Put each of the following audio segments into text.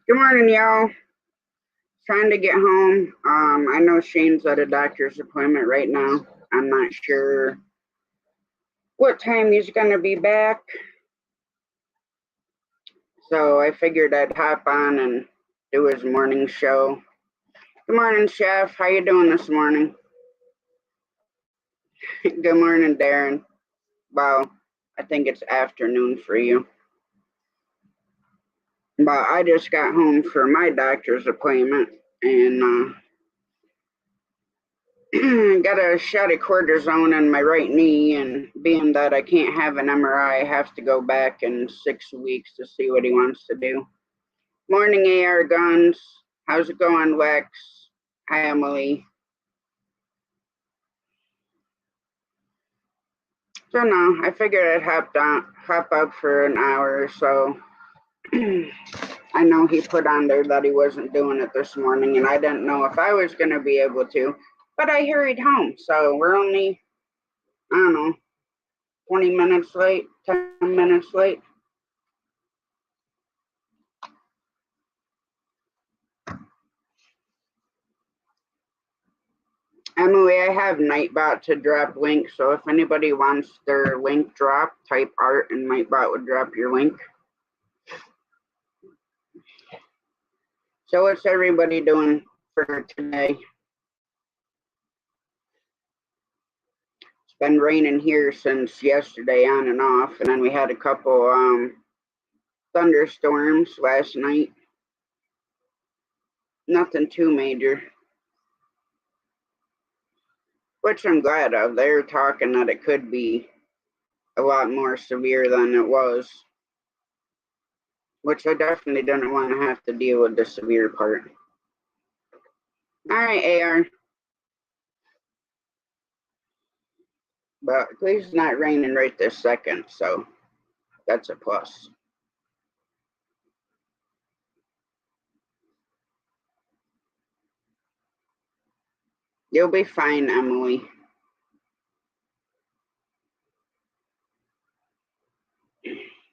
Good morning, y'all. Trying to get home. I know Shane's at a doctor's appointment right now. I'm not sure what time he's gonna be back. So I figured I'd hop on and do his morning show. Good morning, Chef. How you doing this morning? Good morning, Darren. Well, I think it's afternoon for you. But I just got home for my doctor's appointment and got a shot of cortisone in my right knee, and being that I can't have an MRI, I have to go back in 6 weeks to see what he wants to do. Morning, AR Guns. How's it going, Lex? Hi, Emily. So no, I figured I'd hop up for an hour or so. I know he put on there that he wasn't doing it this morning, and I didn't know if I was going to be able to, but I hurried home. So we're only, I don't know, 20 minutes late, 10 minutes late. Emily, I have Nightbot to drop links, so if anybody wants their link dropped, type art and Nightbot would drop your link. So what's everybody doing for today? It's been raining here since yesterday on and off, and then we had a couple thunderstorms last night. Nothing too major, which I'm glad of. They're talking that it could be a lot more severe than it was, which I definitely didn't want to have to deal with the severe part. All right, AR. But at least it's not raining right this second, so that's a plus. You'll be fine, Emily.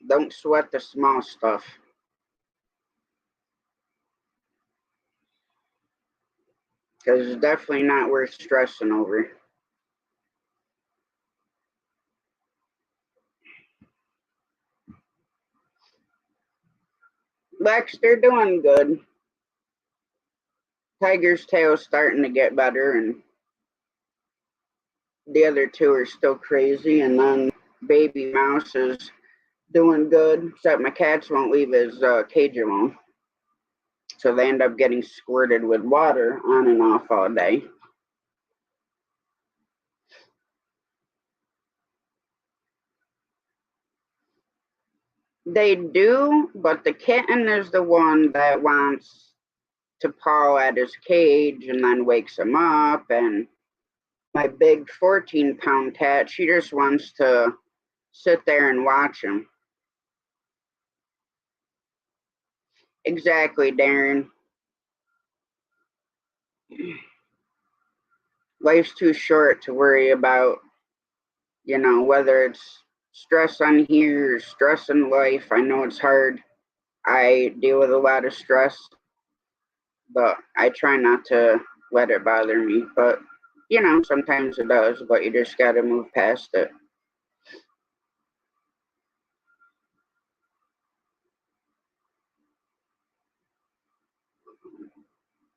Don't sweat the small stuff. Because it's definitely not worth stressing over. Lex, they're doing good. Tiger's tail's starting to get better, and the other two are still crazy, and then Baby Mouse is doing good, except my cats won't leave his cage alone. So they end up getting squirted with water on and off all day. They do, but the kitten is the one that wants to paw at his cage and then wakes him up. And my big 14-pound cat, she just wants to sit there and watch him. Exactly, Darren. Life's too short to worry about, you know, whether it's stress on here or stress in life. I know it's hard. I deal with a lot of stress, but I try not to let it bother me. But, you know, sometimes it does, but you just got to move past it.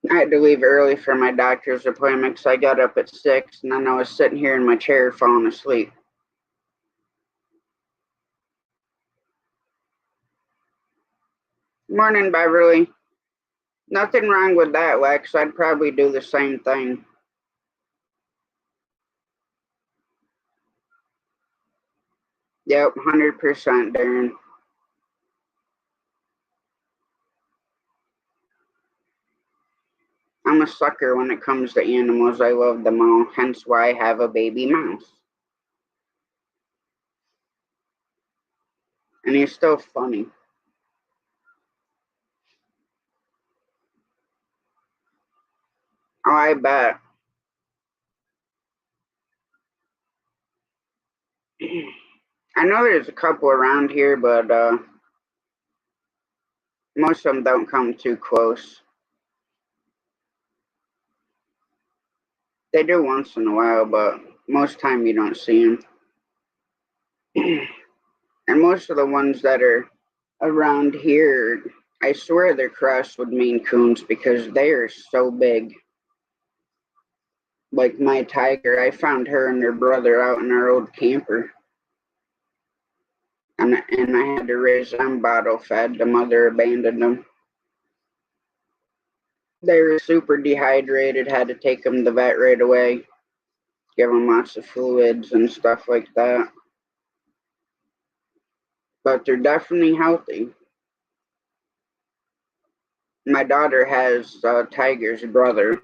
I had to leave early for my doctor's appointment because I got up at 6, and then I was sitting here in my chair falling asleep. Morning, Beverly. Nothing wrong with that, Lex. I'd probably do the same thing. Yep, 100%, Darren. I'm a sucker when it comes to animals. I love them all, hence why I have a baby mouse. And he's still funny. Oh, I bet. I know there's a couple around here, but most of them don't come too close. They do once in a while, but most time you don't see them. And most of the ones that are around here, I swear they're crossed with Maine Coons because they are so big. Like my tiger, I found her and her brother out in our old camper. And I had to raise them bottle fed. The mother abandoned them. They were super dehydrated, had to take them to the vet right away, give them lots of fluids and stuff like that. But they're definitely healthy. My daughter has Tiger's brother,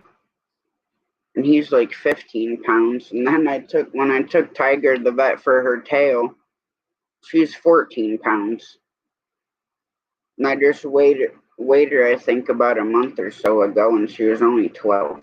and he's like 15 pounds. And then when I took Tiger to the vet for her tail, she's 14 pounds. And I just weighed her, I think, about a month or so ago, and she was only 12.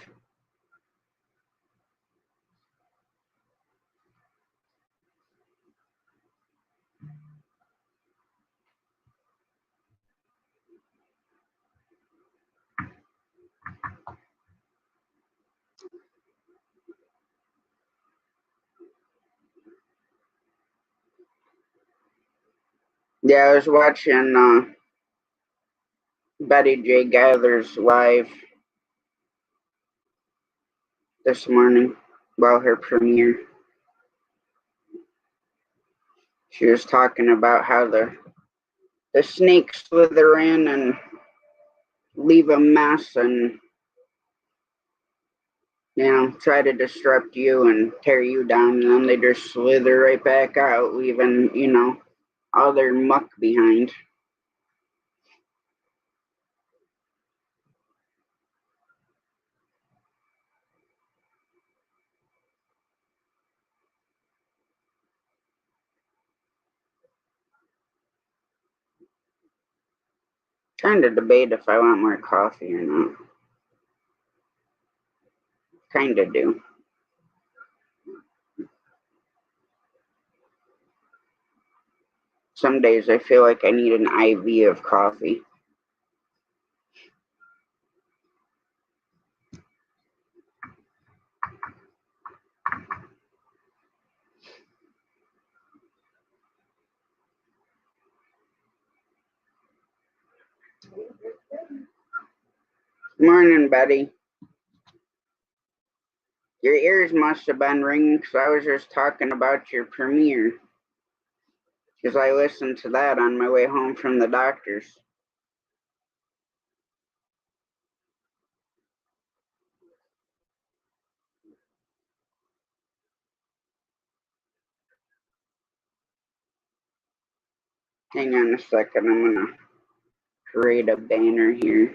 Yeah, I was watching Betty J. Gather's live this morning, well, her premiere. She was talking about how the snakes slither in and leave a mess and, try to disrupt you and tear you down, and then they just slither right back out, leaving, all their muck behind. Trying to debate if I want more coffee or not. Kinda do. Some days I feel like I need an IV of coffee. Morning, Betty. Your ears must have been ringing because I was just talking about your premiere. Because I listened to that on my way home from the doctor's. Hang on a second, I'm going to create a banner here.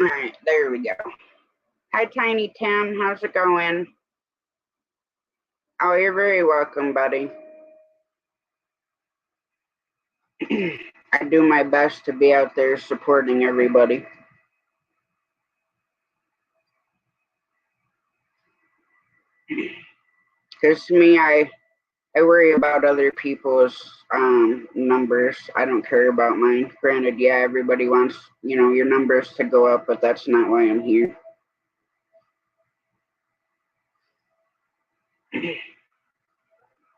All right, there we go. Hi, Tiny Tim. How's it going? Oh, you're very welcome, buddy. I do my best to be out there supporting everybody. Because to me, I worry about other people's numbers. I don't care about mine. Granted, yeah, everybody wants, your numbers to go up, but that's not why I'm here.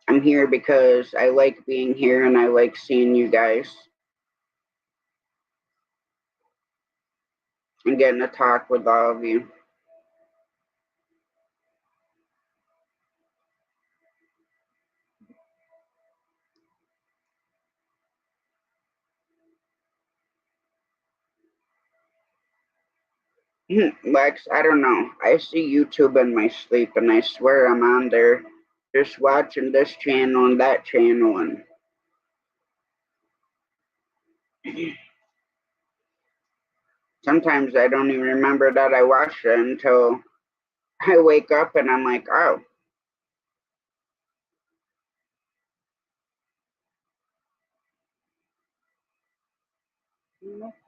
I'm here because I like being here and I like seeing you guys and getting to talk with all of you. Lex, I don't know. I see YouTube in my sleep and I swear I'm on there just watching this channel and that channel, and sometimes I don't even remember that I watched it until I wake up and I'm like, oh.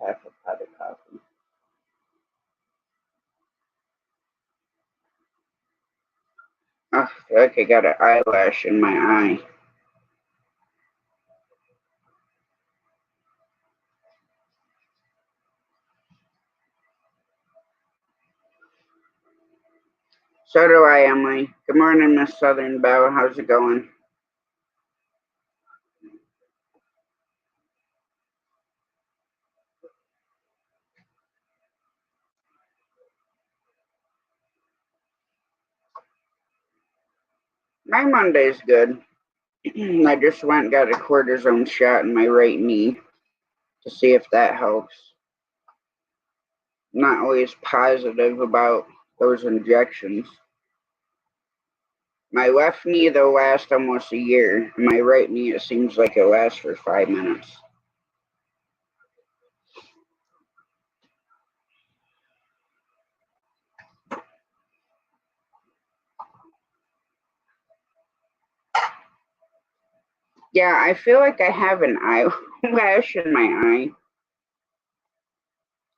Half a pot of coffee. Oh, I feel like I got an eyelash in my eye. So do I, Emily. Good morning, Miss Southern Belle. How's it going? My Monday's good. I just went and got a cortisone shot in my right knee to see if that helps. I'm not always positive about those injections. My left knee, though, lasts almost a year. My right knee, it seems like it lasts for 5 minutes. Yeah, I feel like I have an eyelash in my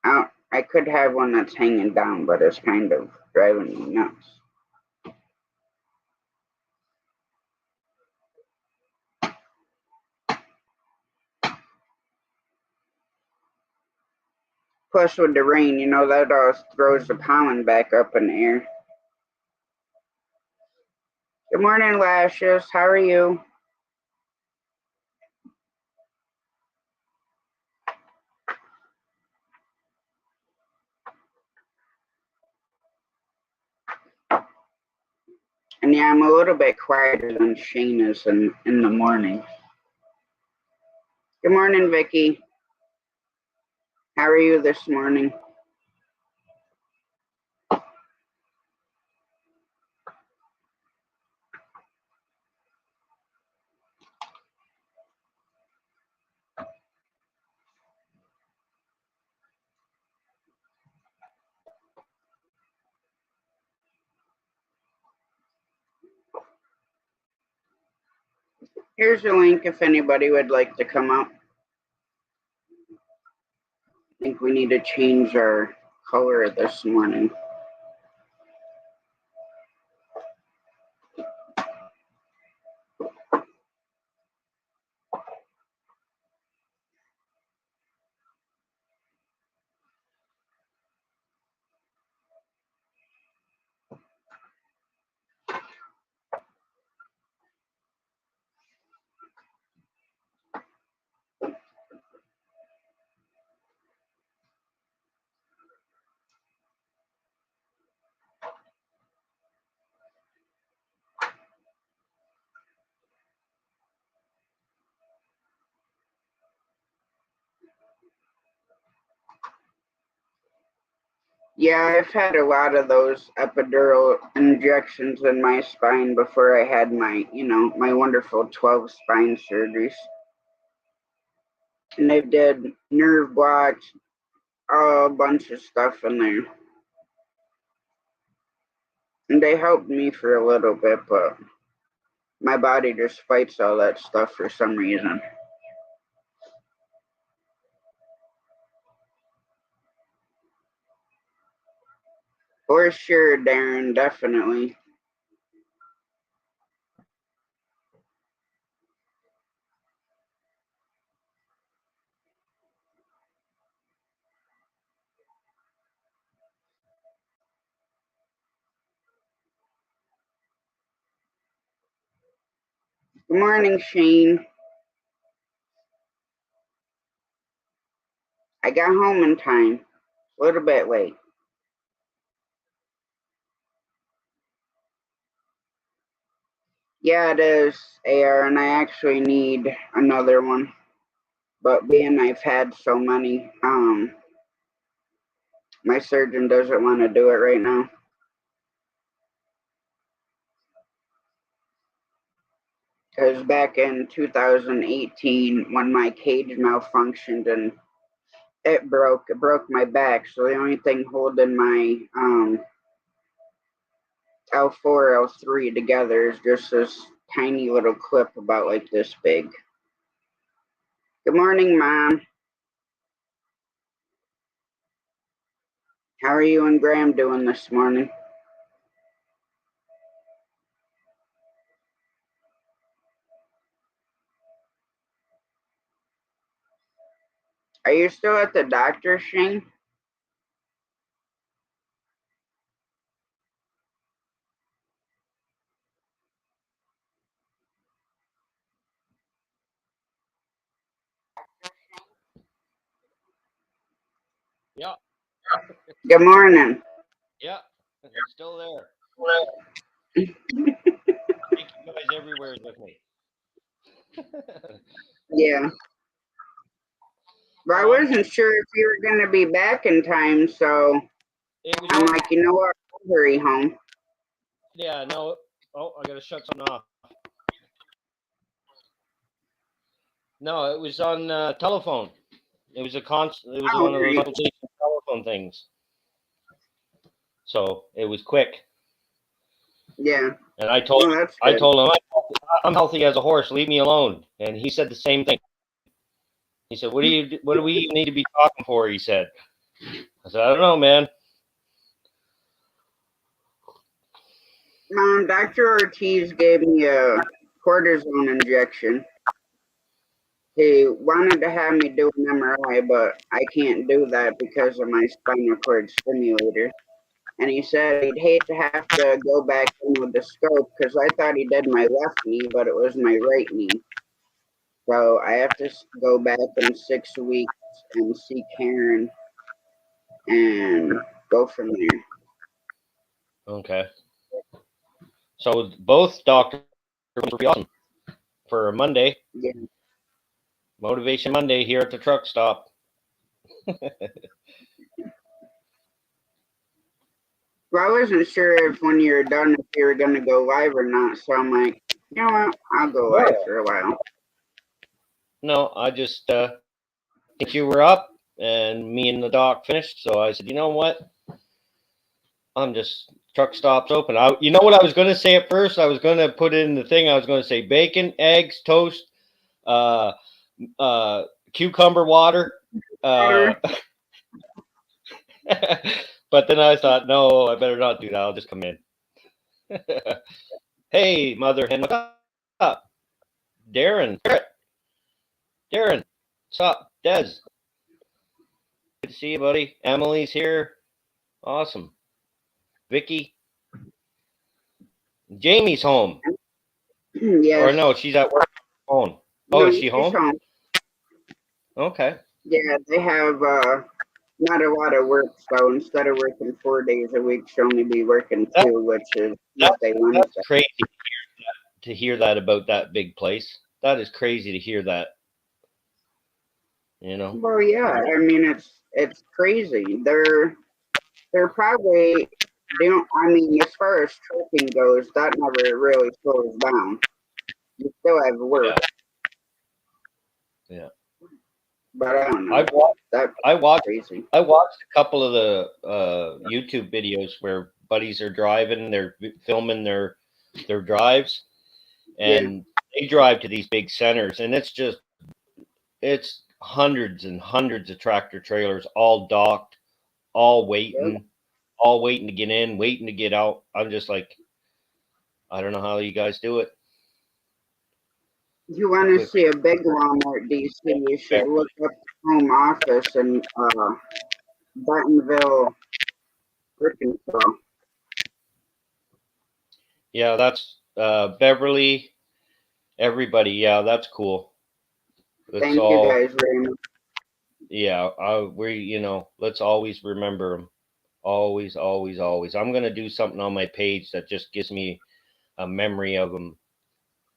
eye. I could have one that's hanging down, but it's kind of driving me nuts. Plus, with the rain, that all throws the pollen back up in the air. Good morning, Lashes. How are you? And yeah, I'm a little bit quieter than Shane is in the morning. Good morning, Vicky. How are you this morning? Here's a link if anybody would like to come up. I think we need to change our color this morning. Yeah, I've had a lot of those epidural injections in my spine before I had my wonderful 12 spine surgeries. And they did nerve blocks, a bunch of stuff in there. And they helped me for a little bit, but my body just fights all that stuff for some reason. For sure, Darren, definitely. Good morning, Shane. I got home in time. A little bit late. Yeah, it is, AR, and I actually need another one. But being I've had so many, my surgeon doesn't want to do it right now. Because back in 2018, when my cage malfunctioned and it broke my back. So the only thing holding my L4, L3 together is just this tiny little clip about like this big. Good morning, Mom. How are you and Graham doing this morning? Are you still at the doctor, Shane? Yeah. Good morning. Yeah. I'm still there. I think you guys everywhere is with me. Yeah. But I wasn't sure if you were going to be back in time, so I'm like, you know what? I'll hurry home. Yeah, no. Oh, I gotta shut something off. No, it was on telephone. It was It was one of those telephone things. So it was quick. Yeah. And I told him, I'm healthy as a horse. Leave me alone. And he said the same thing. He said, "What do we need to be talking for?" He said. I said, "I don't know, man." Mom, Dr. Ortiz gave me a cortisone injection. He wanted to have me do an MRI, but I can't do that because of my spinal cord stimulator. And he said he'd hate to have to go back in with the scope because I thought he did my left knee, but it was my right knee. So I have to go back in 6 weeks and see Karen and go from there. Okay. So both doctors will be awesome for Monday. Yeah. Motivation Monday here at the truck stop. Well, I wasn't sure if when you're done if you were gonna go live or not, so I'm like, you know what? I'll go live for a while. No, I just think you were up and me and the doc finished. So I said, you know what? I'm just truck stops open. You know what I was going to say at first? I was going to put in the thing. I was going to say bacon, eggs, toast, uh, cucumber water. But then I thought, no, I better not do that. I'll just come in. Hey, mother hen, what's up? Darren, what's up? Des, good to see you, buddy. Emily's here. Awesome. Vicky, Jamie's home. Yes. Or no, she's at work. Home. Oh, No, is she home? Okay. Yeah, they have not a lot of work, so instead of working 4 days a week, she'll only be working 2, which is Tuesday, Wednesday. That's crazy to hear that about that big place. That is crazy to hear that. You know. Well, yeah. I mean, it's crazy. They're probably don't. I mean, as far as trucking goes, that never really slows down. You still have work. Yeah. But I don't know. I watched a couple of the YouTube videos where buddies are driving, they're filming their drives, and they drive to these big centers, and it's hundreds and hundreds of tractor trailers, all docked, all waiting to get in, waiting to get out. I'm just like, I don't know how you guys do it. You want to see a big Walmart DC, you should look up home office in Bentonville, Arkansas. Yeah, that's Beverly Everybody, yeah, that's cool. Let's Thank you all, guys very much. yeah, let's always remember them. Always, always, always. I'm gonna do something on my page that just gives me a memory of them,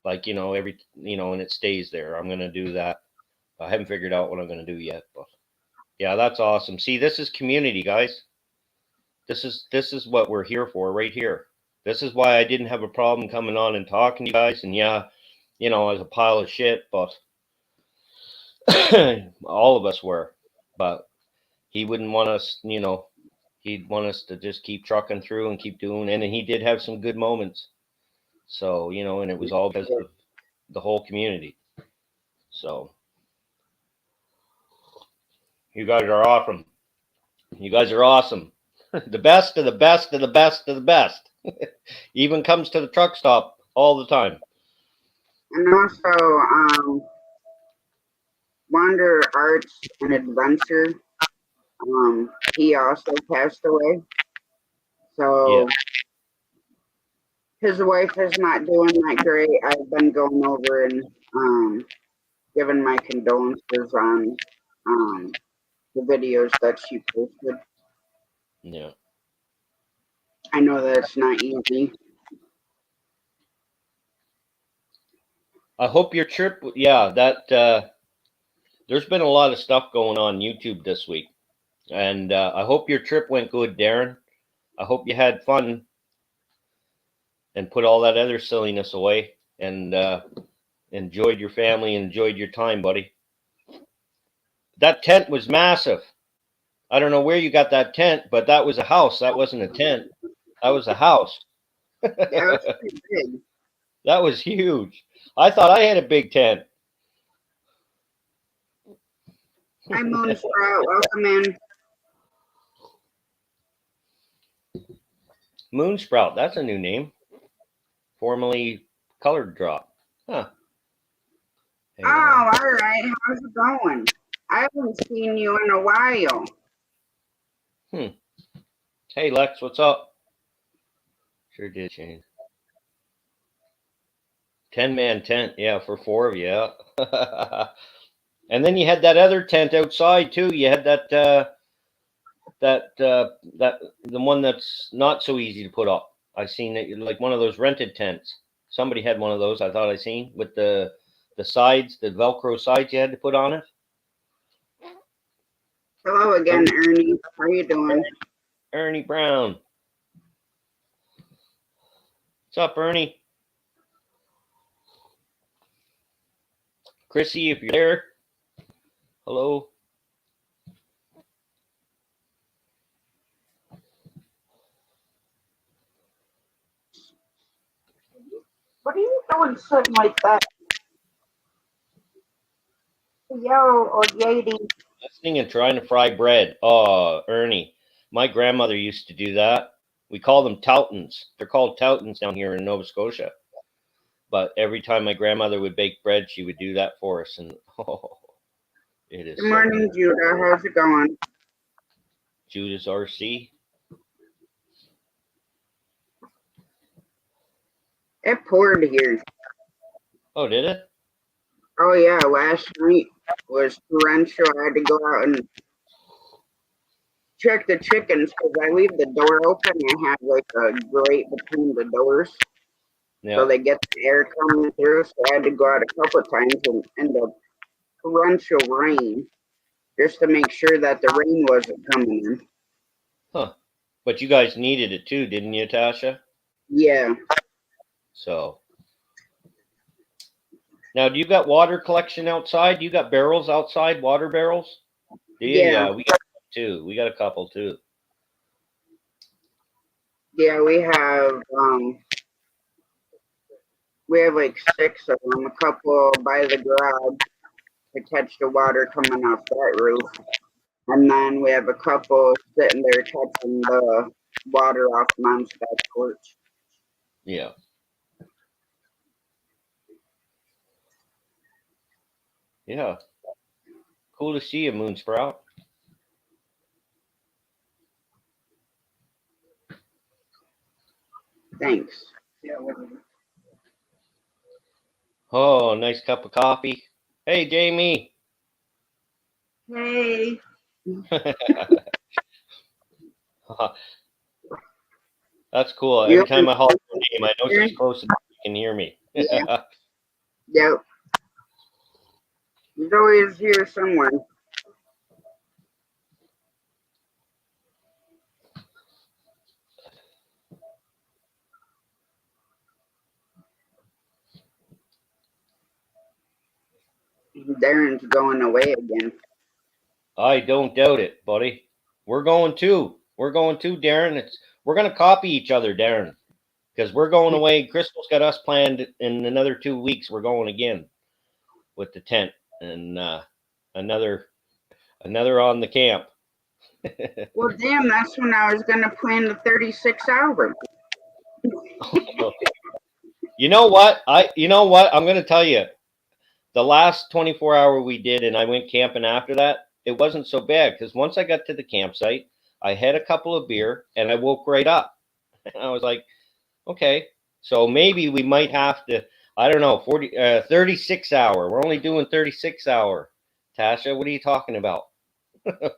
like and it stays there. I'm gonna do that. I haven't figured out what I'm gonna do yet, but yeah, that's awesome. See, this is community, guys. This is what we're here for, right here. This is why I didn't have a problem coming on and talking to you guys. And yeah, I was a pile of shit, but all of us were. But he wouldn't want us, he'd want us to just keep trucking through and keep doing. And he did have some good moments. So, and it was all because of the whole community. So you guys are awesome. You guys are awesome. The best of the best of the best of the best. Even comes to the truck stop all the time. And also, Wander Arts and Adventure. He also passed away. Yeah. So his wife is not doing that great. I've been going over and giving my condolences on the videos that she posted. Yeah. I know that it's not easy. I hope your trip, yeah, there's been a lot of stuff going on YouTube this week. And I hope your trip went good, Darren. I hope you had fun and put all that other silliness away and enjoyed your family and enjoyed your time, buddy. That tent was massive. I don't know where you got that tent, but that was a house. That wasn't a tent. That was a house. Yeah, it's pretty big. That was huge. I thought I had a big tent. Hi, Moonsprout. Welcome in. Moonsprout, that's a new name. Formerly Colored Drop. Huh. Oh, all right. How's it going? I haven't seen you in a while. Hey, Lex, what's up? Sure did change. 10-man tent, yeah, for 4 of you. Yeah. And then you had that other tent outside too. You had that the one that's not so easy to put up. I seen it like one of those rented tents. Somebody had one of those. I thought I seen with the sides, the Velcro sides you had to put on it. Hello again, Ernie. How you doing? Ernie Brown. What's up, Ernie? Chrissy, if you're there, hello. What are you doing sitting like that? Yo, or Yadi. Listening and trying to fry bread. Oh, Ernie. My grandmother used to do that. We call them toutons. They're called toutons down here in Nova Scotia. But every time my grandmother would bake bread, she would do that for us. And it is Good so morning, good. Judah. How's it going? Judah's RC. It poured here. Oh, did it? Oh yeah, last night was torrential. I had to go out and check the chickens because I leave the door open. I have like a grate between the doors so Yeah. they get the air coming through. So I had to go out a couple of times and in the torrential rain just to make sure that the rain wasn't coming in. Huh. But you guys needed it too, didn't you, Tasha? Yeah, So now, do you got water collection outside? You got barrels outside, water barrels? Do you? yeah, Yeah, we got two. We got a couple too. yeah. We have like 6 of them. A couple by the garage to catch the water coming off that roof. And then we have a couple sitting there catching the water off mom's back porch. Yeah. Yeah. Cool to see you, Moonsprout. Thanks. Oh, nice cup of coffee. Hey, Jamie. Hey. That's cool. You Every time I holler her name, I know here? she's close enough you can hear me. Yeah. Yep. He's always here somewhere. Darren's going away again. I don't doubt it, buddy. We're going too. We're going too, Darren. We're gonna copy each other, Darren, because we're going away. Crystal's got us planned in another 2 weeks. We're going again with the tent and another on the camp. Well, damn, that's when I was going to plan the 36 hours. You know what? I'm gonna tell you. The last 24-hour we did, and I went camping after that, it wasn't so bad because once I got to the campsite, I had a couple of beer and I woke right up. And I was like, okay, so maybe we might have to, I don't know, 36 hour. We're only doing 36 hour. Tasha, what are you talking about?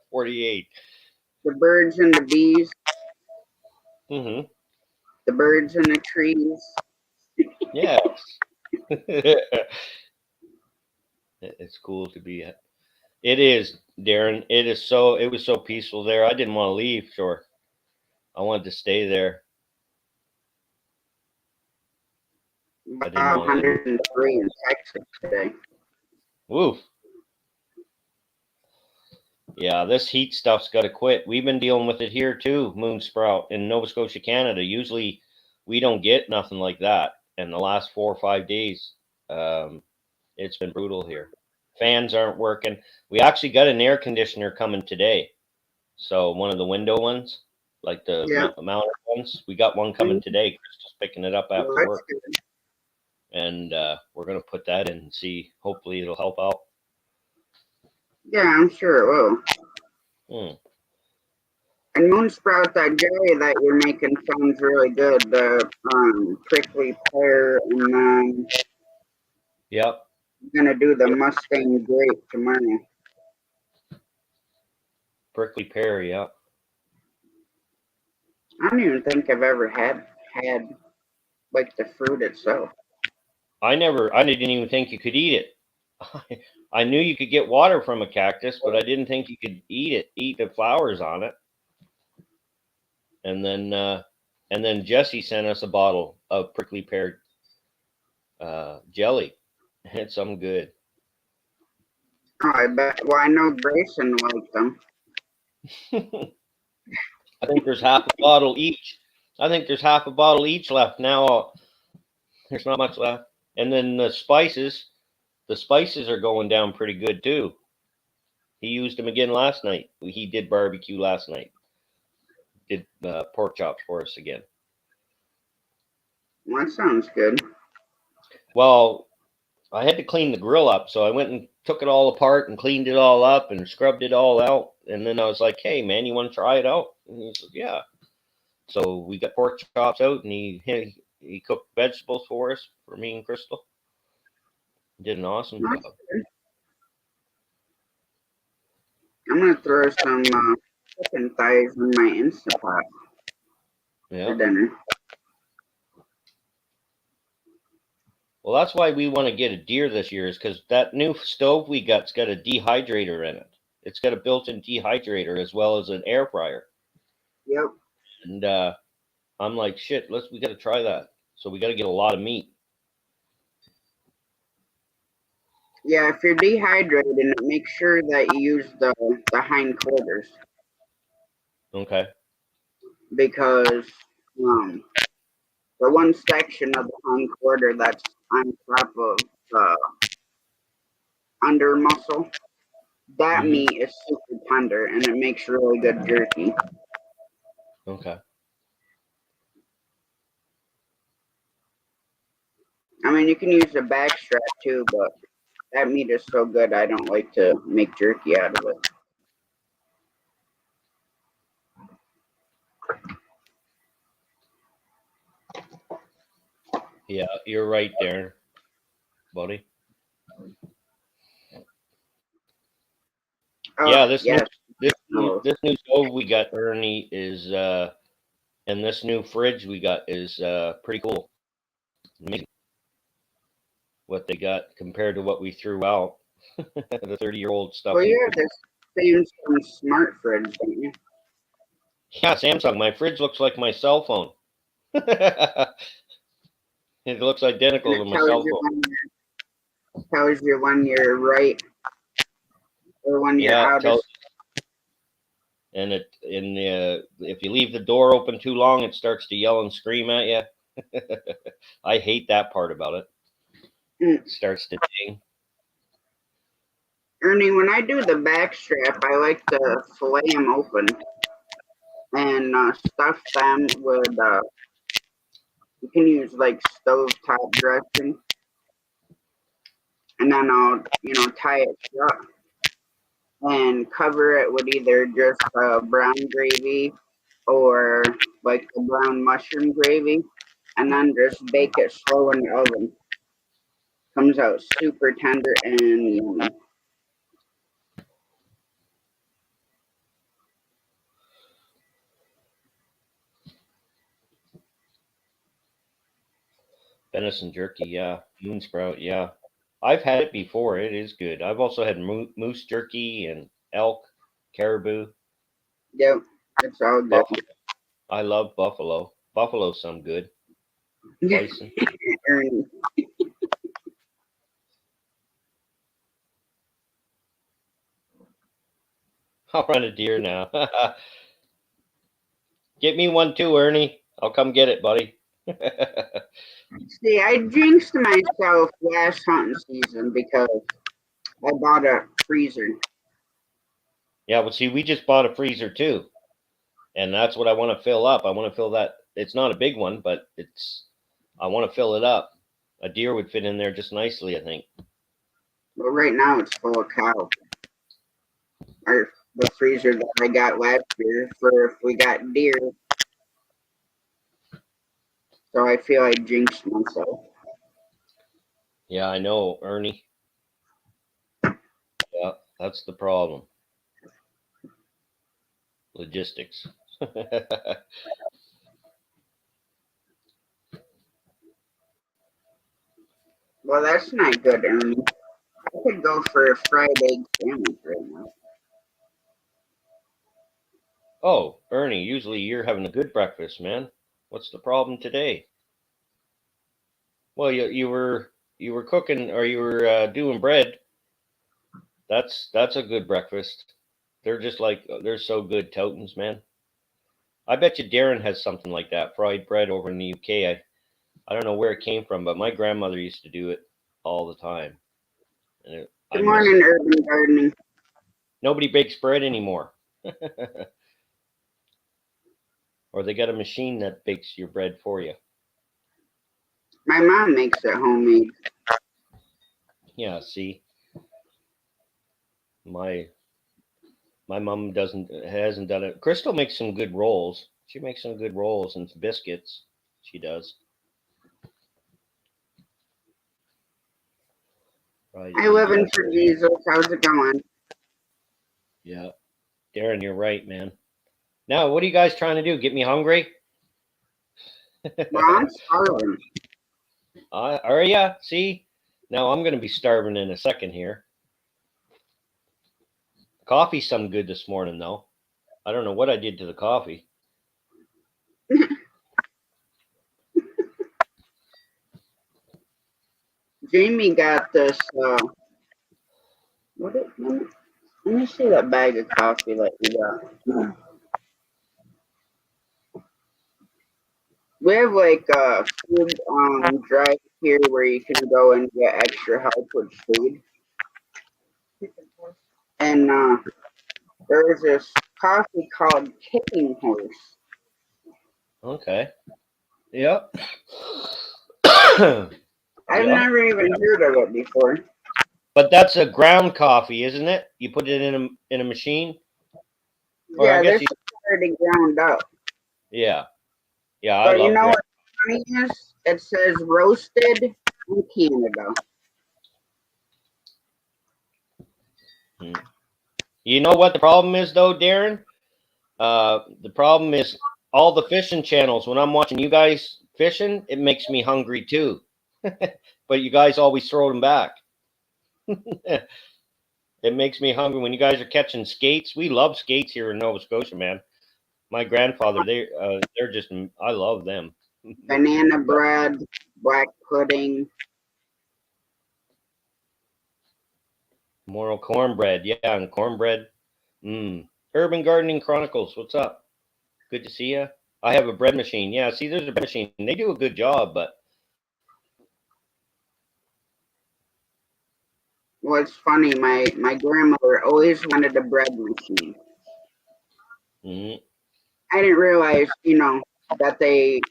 48. The birds and the bees, Mm-hmm. the birds and the trees. Yes. It's cool to be at. It is, Darren. It was so peaceful there. I didn't want to leave, sure. I wanted to stay there. I didn't Wow, want to leave. 103 in Texas today. Woof. Yeah, this heat stuff's got to quit. We've been dealing with it here too, Moon Sprout in Nova Scotia, Canada. Usually we don't get nothing like that. In the last 4 or 5 days, it's been brutal here. Fans aren't working. We actually got an air conditioner coming today. So one of the window ones, like the Yeah. mounted ones, we got one coming today. Crystal's picking it up Well, after that's work, good. and we're gonna put that in and see. Hopefully, it'll help out. Yeah, I'm sure it will. Hmm. And Moonsprout, that jelly that you're making sounds really good. The prickly pear, and then Yep. I'm gonna do the Mustang grape tomorrow. Prickly pear. Yep. I don't even think I've ever had like the fruit itself. I didn't even think you could eat it. I knew you could get water from a cactus, but I didn't think you could eat the flowers on it. And then Jesse sent us a bottle of prickly pear jelly. It's some good. Oh, I bet. Well, I know Grayson liked them. I think there's half a bottle each. I think there's half a bottle each left now. There's not much left. And then the spices are going down pretty good too. He used them again last night. He did barbecue last night. Did pork chops for us again. Well, that sounds good. Well, I had to clean the grill up, so I went and took it all apart and cleaned it all up and scrubbed it all out. And then I was like, "Hey, man, you want to try it out?" And he said, "Yeah." So we got pork chops out, and he cooked vegetables for us, for me and Crystal. Did an awesome That's job. good. I'm gonna throw some chicken thighs in my Instapot for Yeah. dinner. Well, that's why we want to get a deer this year, is because that new stove we got's got a dehydrator in it. It's got a built-in dehydrator as well as an air fryer. Yep. And I'm like, shit, we got to try that. So we got to get a lot of meat. Yeah, if you're dehydrated, make sure that you use the hindquarters Okay. because um the one section of the hindquarter that's on top of the under muscle, that Mm-hmm. meat is super tender and it makes really good jerky. Okay. I mean, you can use the back strap too, but that meat is so good I don't like to make jerky out of it. Yeah, you're right, Darren. buddy. Oh, Yeah, yes. this new stove we got, Ernie, is and this new fridge we got is pretty cool. Amazing what they got compared to what we threw out. The 30-year-old stuff. Well, you have this Samsung smart fridge, don't you? Yeah, Samsung. My fridge looks like my cell phone. It looks identical to And it my cell phone. tells you when you're right or when you're Yeah, out of. and if you leave the door open too long, it starts to yell and scream at you. I hate that part about it. It starts to ding. Ernie, when I do the back strap, I like to fillet them open and stuff them with. You can use like stovetop dressing, and then I'll tie it shut and cover it with either just brown gravy or like the brown mushroom gravy, and then just bake it slow in the oven. Comes out super tender and yummy. Venison jerky, yeah. Moon sprout, yeah. I've had it before. It is good. I've also had moose jerky and elk, caribou, Yep, it's all good. buffalo. I love buffalo. Buffalo some good. Bison. Ernie. I'll run a deer now. Get me one too, Ernie. I'll come get it, buddy. See, I jinxed myself last hunting season because I bought a freezer. Yeah, well, see, we just bought a freezer too, and that's what I want to fill up. I want to fill that. It's not a big one, but I want to fill it up. A deer would fit in there just nicely, I think. But right now it's full of cow. Or the freezer that I got last year for if we got deer. So I feel I jinxed myself. Yeah, I know, Ernie. Yeah, that's the problem. Logistics. Well, that's not good, Ernie. I could go for a fried egg sandwich right now. Oh, Ernie, usually you're having a good breakfast, man. What's the problem today? Well, you were cooking or you were doing bread. That's a good breakfast. They're so good, Totans, man. I bet you Darren has something like that, fried bread over in the UK. I don't know where it came from, but my grandmother used to do it all the time. And Good morning, Urban Gardening. Nobody bakes bread anymore. Or they got a machine that bakes your bread for you. My mom makes it homemade. Yeah, see. My mom hasn't done it. Crystal makes some good rolls. She makes some good rolls and biscuits. She does. Right. I live in for Jesus. How's it going? Yeah. Darren, you're right, man. Now, what are you guys trying to do? Get me hungry? Well, I'm starving. Are ya? See? Now I'm going to be starving in a second here. Coffee's some good this morning, though. I don't know what I did to the coffee. Jamie got this. Let me see that bag of coffee that you got. We have like a food drive here where you can go and get extra help with food. And there's this coffee called Kicking Horse. Okay. Yep. I've never even heard of it before. But that's a ground coffee, isn't it? You put it in a machine? Or yeah, this is already ground up. Yeah. Yeah, but you know what funny is? It says roasted in Canada. You know what the problem is, though, Darren? The problem is all the fishing channels. When I'm watching you guys fishing, it makes me hungry too. But you guys always throw them back. It makes me hungry when you guys are catching skates. We love skates here in Nova Scotia, man. My grandfather, they're just, I love them. Banana bread, black pudding. Moral cornbread, yeah, and cornbread. Urban Gardening Chronicles, what's up? Good to see you. I have a bread machine. Yeah, see, there's a bread machine. They do a good job, but Well, it's funny. My grandmother always wanted a bread machine. I didn't realize, that they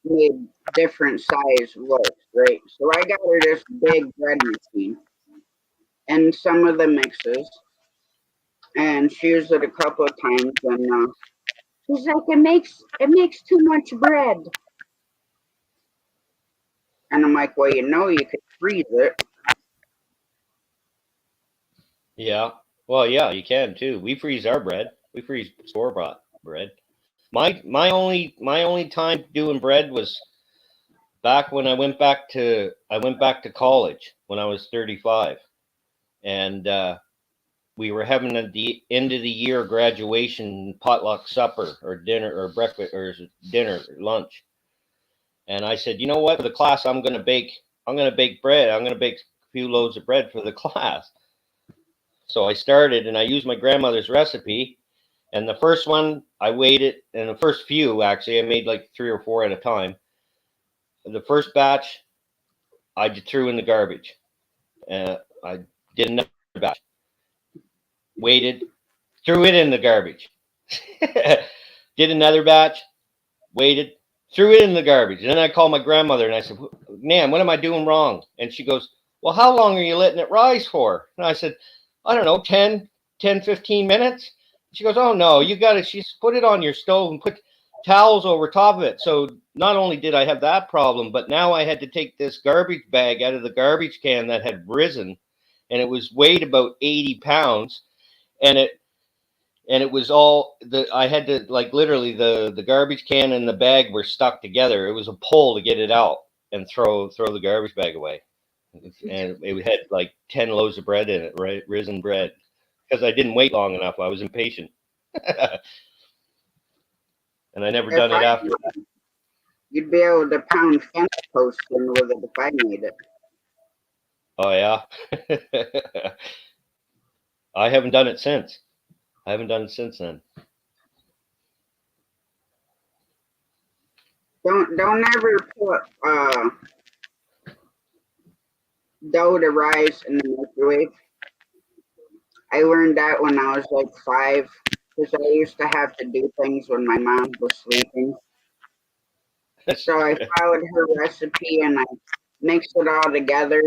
made different size loaves, right? So I got her this big bread machine and some of the mixes, and she used it a couple of times, and she's like, it makes too much bread, and I'm like, well, you could freeze it. yeah. Well, yeah, you can too. We freeze our bread. We freeze store bought bread. My only time doing bread was back when I went back to college when I was 35, and we were having at the end of the year graduation potluck supper or dinner or breakfast or dinner or lunch, and I said, you know what, for the class, I'm gonna bake bread. I'm gonna bake a few loaves of bread for the class. So I started, and I used my grandmother's recipe. And the first one, I weighed it, and the first few, actually, I made like 3 or 4 at a time. The first batch, I threw in the garbage. I did another batch, waited, threw it in the garbage. Did another batch, waited, threw it in the garbage. And then I called my grandmother and I said, "Ma'am, what am I doing wrong?" And she goes, "Well, how long are you letting it rise for?" And I said, "I don't know, 15 minutes." She goes, "Oh, no, you got to, she's put it on your stove and put towels over top of it." So not only did I have that problem, but now I had to take this garbage bag out of the garbage can that had risen, and it was weighed about 80 pounds. And it was all I had to, like, literally the garbage can and the bag were stuck together. It was a pull to get it out and throw the garbage bag away. And it had like 10 loaves of bread in it, right? Risen bread. Because I didn't wait long enough. I was impatient. And I never If done it after that. you'd be able to pound fence posts in with it if I made it. Oh yeah. I haven't done it since. I haven't done it since then. Don't ever put dough to rise in the microwave. I learned that when I was like 5, because I used to have to do things when my mom was sleeping. So I followed her recipe and I mixed it all together.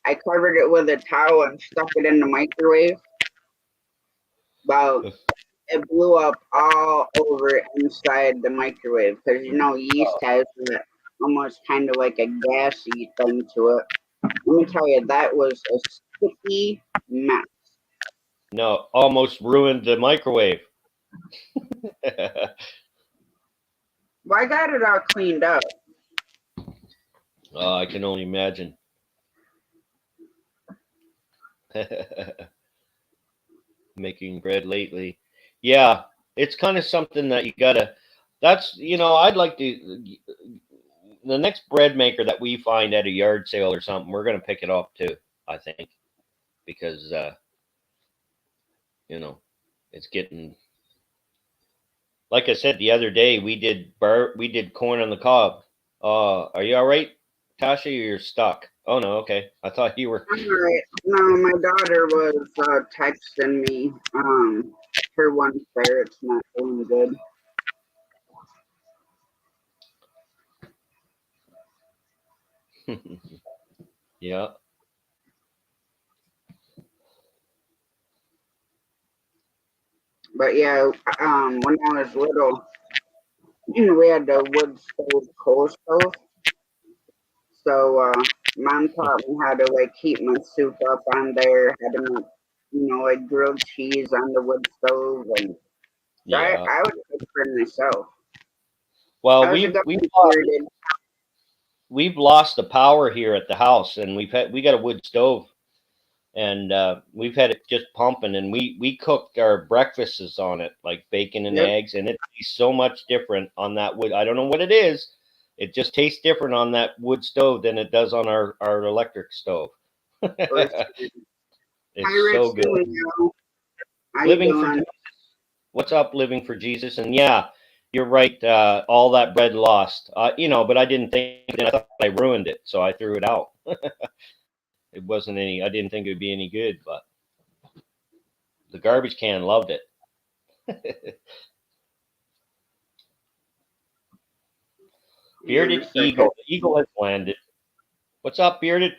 I covered it with a towel and stuck it in the microwave. Well, it blew up all over inside the microwave because yeast has that almost kind of like a gassy thing to it. Let me tell you, that was a sticky mess. No, almost ruined the microwave. Well, I got it all cleaned up. Oh, I can only imagine. Making bread lately. Yeah, it's kind of something that you gotta. That's, I'd like to. The next bread maker that we find at a yard sale or something, we're gonna pick it up too. I think, because it's getting. Like I said the other day, we did corn on the cob. Are you all right, Tasha? You're stuck. Oh no, okay. I thought you were. All right. No, my daughter was texting me. Her one ferret's not doing good. Yeah. But yeah, when I was little, we had the wood stove, coal stove. So mom taught me how to like heat my soup up on there, how to make like grilled cheese on the wood stove, and so Yeah. I would cook for myself. Well, How's it going, Bearded? we've lost the power here at the house, and we got a wood stove, and we've had it just pumping, and we cooked our breakfasts on it, like bacon and Yep. eggs, and it tastes so much different on that wood. I don't know what it is. It just tastes different on that wood stove than it does on our electric stove. Hi, It's Rich so good. Julio. How Living you for doing? What's up, living for Jesus? And yeah, you're right. All that bread lost. But I didn't think. I thought I ruined it, so I threw it out. It wasn't any. I didn't think it would be any good, but the garbage can loved it. Bearded Eagle. The eagle has landed. What's up, Bearded?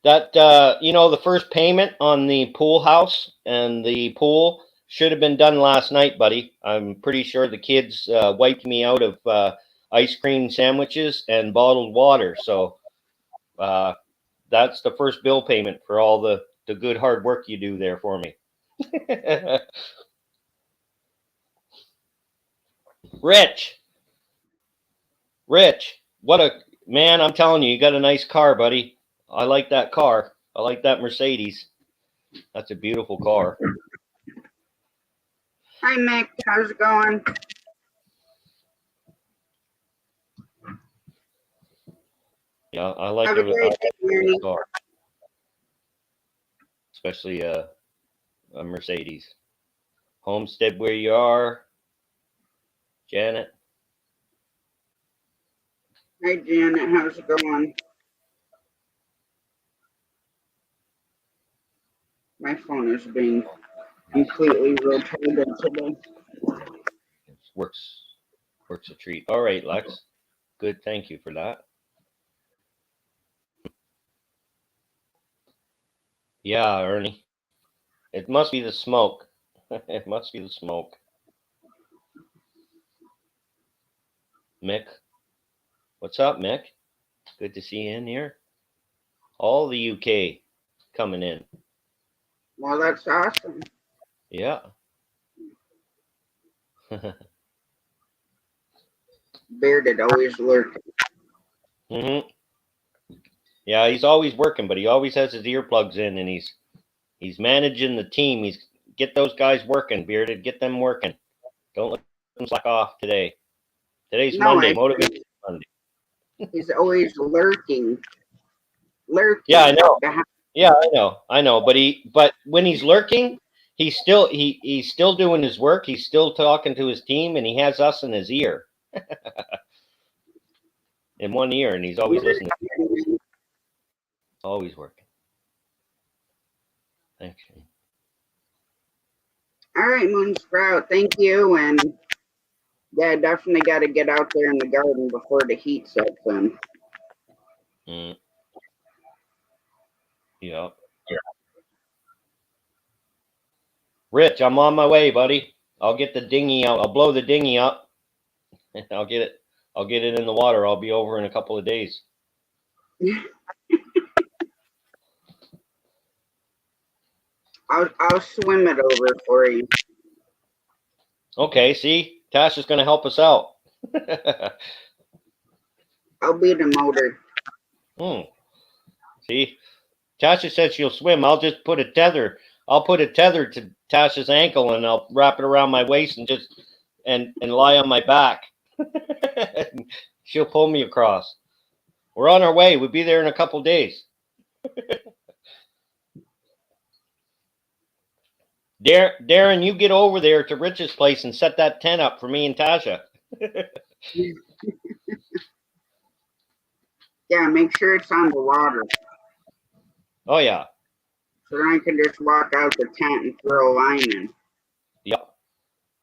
That the first payment on the pool house and the pool should have been done last night, buddy. I'm pretty sure the kids wiped me out of ice cream sandwiches and bottled water. So that's the first bill payment for all the good hard work you do there for me. Rich, what a man. I'm telling you, you got a nice car, buddy. I like that car. I like that Mercedes. That's a beautiful car. Hi, Mick. How's it going? Yeah, I like Have a great day, Mornig. car, especially a Mercedes. Homestead where you are, Janet. Hi, Janet. How's it going? My phone is being completely rotated today. Works a treat. All right, Lex. Good. Thank you for that. Yeah, Ernie. It must be the smoke. It must be the smoke. Mick. What's up, Mick? Good to see you in here. All the UK coming in. Well, that's awesome. Yeah. Bearded, always lurking. Yeah, he's always working, but he always has his earplugs in, and he's managing the team. He's get those guys working, Bearded. Get them working. Don't let them slack off today. Today's Monday, Motivation Monday. He's always lurking. Lurking. Yeah, I know. Yeah, I know. But when he's lurking, he's still doing his work. He's still talking to his team, and he has us in his ear, in one ear, and he's always listening. Always working. Thanks. All right, Moon Sprout. Thank you. And yeah, definitely got to get out there in the garden before the heat sets in. Yeah. Rich, I'm on my way, buddy. I'll get the dinghy out. I'll blow the dinghy up. I'll get it in the water. I'll be over in a couple of days. I'll swim it over for you. Okay, see? Tasha's going to help us out. I'll be the motor. See? Tasha said she'll swim. I'll just put a tether. I'll put a tether to Tasha's ankle, and I'll wrap it around my waist and just and lie on my back. She'll pull me across. We're on our way. We'll be there in a couple days. Darren, you get over there to Rich's place and set that tent up for me and Tasha. Yeah, make sure it's on the water. Oh, yeah. So then I can just walk out the tent and throw a line in. Yep.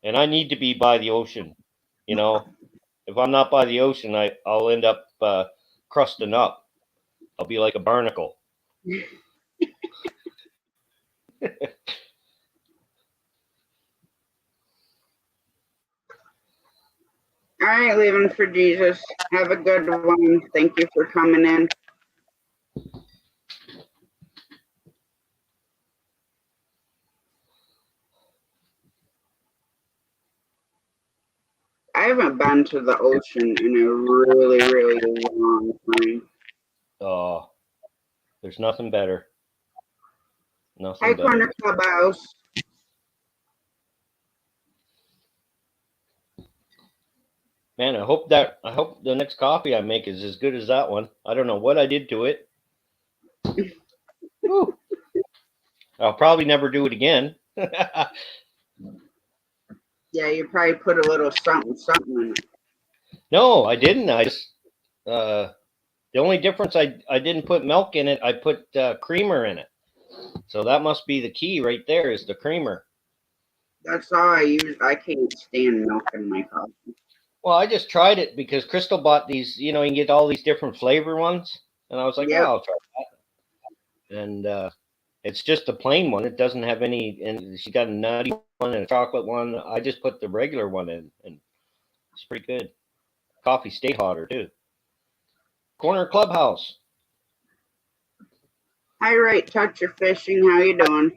And I need to be by the ocean. You know, if I'm not by the ocean, I'll end up crusting up. I'll be like a barnacle. All right, living for Jesus. Have a good one. Thank you for coming in. haven't been to the ocean in a really, really long time. Oh, there's nothing better. Hi, Nothing better. Corner Clubhouse. Man, I hope the next coffee I make is as good as that one. I don't know what I did to it. Whew. I'll probably never do it again. Yeah, you probably put a little something in it. No, I didn't. I just the only difference I didn't put milk in it. I put creamer in it. So that must be the key right there is the creamer. That's all I use. I can't stand milk in my coffee. Well, I just tried it because Crystal bought these, you can get all these different flavor ones. And I was like, Yep. oh, I'll try that. And it's just a plain one. It doesn't have any, and she got a nutty one and a chocolate one. I just put the regular one in, and it's pretty good. Coffee stayed hotter, too. Corner Clubhouse. Hi, right, Touch Your Fishing. How you doing?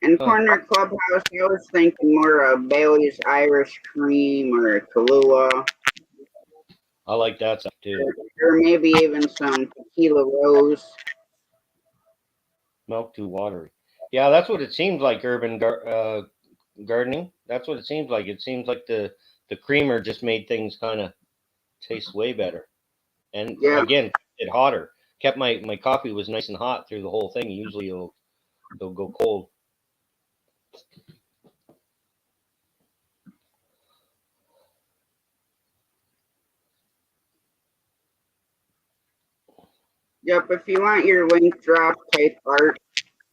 And Corner Clubhouse, I was thinking more of Bailey's Irish Cream or Kahlua. I like that stuff, too. Or maybe even some Tequila Rose. Milk too watery. Yeah, that's what it seems like, urban gardening. That's what it seems like. It seems like the creamer just made things kind of taste way better. And again, it hotter. Kept my coffee was nice and hot through the whole thing. Usually it'll go cold. Yep, if you want your link dropped, type art.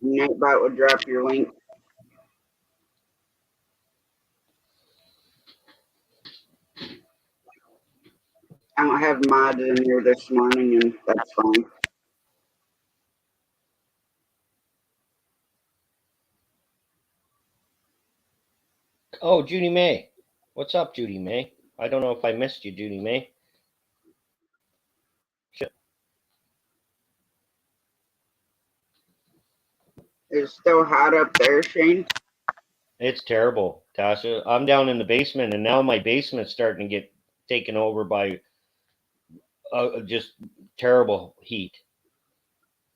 Nightbot will drop your link. I don't have mods in here this morning, and that's fine. Oh, Judy May. What's up, Judy May? I don't know if I missed you, Judy May. Shit. It's still hot up there, Shane? It's terrible, Tasha. I'm down in the basement, and now my basement's starting to get taken over by just terrible heat.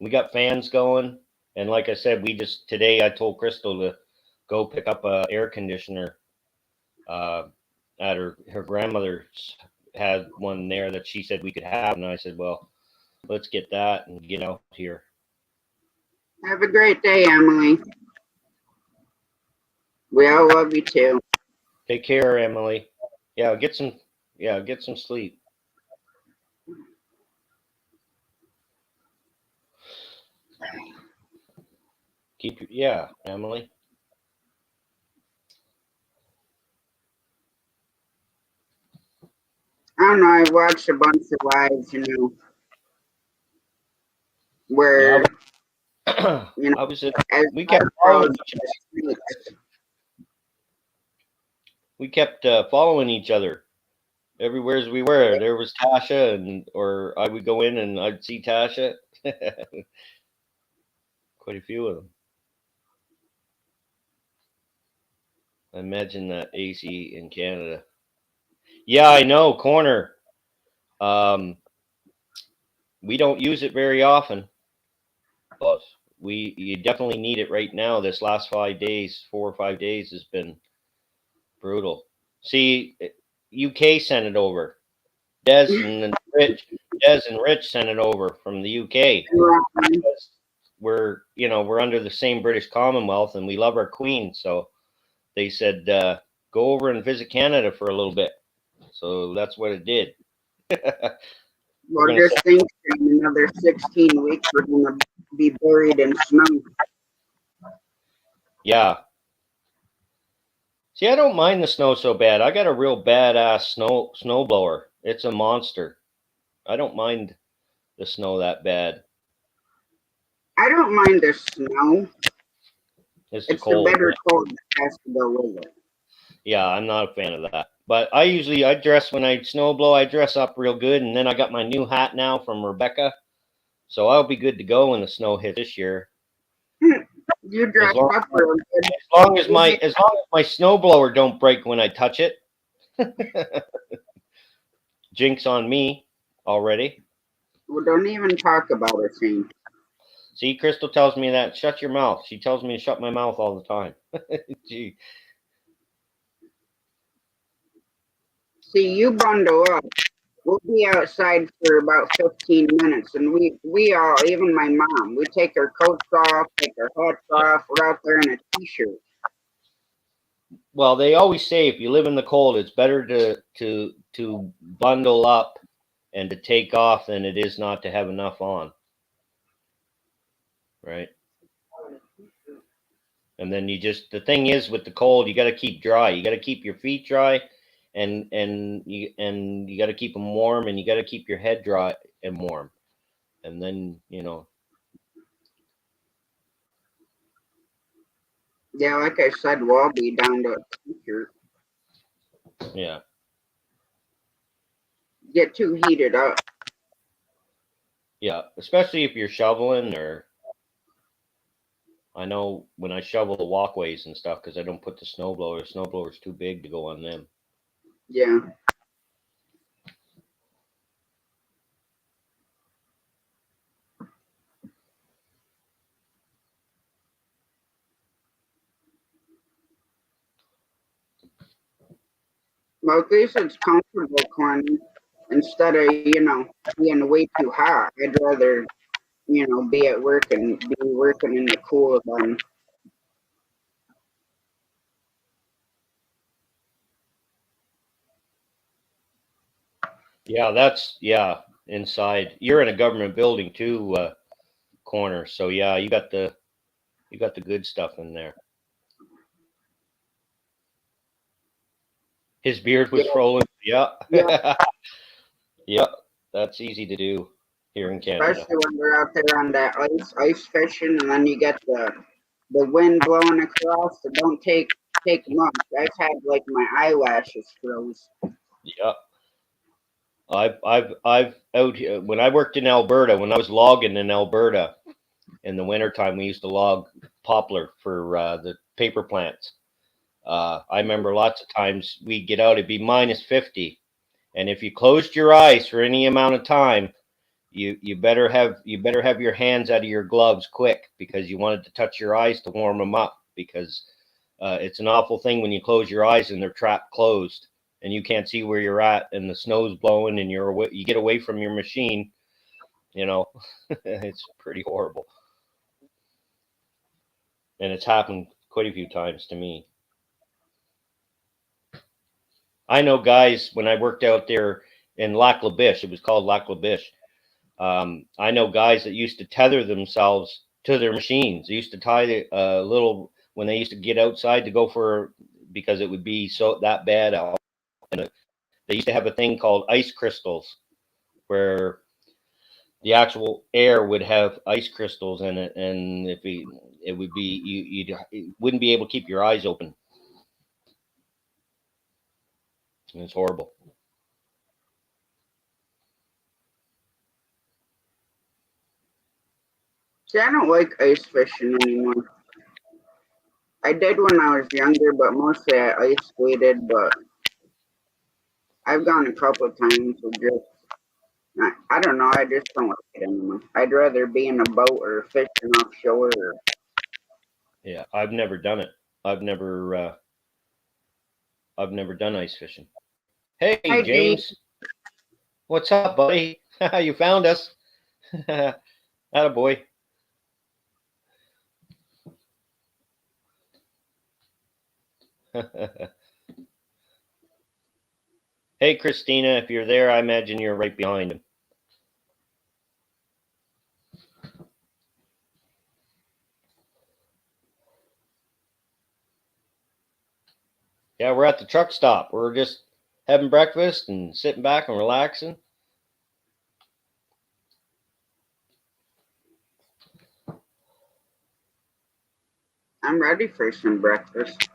We got fans going, and like I said, today I told Crystal to go pick up a air conditioner at her grandmother's had one there that she said we could have, and I said, well, let's get that and get out here. Have a great day, Emily. We all love you too. Take care, Emily. Yeah, get some sleep. Emily. I don't know. I've watched a bunch of lives, where I was we kept following each other everywhere as we were. There was Tasha, or I would go in and I'd see Tasha. Quite a few of them. I imagine that AC in Canada. Yeah, I know, corner. We don't use it very often, but you definitely need it right now. This last 5 days, 4 or 5 days has been brutal. See, UK sent it over. Des and Rich sent it over from the UK. Because we're under the same British Commonwealth and we love our Queen, so they said go over and visit Canada for a little bit. So that's what it did. Well, just think in another 16 weeks we're gonna be buried in snow. Yeah. See, I don't mind the snow so bad. I got a real badass snow blower. It's a monster. I don't mind the snow that bad. I don't mind the snow. It's the bitter cold that has to go with it. Yeah, I'm not a fan of that. But I dress when I snow blow. I dress up real good, and then I got my new hat now from Rebecca, so I'll be good to go when the snow hits this year. You dress up real good. As long as my snowblower don't break when I touch it, Jinx on me already. Well, don't even talk about it, Shane. See, Crystal tells me that. Shut your mouth. She tells me to shut my mouth all the time. Gee. See, you bundle up. We'll be outside for about 15 minutes, and we all, even my mom, we take our coats off, take our hats off. We're out there in a t-shirt. Well, they always say if you live in the cold, it's better to bundle up and to take off than it is not to have enough on. Right? And then the thing is with the cold, you got to keep dry. You got to keep your feet dry, and you got to keep them warm, and you got to keep your head dry and warm. And then, Yeah, like I said, we'll all be down to a t-shirt. yeah. Get too heated up. Yeah, especially if you're shoveling, or I know when I shovel the walkways and stuff, because I don't put the snowblower. The snowblower's too big to go on them. Yeah. Well, at least it's comfortable corny instead of, being way too hot. I'd rather, be at work and be working in the cool than. Yeah, inside. You're in a government building too, Corner. So yeah, you got the good stuff in there. His beard was Yeah, frozen. Yeah. yeah, Yep. That's easy to do here in Canada. especially when we're out there on that ice fishing, and then you get the wind blowing across. So don't take much. I've had like my eyelashes froze. Yep. I've out here when I worked in Alberta, when I was logging in Alberta in the wintertime, we used to log poplar for the paper plants. I remember lots of times we'd get out, it'd be minus 50. And if you closed your eyes for any amount of time, you better have your hands out of your gloves quick, because you wanted to touch your eyes to warm them up, because it's an awful thing when you close your eyes and they're trapped closed and you can't see where you're at and the snow's blowing and you get away from your machine. It's pretty horrible, and it's happened quite a few times to me. I know guys, when I worked out there in Lac La Biche, it was called Lac La Biche. I know guys that used to tether themselves to their machines. They used to tie the little, when they used to get outside to go because it would be so that bad out. And they used to have a thing called ice crystals, where the actual air would have ice crystals in it, and it would be you wouldn't be able to keep your eyes open. And it's horrible. See, I don't like ice fishing anymore. I did when I was younger, but mostly I ice skated. But I've gone a couple of times with just. I don't know. I just don't like it anymore. I'd rather be in a boat or fishing offshore. Yeah, I've never done it. I've never done ice fishing. Hey, Hi, Dee. James. What's up, buddy? You found us. Attaboy. Hey, Christina, if you're there, I imagine you're right behind him. Yeah, we're at the truck stop. We're just having breakfast and sitting back and relaxing. I'm ready for some breakfast.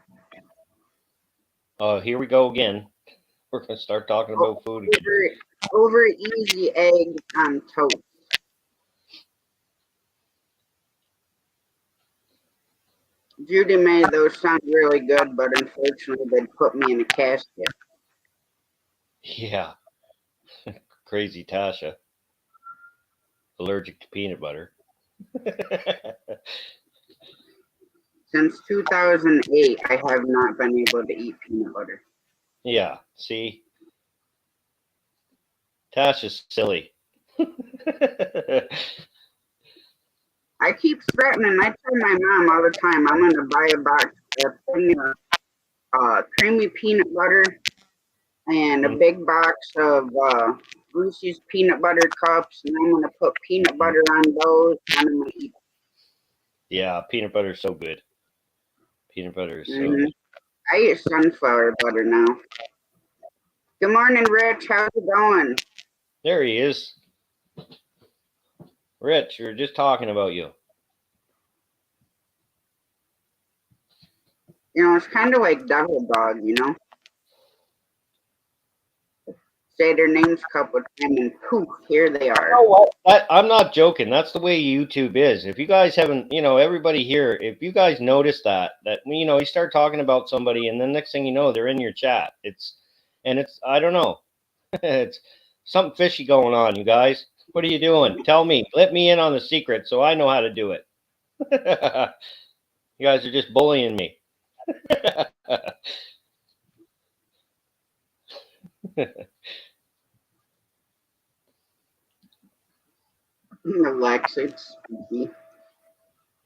Here we go again. We're going to start talking about food again. Over easy egg on toast. Judy made those sound really good, but unfortunately they put me in a casket. Yeah. Crazy Tasha. Allergic to peanut butter. Since 2008, I have not been able to eat peanut butter. Yeah. See? Tasha's silly. I keep threatening. I tell my mom all the time, I'm going to buy a box of creamy peanut butter and a big box of Reese's peanut butter cups, and I'm going to put peanut butter on those, and I'm going to eat them. Yeah, peanut butter is so good. Peanut butter is so Mm-hmm. good. I eat sunflower butter now. Good morning, Rich. How's it going? There he is. Rich, we were just talking about you. You know, it's kind of like Devil Dog, you know? Say their names a couple of times and poof, here they are. You know what? I'm not joking. That's the way YouTube is. If you guys haven't, everybody here, if you guys notice that, you start talking about somebody and then next thing you know, they're in your chat. I don't know. It's something fishy going on, you guys. What are you doing? Tell me. Let me in on the secret so I know how to do it. You guys are just bullying me. Lex, it's spooky.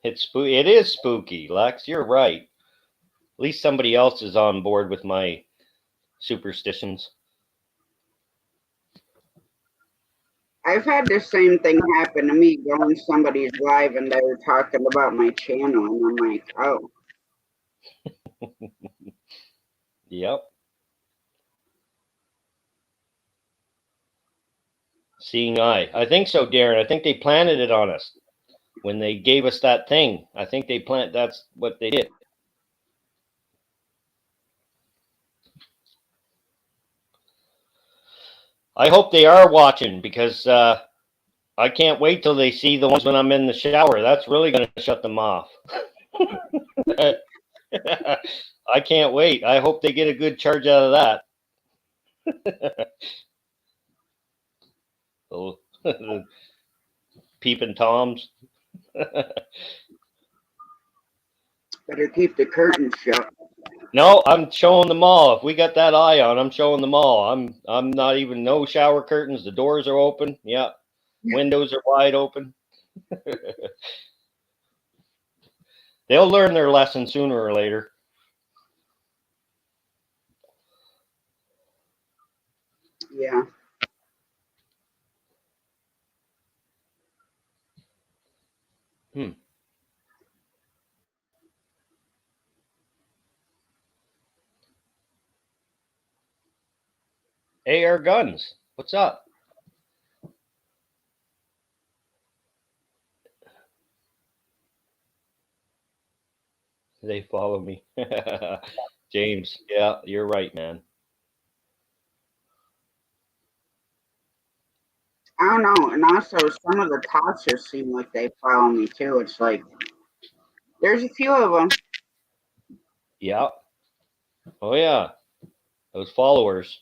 It is spooky, Lex. You're right. At least somebody else is on board with my superstitions. I've had the same thing happen to me going somebody's live and they were talking about my channel, and I'm like, oh. Yep. Seeing eye. I think so, Darren. I think they planted it on us when they gave us that thing. I think that's what they did. I hope they are watching because I can't wait till they see the ones when I'm in the shower. That's really going to shut them off. I can't wait. I hope they get a good charge out of that. Oh, peeping Toms. Better keep the curtains shut. No, I'm showing them all. If we got that eye on, I'm showing them all. I'm not even no shower curtains. The doors are open. Yeah. Windows are wide open. They'll learn their lesson sooner or later. Yeah. AR guns. What's up? They follow me. James, yeah, you're right, man. I don't know. And also, some of the Tashas seem like they follow me too. It's like, there's a few of them. Yeah. Oh, yeah. Those followers.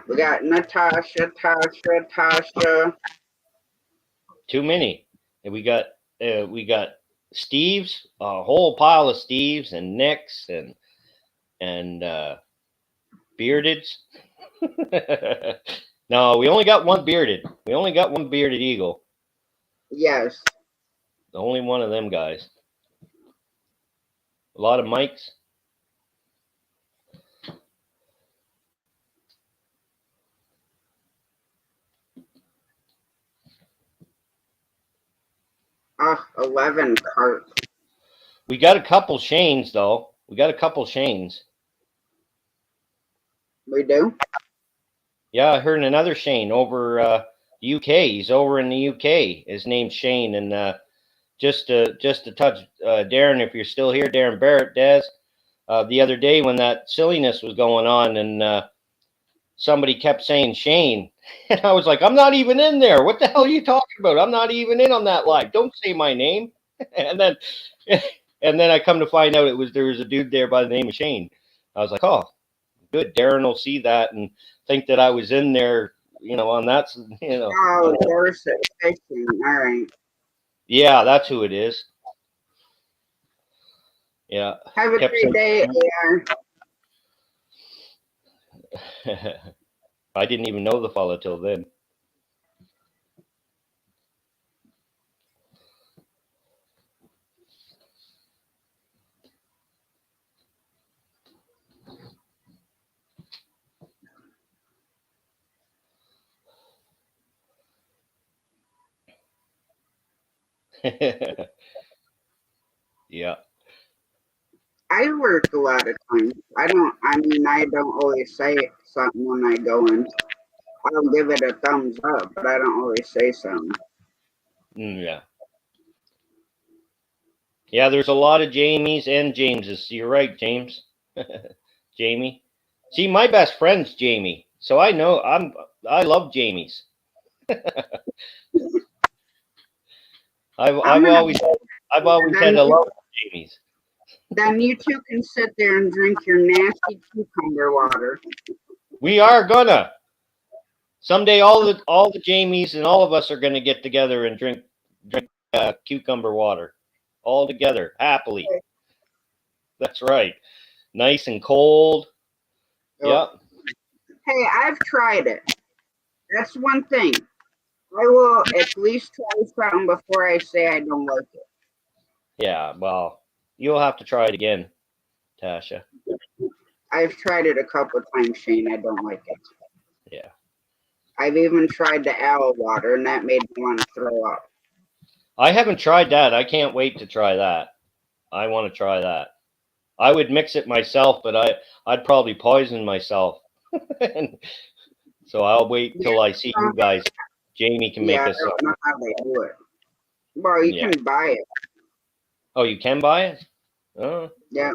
We got Natasha, Tasha. Too many. And we got Steves, a whole pile of Steves and Nicks and Beardeds. No, we only got one bearded. We only got one bearded eagle. Yes. The only one of them guys. A lot of mics. Oh, 11 carts. We got a couple Shanes though. We got a couple Shanes. We do? Yeah, I heard another Shane over UK. He's over in the UK. His name's Shane, and just to touch Darren, if you're still here, Darren Barrett, Des, the other day when that silliness was going on, and somebody kept saying Shane, and I was like, I'm not even in there. What the hell are you talking about? I'm not even in on that live. Don't say my name. And then And then I come to find out there was a dude there by the name of Shane. I was like, oh, good. Darren will see that and think that I was in there, on that, Oh, Dorset fishing. All right. Yeah, that's who it is. Yeah. Have a great day, AR. I didn't even know the fella till then. Yeah. I work a lot of times. I don't always say something when I go in. I'll give it a thumbs up, but I don't always say something. Yeah. Yeah, there's a lot of Jamies and Jameses. You're right, James. Jamie. See, my best friend's Jamie. So I love Jamies. I've always had a love for Jamies. Then you two can sit there and drink your nasty cucumber water. We are gonna. Someday all the Jamies and all of us are gonna get together and drink cucumber water. All together, happily. That's right. Nice and cold. Oh. Yep. Hey, I've tried it. That's one thing. I will at least try something before I say I don't like it. Yeah, well, you'll have to try it again, Tasha. I've tried it a couple of times, Shane. I don't like it. Yeah. I've even tried the aloe water, and that made me want to throw up. I haven't tried that. I can't wait to try that. I want to try that. I would mix it myself, but I'd probably poison myself. So I'll wait till I see you guys. Jamie can make us I don't know how they do it. Well, you can buy it. Oh, you can buy it? Oh. Yeah.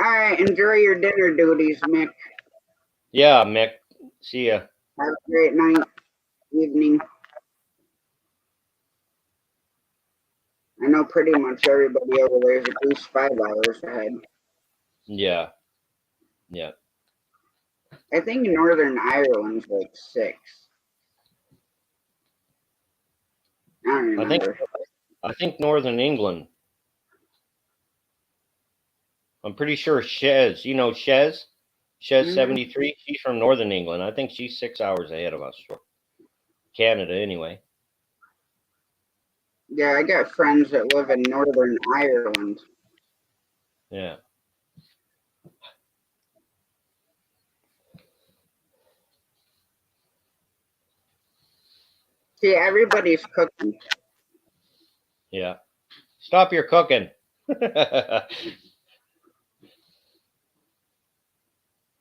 All right. Enjoy your dinner duties, Mick. Yeah, Mick. See ya. Have a great night, evening. I know pretty much everybody over there is at least 5 hours ahead. Yeah. Yeah. I think Northern Ireland's like 6. I don't remember. I think Northern England. I'm pretty sure Shez. You know Shez? Shez 73. She's from Northern England. I think she's 6 hours ahead of us. Canada, anyway. Yeah, I got friends that live in Northern Ireland. Yeah. See, everybody's cooking. Yeah. Stop your cooking.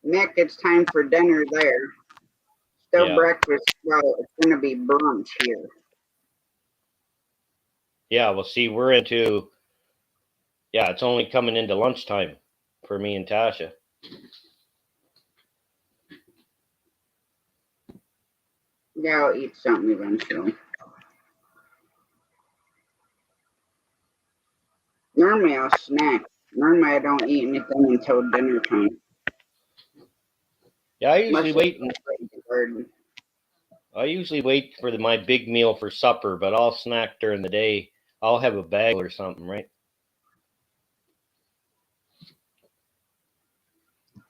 Nick, it's time for dinner there. Still breakfast. Well, it's going to be brunch here. Yeah, well, see, we're into... Yeah, it's only coming into lunchtime for me and Tasha. Yeah, I'll eat something eventually. Normally I'll snack. Normally I don't eat anything until dinner time. Yeah, I usually wait for my big meal for supper, but I'll snack during the day. I'll have a bagel or something, right?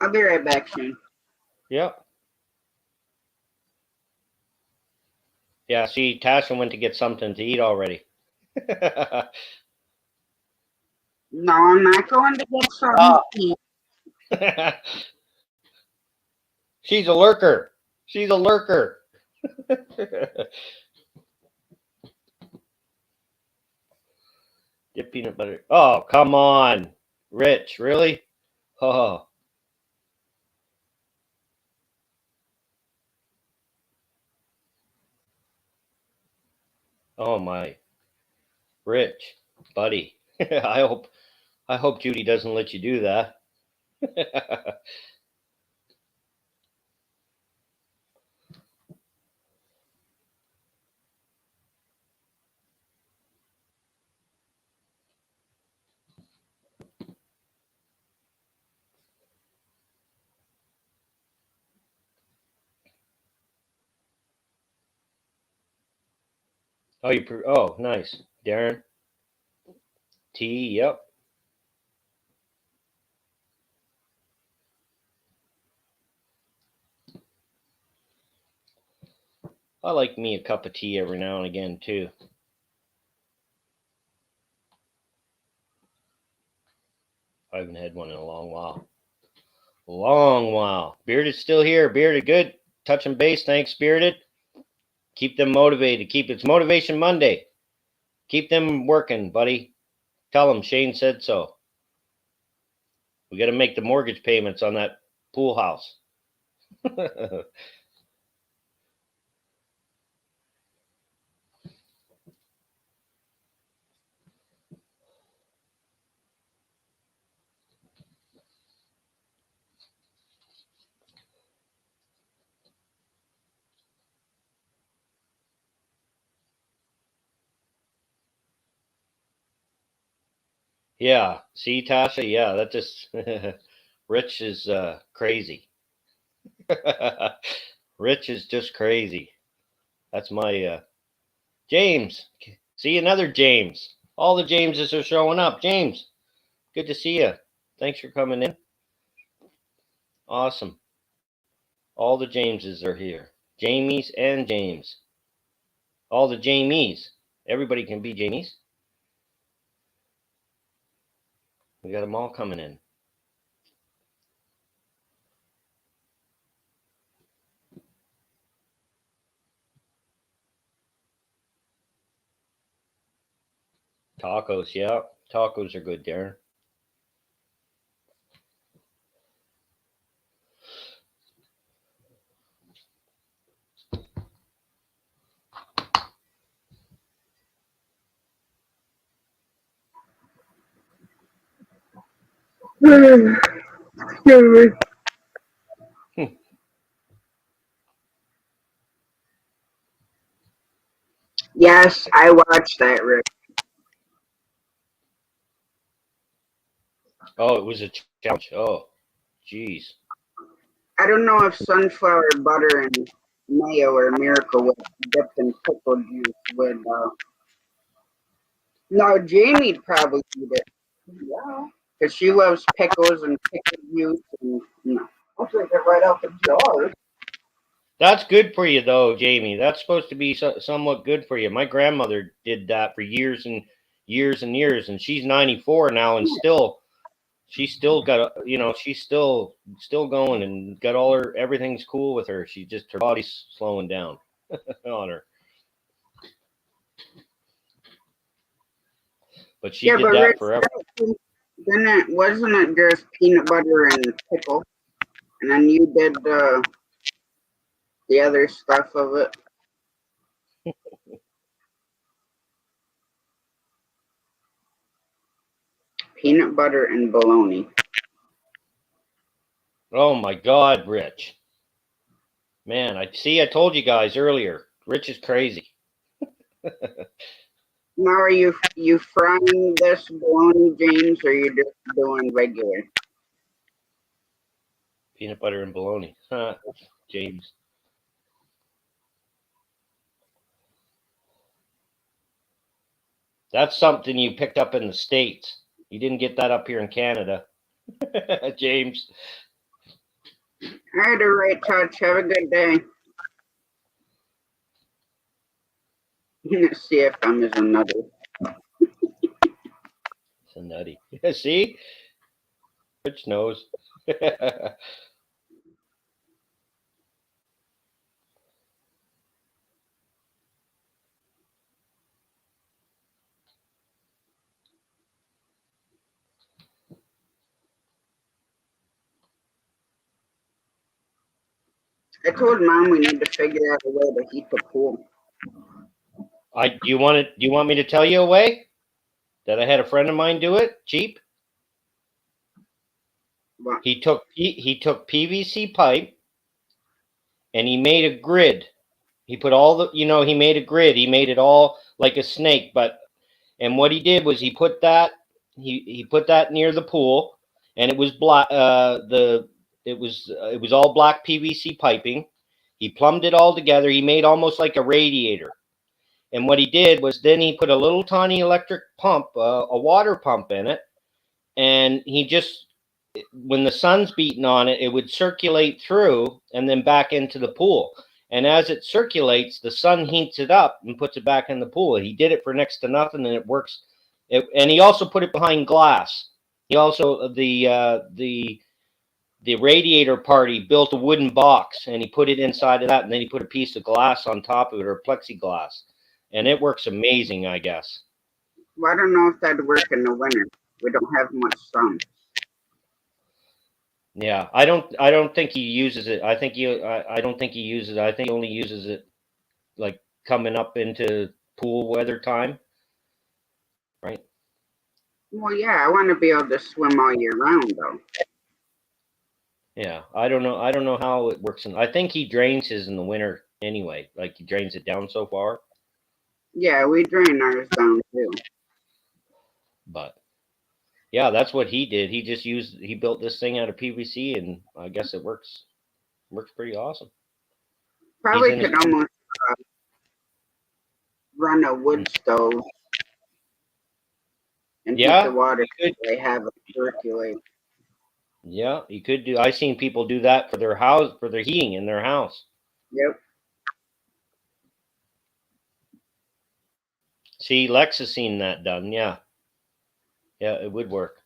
I'll be right back, Shane. Yep. Yeah, see, Tasha went to get something to eat already. No, I'm not going to get something to eat. She's a lurker. She's a lurker. Get peanut butter. Oh, come on. Rich, really? Oh. Oh my. Rich, buddy. I hope Judy doesn't let you do that. Oh, oh, nice. Darren. T, yep. I like me a cup of tea every now and again, too. I haven't had one in a long while. Long while. Bearded's still here. Bearded, good. Touch and base. Thanks, Bearded. Keep them motivated. It's Motivation Monday. Keep them working, buddy. Tell them Shane said so. We got to make the mortgage payments on that pool house. Yeah. See, Tasha? Yeah, that just Rich is crazy. Rich is just crazy. That's my James. See another James. All the Jameses are showing up. James, good to see you. Thanks for coming in. Awesome. All the Jameses are here. Jamies and James. All the Jamies. Everybody can be Jamies. We got them all coming in. Tacos, yeah. Tacos are good, Darren. Yes, I watched that, Rick. Oh, it was a challenge. Oh, jeez. I don't know if sunflower butter and mayo or Miracle Whip dipped in pickle juice would. No, Jamie'd probably eat it. Yeah, because she loves pickles and pickle juice, and I'll drink it right out the jar. That's good for you, though, Jamie. That's supposed to be somewhat good for you. My grandmother did that for years and years and years, and she's 94 now, and she's still got she's still going and got all her everything's cool with her. Her body's slowing down on her. But she did that Rich, forever. wasn't it just peanut butter and pickle, and then you did the other stuff of it? Peanut butter and bologna. Oh my God, Rich. Man, I told you guys earlier. Rich is crazy. Now, are you frying this bologna, James, or are you just doing regular? Peanut butter and bologna. Huh, James. That's something you picked up in the States. You didn't get that up here in Canada. James. All right, all right, Touch. Have a good day. Let's see if I'm as a nutty. It's a nutty. See? Rich knows. I told Mom we need to figure out a way to heat the pool. Do you want me to tell you a way that I had a friend of mine do it cheap? What? He took PVC pipe and he made a grid. He put all the he made a grid. He made it all like a snake, and what he did was he put that near the pool, and it was black. It was all black PVC piping. He plumbed it all together. He made almost like a radiator. And what he did was then he put a little tiny electric pump, a water pump in it, and he just, when the sun's beating on it, it would circulate through and then back into the pool. And as it circulates, the sun heats it up and puts it back in the pool. He did it for next to nothing, and it works. And he also put it behind glass. He also the radiator party built a wooden box, and he put it inside of that, and then he put a piece of glass on top of it, or plexiglass, and it works amazing, I guess. Well, I don't know if that'd work in the winter. We don't have much sun. Yeah, I don't think he uses it. I don't think he uses it. I think he only uses it like coming up into pool weather time, right? Well, yeah, I want to be able to swim all year round, though. Yeah, I don't know. I don't know how it works. I think he drains his in the winter anyway. Like he drains it down so far. Yeah, we drain ours down too. But yeah, that's what he did. He built this thing out of PVC, and I guess it works pretty awesome. Probably could almost run a wood stove and keep the water they have it circulate. Yeah, you could do. I seen people do that for their house, for their heating in their house. Yep. See, Lex has seen that done. Yeah, yeah, it would work.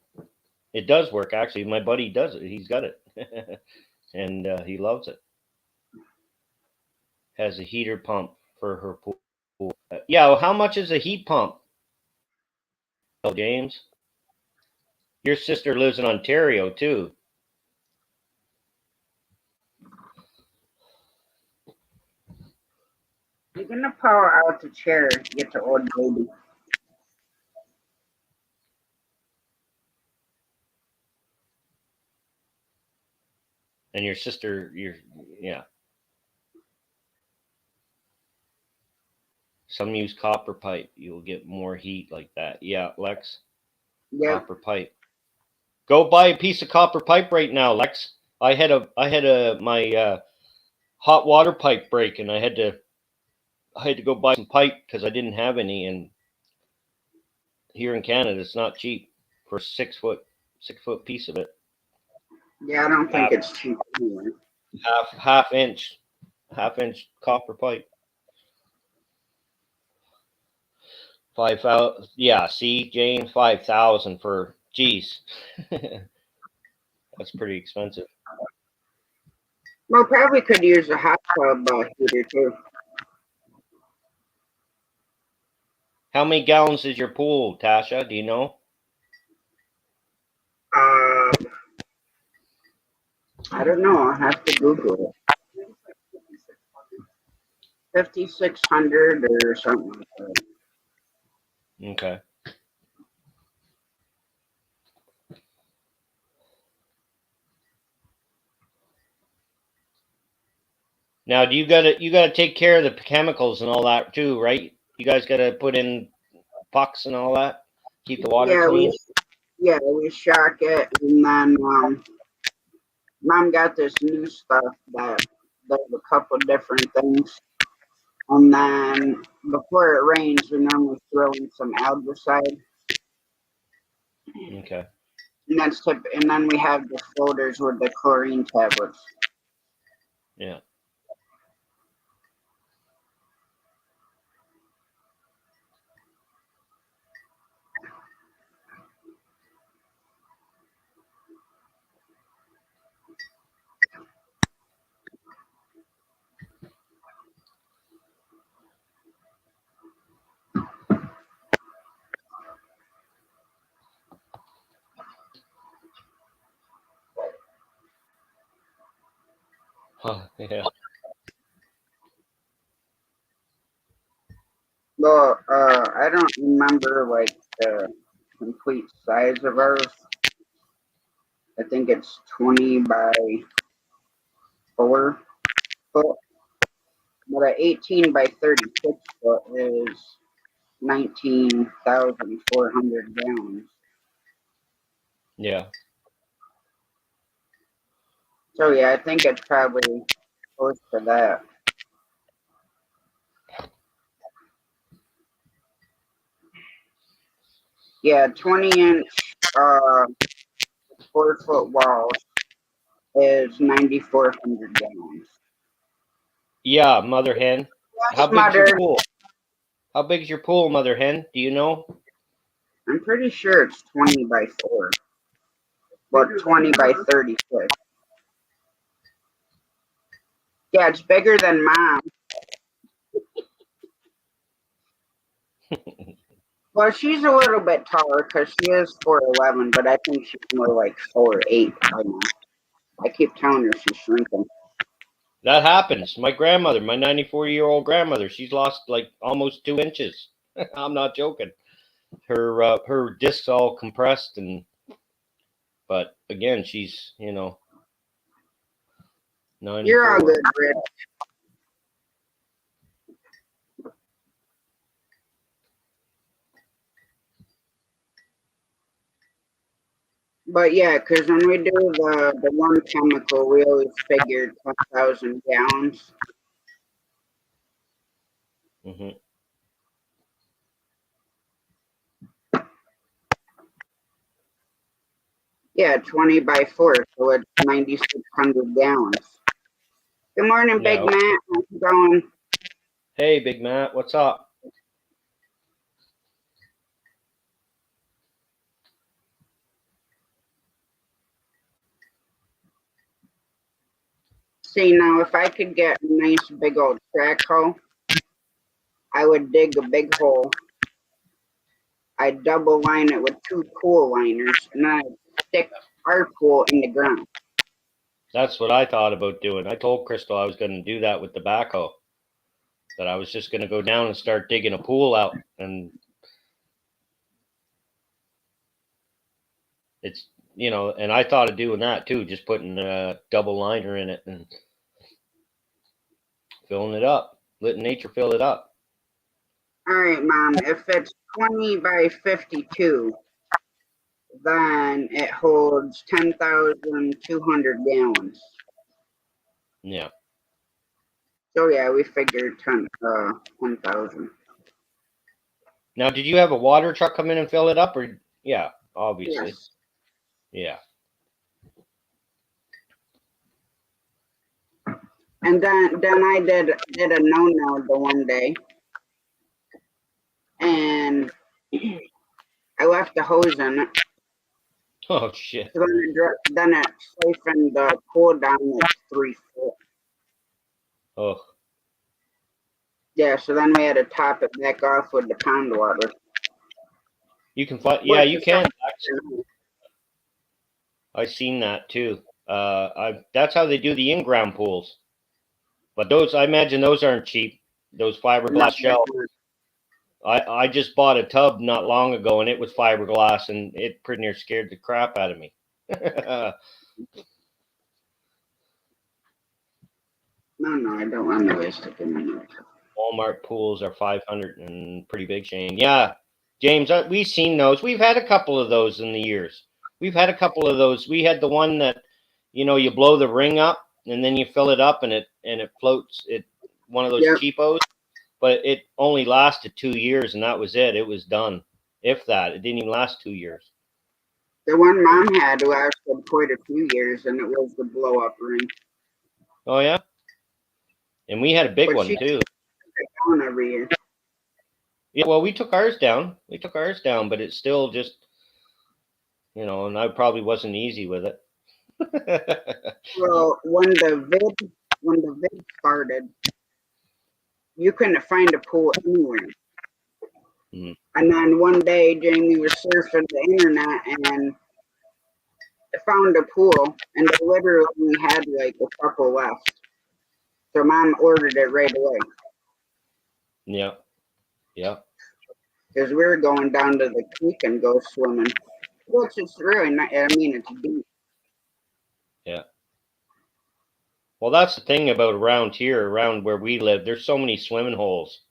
It does work, actually. My buddy does it. He's got it, and he loves it. Has a heater pump for her pool. Yeah, well, how much is a heat pump? Oh, James, your sister lives in Ontario too. You're gonna power out the chair, get the old baby. And your sister, yeah. Some use copper pipe. You'll get more heat like that. Yeah, Lex. Yep. Copper pipe. Go buy a piece of copper pipe right now, Lex. I had my hot water pipe break, and I had to go buy some pipe because I didn't have any. And here in Canada, it's not cheap for a 6 foot piece of it. Yeah, I don't think it's cheap anyway. Half inch copper pipe. 5,000. Yeah, see, Jane, 5,000 for. Geez, that's pretty expensive. Well, probably could use a hot tub heater too. How many gallons is your pool, Tasha? Do you know? I don't know. I'll have to Google it. 5,600 or something like that. Okay. Now, you gotta take care of the chemicals and all that too, right? You guys gotta put in pucks and all that, keep the water clean. We shock it, and then Mom got this new stuff that does a couple different things. And then before it rains, we normally throw in some algicide. Okay. And then we have the floaters with the chlorine tablets. Yeah. Yeah. Well, I don't remember like the complete size of ours. I think it's 20 by 4 foot. But an 18 by 36 foot is 19,400 gallons. Yeah. So yeah, I think it's probably close to that. Yeah, 20-inch 4-foot walls is 9,400 gallons. Yeah, Mother Hen. How Yes, big's your Mother. pool? How big's your pool, Mother Hen? Do you know? I'm pretty sure it's 20 by 4. Well, 20 by 36. Yeah, it's bigger than mine. Well, she's a little bit taller because she is 4'11", but I think she's more like 4'8" by now. I keep telling her she's shrinking. That happens. My grandmother, my 94-year-old grandmother, she's lost like almost 2 inches. I'm not joking. Her discs all compressed, but again, she's 94. You're all good, Rich. But yeah, because when we do the one chemical, we always figured 10,000 gallons. Mm-hmm. Yeah, 20 by 4, so it's 9,600 gallons. Good morning, Big Yeah. Matt. How's it going? Hey, Big Matt, what's up? See, now if I could get a nice big old track hoe, I would dig a big hole. I'd double line it with 2 pool liners, and then I'd stick our pool in the ground. That's what I thought about doing. I told Crystal I was going to do that with the backhoe. That I was just going to go down and start digging a pool out, and it's and I thought of doing that too, just putting a double liner in it and filling it up, letting nature fill it up. All right, Mom, if it's 20 by 52, then it holds 10,200 gallons. Yeah. So yeah, we figured 10,000. Now, did you have a water truck come in and fill it up, or yeah, obviously, Yes. yeah. And then I did a no the one day, and I left the hose in it. Oh shit. So then it siphoned the pool down like 3 foot. Oh. Yeah, so then we had to top it back off with the pond water. You can find. Yeah, you can. I seen that too. That's how they do the in-ground pools. But those, I imagine, those aren't cheap. Those fiberglass shells. I just bought a tub not long ago, and it was fiberglass, and it pretty near scared the crap out of me. No, I don't want to waste it. Walmart pools are 500 and pretty big, Shane. Yeah, James, we've seen those. We've had a couple of those in the years. We've had a couple of those. We had the one that, you blow the ring up and then you fill it up and it floats. It one of those cheapos, but it only lasted 2 years and that was it. It was done. If that, it didn't even last 2 years. The one Mom had lasted quite a few years, and it was the blow up ring. Oh yeah, and we had a big one too. Took it down every year. Yeah, well, we took ours down. But it's still just, and I probably wasn't easy with it. Well, when the vid started, you couldn't find a pool anywhere. Mm. And then one day, Jamie was surfing the internet and found a pool, and they literally had like a couple left. So Mom ordered it right away. Yeah. Because we were going down to the creek and go swimming, which is really not. I mean, it's deep. Yeah. Well, that's the thing about around where we live. There's so many swimming holes,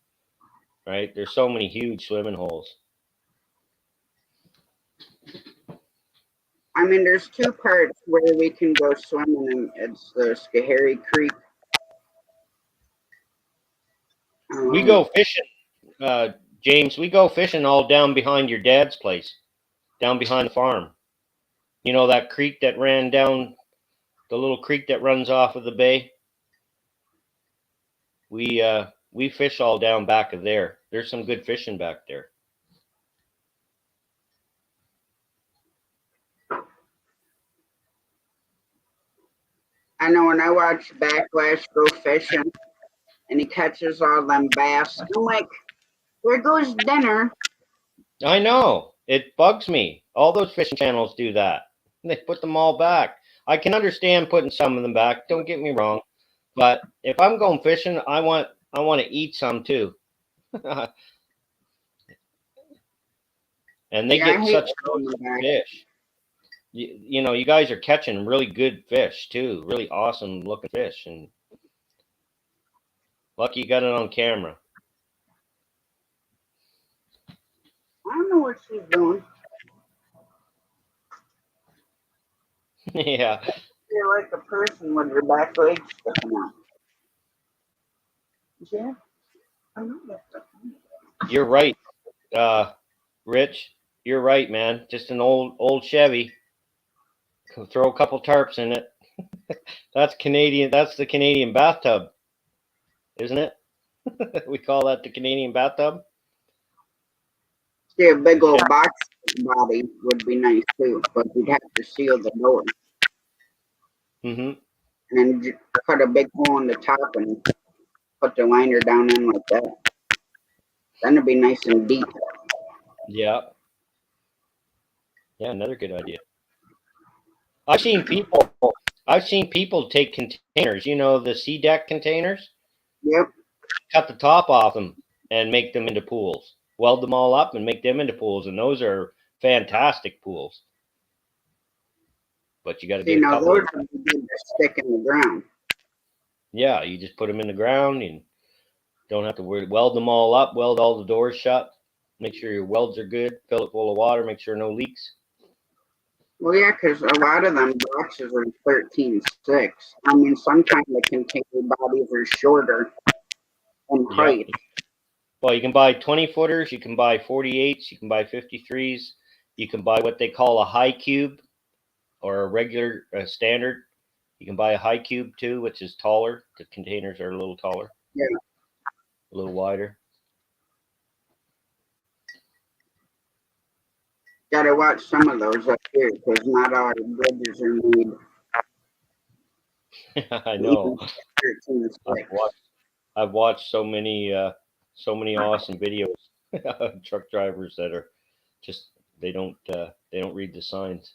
right? There's so many huge swimming holes. I mean, there's 2 parts where we can go swimming, and it's the Schoharie Creek. We go fishing James, we go fishing all down behind your dad's place, down behind the farm. You know that creek that ran down, the little creek that runs off of the bay? We fish all down back of there. There's some good fishing back there. I know when I watch Backlash go fishing and he catches all them bass, I'm like, there goes dinner. I know. It bugs me. All those fishing channels do that. They put them all back. I can understand putting some of them back. Don't get me wrong. But if I'm going fishing, I want to eat some too. And they Yeah, I get hate such putting good them back. fish. You know, you guys are catching really good fish too. Really awesome looking fish. And lucky you got it on camera. I don't know what she's doing. Yeah. You're like a person with your back legs sticking out. Yeah, I know that. You're right, Rich. You're right, man. Just an old Chevy. Throw a couple tarps in it. That's Canadian. That's the Canadian bathtub, isn't it? We call that the Canadian bathtub. See, a big old box body would be nice too, but you'd have to seal the door Mm-hmm. and then cut a big hole in the top and put the liner down in like that. Then it'd be nice and deep. Yeah. Yeah, another good idea. I've seen people. I've seen people take containers. You know the sea deck containers. Yep. Cut the top off them and make them into pools. Weld them all up and make them into pools, and those are fantastic pools. But you got to See, get a now couple. those would be good to stick in the ground. Yeah, you just put them in the ground and don't have to worry. Weld them all up. Weld all the doors shut. Make sure your welds are good. Fill it full of water. Make sure no leaks. Well, yeah, because a lot of them boxes are 13.6. I mean, sometimes the container bodies are shorter in Yeah. height. Well, you can buy 20 footers. You can buy 48s. You can buy 53s. You can buy what they call a high cube or a regular standard. You can buy a high cube too, which is taller. The containers are a little taller. Yeah. A little wider. Gotta watch some of those up here because not all the bridges are made. I know. 13.6. I've watched so many awesome videos of truck drivers that are just they don't read the signs.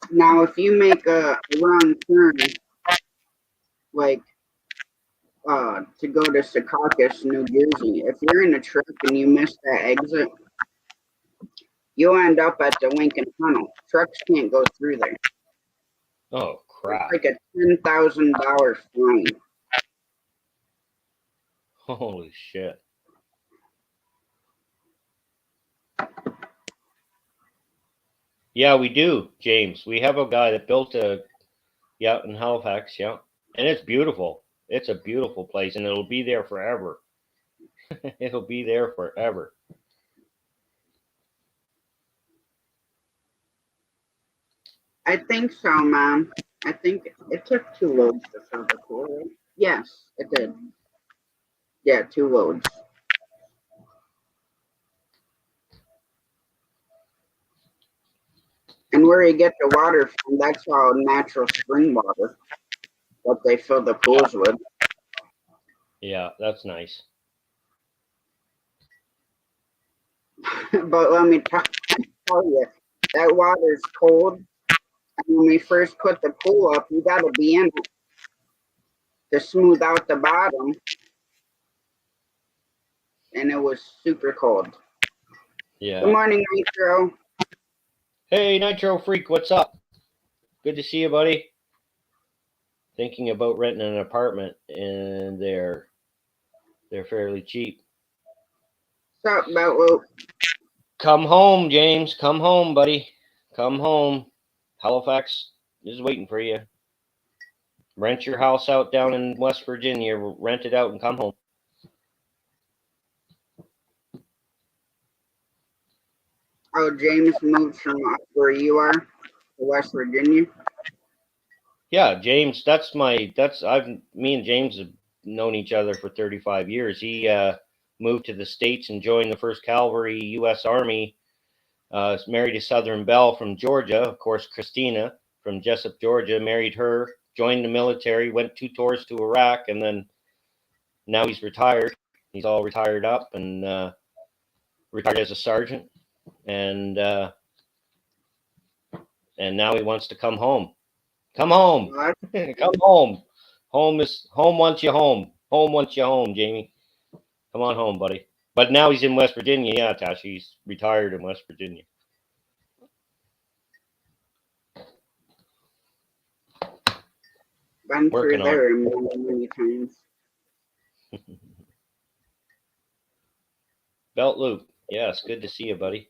Now, if you make a wrong turn, like to go to Secaucus, New Jersey, if you're in a truck and you miss that exit, you'll end up at the Lincoln Tunnel. Trucks can't go through there. Oh crap! It's like a $10,000 fine. Holy shit! Yeah, we do, James. We have a guy that built a in Halifax, yeah, and it's beautiful. It's a beautiful place, and it'll be there forever. It'll be there forever. I think so, Mom. I think it took 2 loads to fill the pool, right? Yes, it did. Yeah, 2 loads. And where you get the water from, that's all natural spring water that they fill the pools with. Yeah, that's nice. But let me tell you, that water's cold. And when we first put the pool up, you got to be in it to smooth out the bottom. And it was super cold. Yeah. Good morning, Nitro. Hey, Nitro Freak, what's up? Good to see you, buddy. Thinking about renting an apartment, and they're fairly cheap. What's up, Beltloop? Come home, James. Come home, buddy. Come home. Halifax is waiting for you. Rent your house out down in West Virginia. Rent it out and come home. Oh, James moved from up where you are to West Virginia. Yeah, James. Me and James have known each other for 35 years. He moved to the States and joined the 1st Cavalry U.S. Army. Married a Southern Belle from Georgia, of course, Christina from Jessup, Georgia. Married her, joined the military, went 2 tours to Iraq, and then now he's retired. He's all retired up and retired as a sergeant, and now he wants to come home. Come home. What? Come home. Home wants you home. Home wants you home, Jamie. Come on home, buddy. But now he's in West Virginia. Yeah, Tasha, he's retired in West Virginia. Been Working through there many times. Belt Loop. Yeah, it's good to see you, buddy.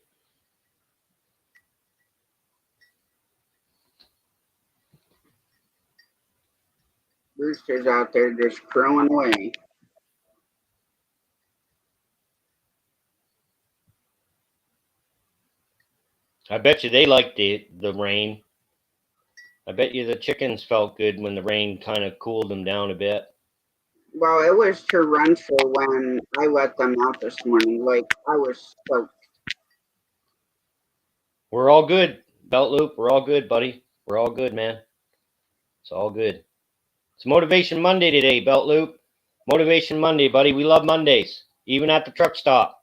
Roosters out there just crowing away. I bet you they liked the rain. I bet you the chickens felt good when the rain kind of cooled them down a bit. Well, it was torrential when I let them out this morning. Like, I was soaked. We're all good, Belt Loop. We're all good, buddy. We're all good, man. It's all good. It's Motivation Monday today, Belt Loop. Motivation Monday, buddy. We love Mondays, even at the truck stop.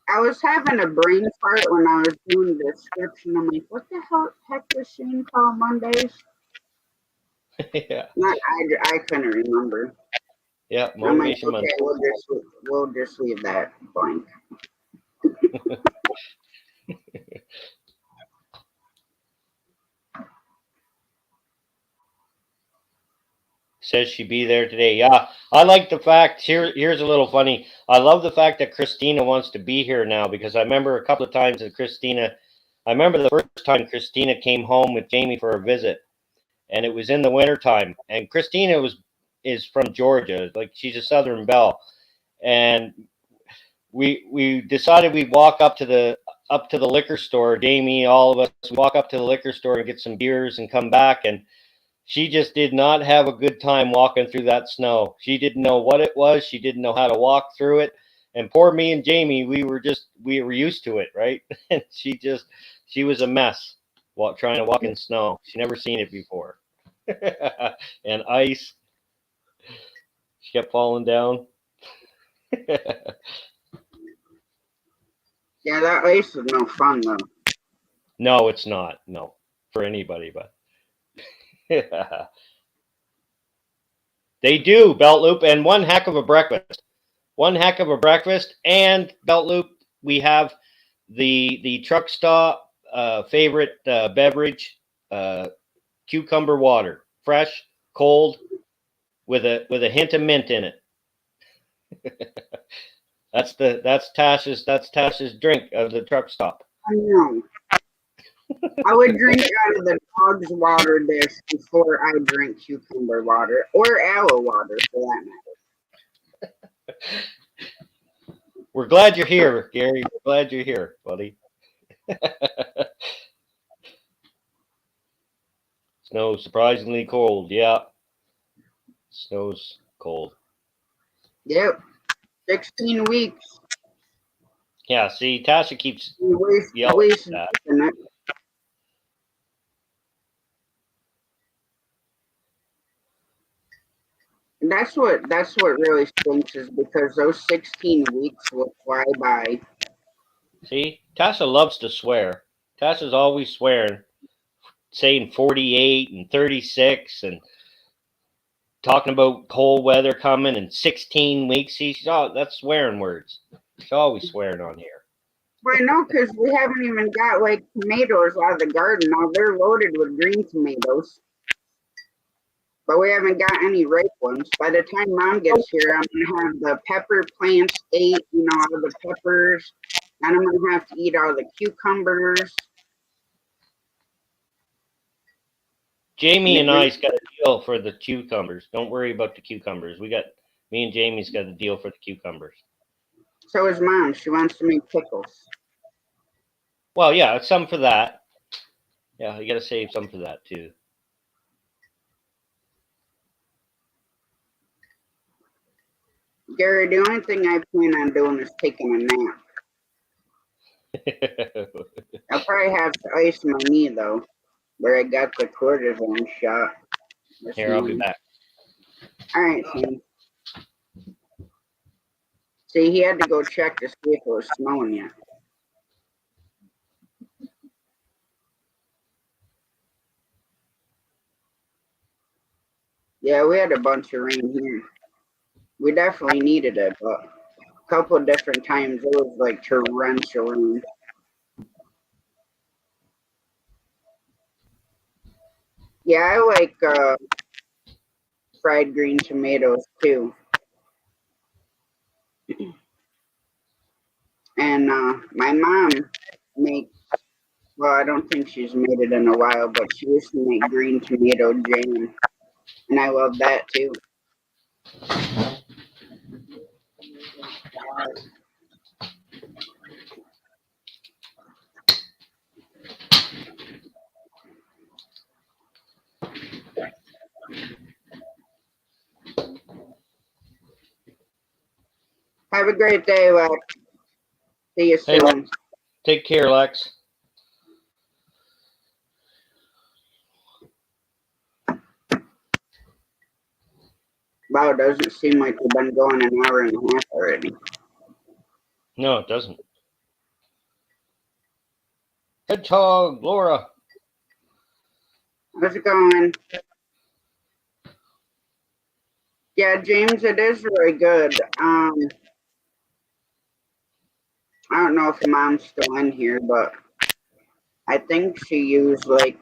I was having a brain fart when I was doing the description. I'm like, what the heck is Shane called Mondays? Yeah. I couldn't remember. Yeah, I'm like, Motivation okay, Monday. we'll just leave that blank. Says she'd be there today. Yeah, I like the fact. Here's a little funny. I love the fact that Christina wants to be here now, because I remember a couple of times that I remember the first time Christina came home with Jamie for a visit, and it was in the wintertime. And Christina is from Georgia, like she's a Southern Belle, and we decided we'd walk up to the liquor store. Jamie, all of us, walk up to the liquor store and get some beers and come back. And she just did not have a good time walking through that snow. She didn't know what it was. She didn't know how to walk through it. And poor me and Jamie, we were used to it, right? And she was a mess while trying to walk in snow. She never seen it before. And ice. She kept falling down. Yeah, that ice is no fun though. No, it's not. No, for anybody, but they do, Belt Loop, and one heck of a breakfast. One heck of a breakfast. And Belt Loop, we have the truck stop favorite beverage, cucumber water, fresh, cold, with a hint of mint in it. That's Tasha's drink of the truck stop. I know. I would drink out of the dog's water dish before I drink cucumber water or aloe water, for that matter. We're glad you're here, Gary. We're glad you're here, buddy. Snow's surprisingly cold. Yeah. Snow's cold. Yep. 16 weeks. Yeah, see, Tasha keeps yelling at that. That's what really stinks, is because those 16 weeks will fly by. See, Tasha loves to swear. Tasha's always swearing, saying 48 and 36 and talking about cold weather coming and 16 weeks. That's swearing words. She's always swearing on here. Well, I know, because we haven't even got like tomatoes out of the garden. Now they're loaded with green tomatoes, but we haven't got any ripe ones. By the time Mom gets here, I'm gonna have the pepper plants ate, all the peppers, and I'm gonna have to eat all the cucumbers. Jamie and I's got a deal for the cucumbers. Don't worry about the cucumbers. Me and Jamie's got a deal for the cucumbers. So is Mom. She wants to make pickles. Well, yeah, some for that. Yeah, you got to save some for that too. Gary, the only thing I plan on doing is taking a nap. I'll probably have to ice my knee, though, where I got the cortisone shot this Here, I'll be morning. back. All right, Sam. See, he had to go check to see if it was snowing yet. Yeah, we had a bunch of rain here. We definitely needed it, but a couple of different times it was like torrential rain. Yeah, I like fried green tomatoes too. And my mom makes, well, I don't think she's made it in a while, but she used to make green tomato jam. And I love that too. Have a great day, Lex. See you Hey, soon. take care, Lex. Wow, it doesn't seem like we've been going an hour and a half already. No, it doesn't. Hedgehog, Laura. How's it going? Yeah, James, it is really good. I don't know if Mom's still in here, but I think she used like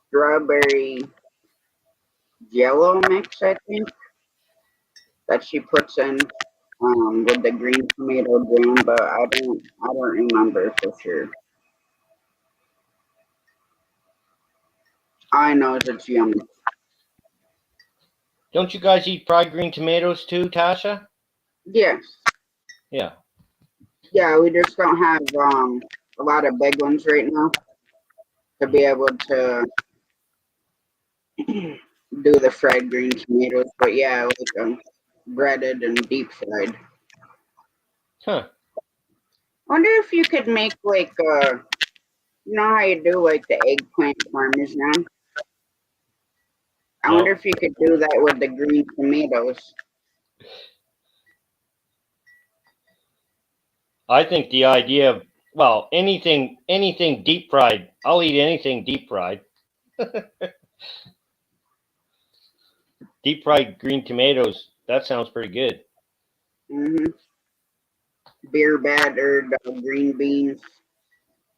strawberry jello mix, I think, that she puts in with the green tomato jam, but I don't remember for sure. All I know is it's yummy. Don't you guys eat fried green tomatoes too, Tasha? Yes. Yeah. Yeah, we just don't have a lot of big ones right now to be able to do the fried green tomatoes, but yeah, like breaded and deep fried. Huh. Wonder if you could make like you know how you do like the eggplant parmesan? I wonder No. if you could do that with the green tomatoes. I think the idea of, well, anything deep fried. I'll eat anything deep fried. Deep fried green tomatoes. That sounds pretty good. Mm-hmm. Beer battered green beans,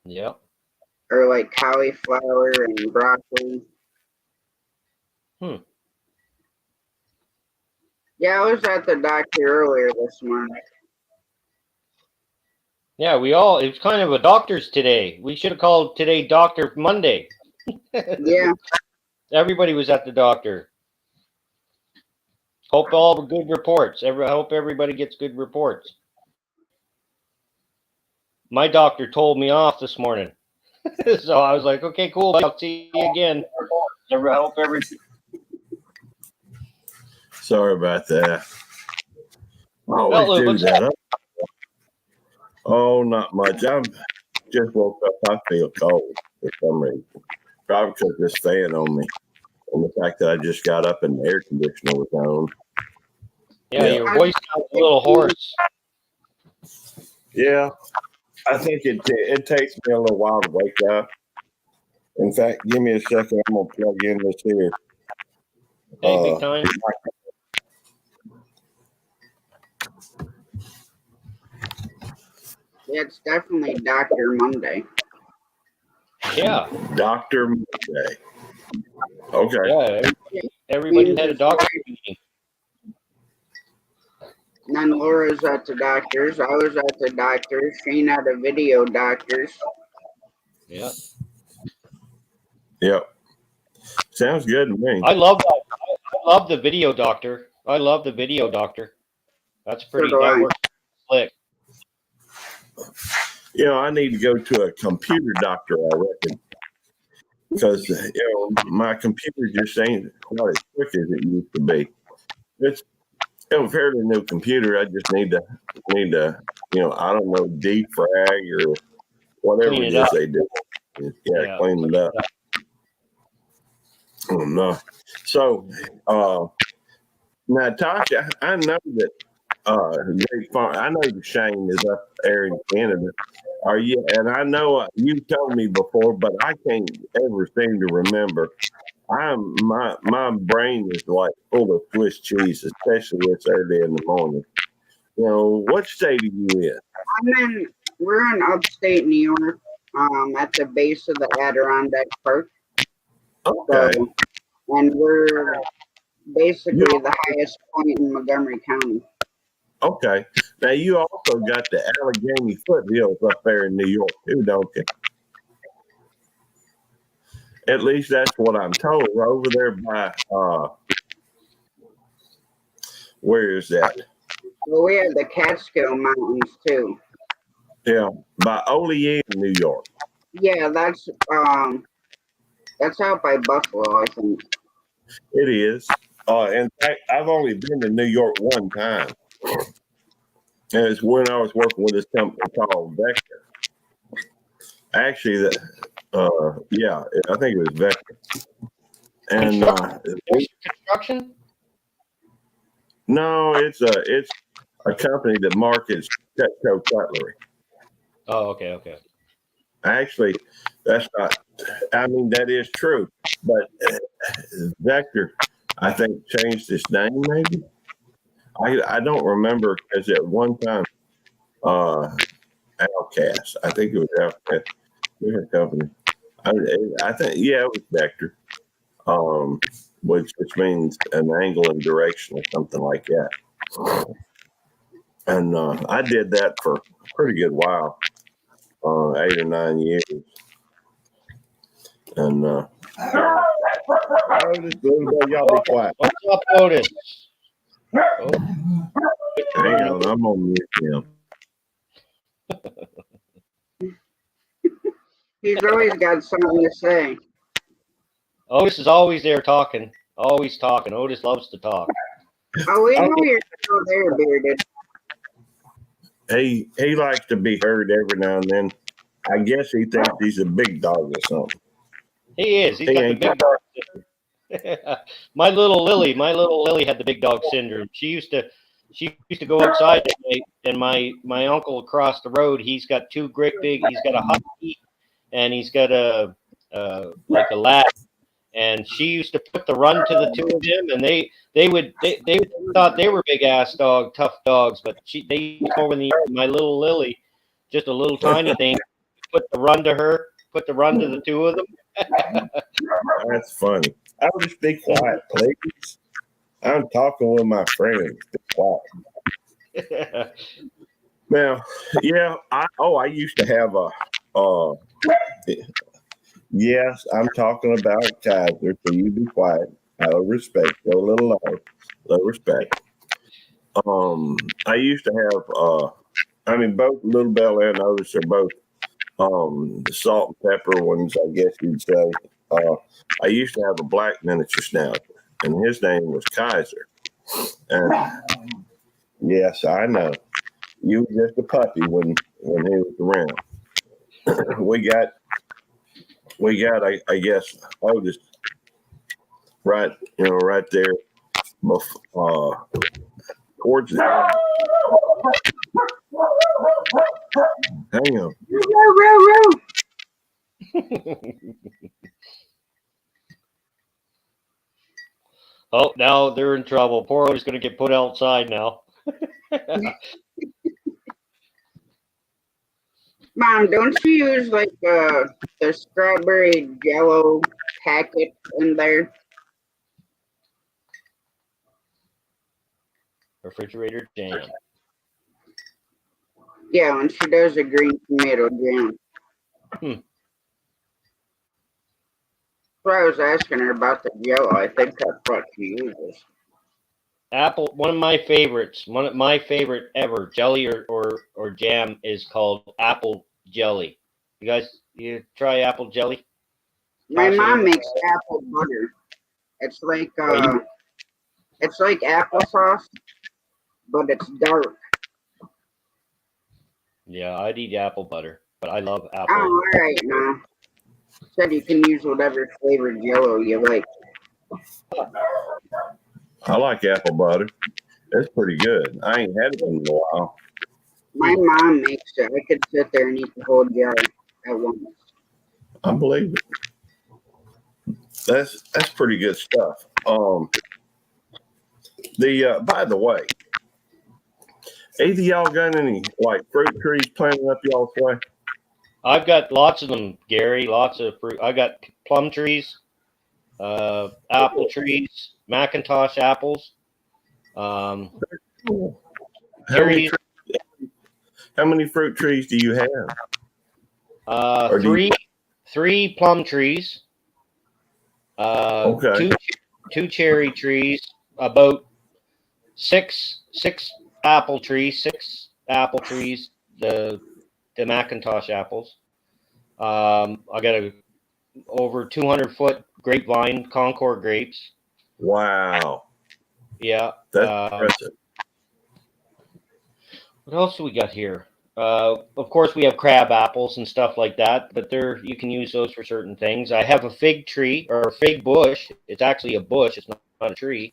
Yeah. or like cauliflower and broccoli. Hmm. Yeah, I was at the doctor earlier this morning. Yeah, it was kind of a doctor's today. We should have called today Doctor Monday. Yeah. Everybody was at the doctor. Hope all the good reports. I hope everybody gets good reports. My doctor told me off this morning. So I was like, okay, cool. I'll see you again. I hope everybody. Sorry about that. I always do that. Oh, not much. I just woke up. I feel cold for some reason. Probably because this fan on me and the fact that I just got up and the air conditioner was on. Yeah, your voice sounds a little hoarse. Yeah, I think it takes me a little while to wake up. In fact, give me a second. I'm going to plug in this here. Hey, big time. Yeah, it's definitely Dr. Monday. Yeah. Dr. Monday. Okay. Yeah, everybody had a doctor meeting. And then Laura's at the doctor's. I was at the doctor's. Shane at a video doctor's. Yeah. Yep. Sounds good to me. I love that. I love the video doctor. I love the video doctor. That's So pretty. do That I. works slick. I need to go to a computer doctor, I reckon, because my computer just ain't quite as quick as it used to be. It's a fairly new computer. I just need to I don't know, defrag or whatever Clean it it is up. they do. Yeah, clean it up. Oh no. So Natasha, I know that I know Shane is up there in Canada. Are you? And I know you told me before, but I can't ever seem to remember. My brain is like full of Swiss cheese, especially when it's early in the morning. What state are you in? We're in upstate New York, at the base of the Adirondack Park. Okay. So, and we're You basically the highest point in Montgomery County. okay? Now you also got the Allegheny foothills up there in New York too, don't you? At least that's what I'm told. Over there by where is that? Well, we have the Catskill Mountains too. Yeah, by Olean, New York. Yeah, that's out by Buffalo, I think. It is. In fact, I've only been to New York one time. And it's when I was working with this company called Vector. Actually, yeah, I think it was Vector. And Construction? no, it's a company that markets Cutco cutlery. Oh, okay. Actually, that's not. I mean, that is true, but Vector, I think, changed its name. Maybe I don't remember because at one time, Outcast. I think it was Outcast. Different company. I think it was Vector, which means an angle and direction or something like that. And I did that for a pretty good while, 8 or 9 years. And Otis, y'all be quiet. What's up, Otis? Oh. Hang on, I'm on mute now. He's always got something to say. Otis is always there talking. Always talking. Otis loves to talk. Oh, we know you're still there, Bearded. He likes to be heard every now and then. I guess he thinks he's a big dog or something. He is. He's got the big dog syndrome. My little Lily had the big dog syndrome. She used to go outside at night, and my uncle across the road, he's got two great big. He's got a husky, and he's got a like a lab. And she used to put the run to the two of them, and they thought they were big ass tough dogs, but they told me my little Lily, just a little tiny thing, put the run to the two of them. That's funny. I would just be quiet, please. I'm talking with my friends. Be quiet. Now, yeah, I used to have yes, I'm talking about Kaiser, so you be quiet. Out of respect. Go a little low respect. I used to have both Little Bell and Otis are both the salt and pepper ones, I guess you'd say. I used to have a black miniature schnauzer, and his name was Kaiser. And yes, I know. You were just a puppy when he was around. we got I guess Otis right there towards the hang on. Oh, now they're in trouble. Poor Otis going to get put outside now. Mom, don't you use like the strawberry jello packet in there? Refrigerator jam. Yeah, when she does a green tomato jam. So I was asking her about the jello. I think that's what she uses. apple. One of my favorites. One of my favorite ever jelly or jam is called apple jelly. You try apple jelly? My Tasha, you mom ever makes apple butter. It's like try it? applesauce, but it's dark. Yeah, I'd eat apple butter, but I love Oh, apple. all right now. Said you can use whatever flavored Jello you like. I like apple butter. It's pretty good. I ain't had it in a while. My mom makes it. I could sit there and eat the whole jar at once. I believe it. That's pretty good stuff. By the way, either y'all got any like fruit trees planted up y'all's way? I've got lots of them, Gary. Lots of fruit. I got plum trees, apple trees, Macintosh apples, How many, cherries. how many fruit trees do you have? Or do you- Three plum trees. Okay. Two cherry trees. About six apple trees. The Macintosh apples. I got a over 200-foot grapevine, Concord grapes. Wow. Yeah. That's impressive. What else do we got here? Of course, we have crab apples and stuff like that, but you can use those for certain things. I have a fig tree or a fig bush. It's actually a bush. It's not a tree.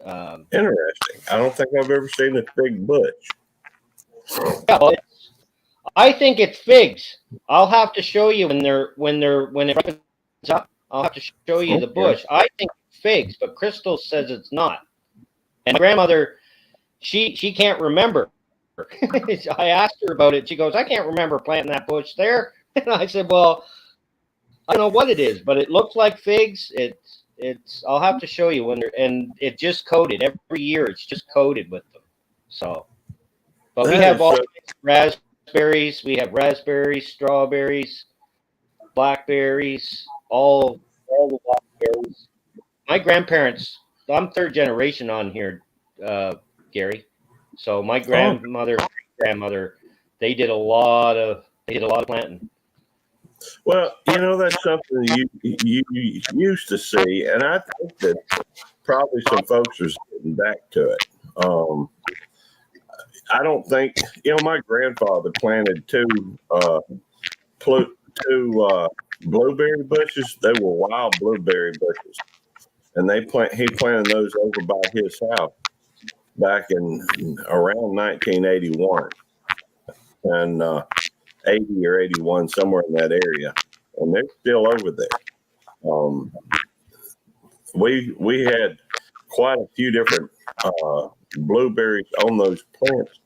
Interesting. I don't think I've ever seen a fig bush. Yeah, well, I think it's figs. I'll have to show you when it ripens up. I'll have to show you the bush. I think it's figs, but Crystal says it's not. And my grandmother, she can't remember. I asked her about it. She goes, I can't remember planting that bush there. And I said, well, I don't know what it is, but it looks like figs. I'll have to show you and it just coated every year. It's just coated with them. So, but we have all raspberries. We have raspberries, strawberries, blackberries, all the blackberries. My grandparents, I'm third generation on here, Gary. So my grandmother, they did a lot of planting. Well, that's something you used to see, and I think that probably some folks are getting back to it. I don't think my grandfather planted two blueberry bushes. They were wild blueberry bushes, and he planted those over by his house back in around 1981 and 80 or 81, somewhere in that area, and they're still over there. We had quite a few different blueberries on those plants,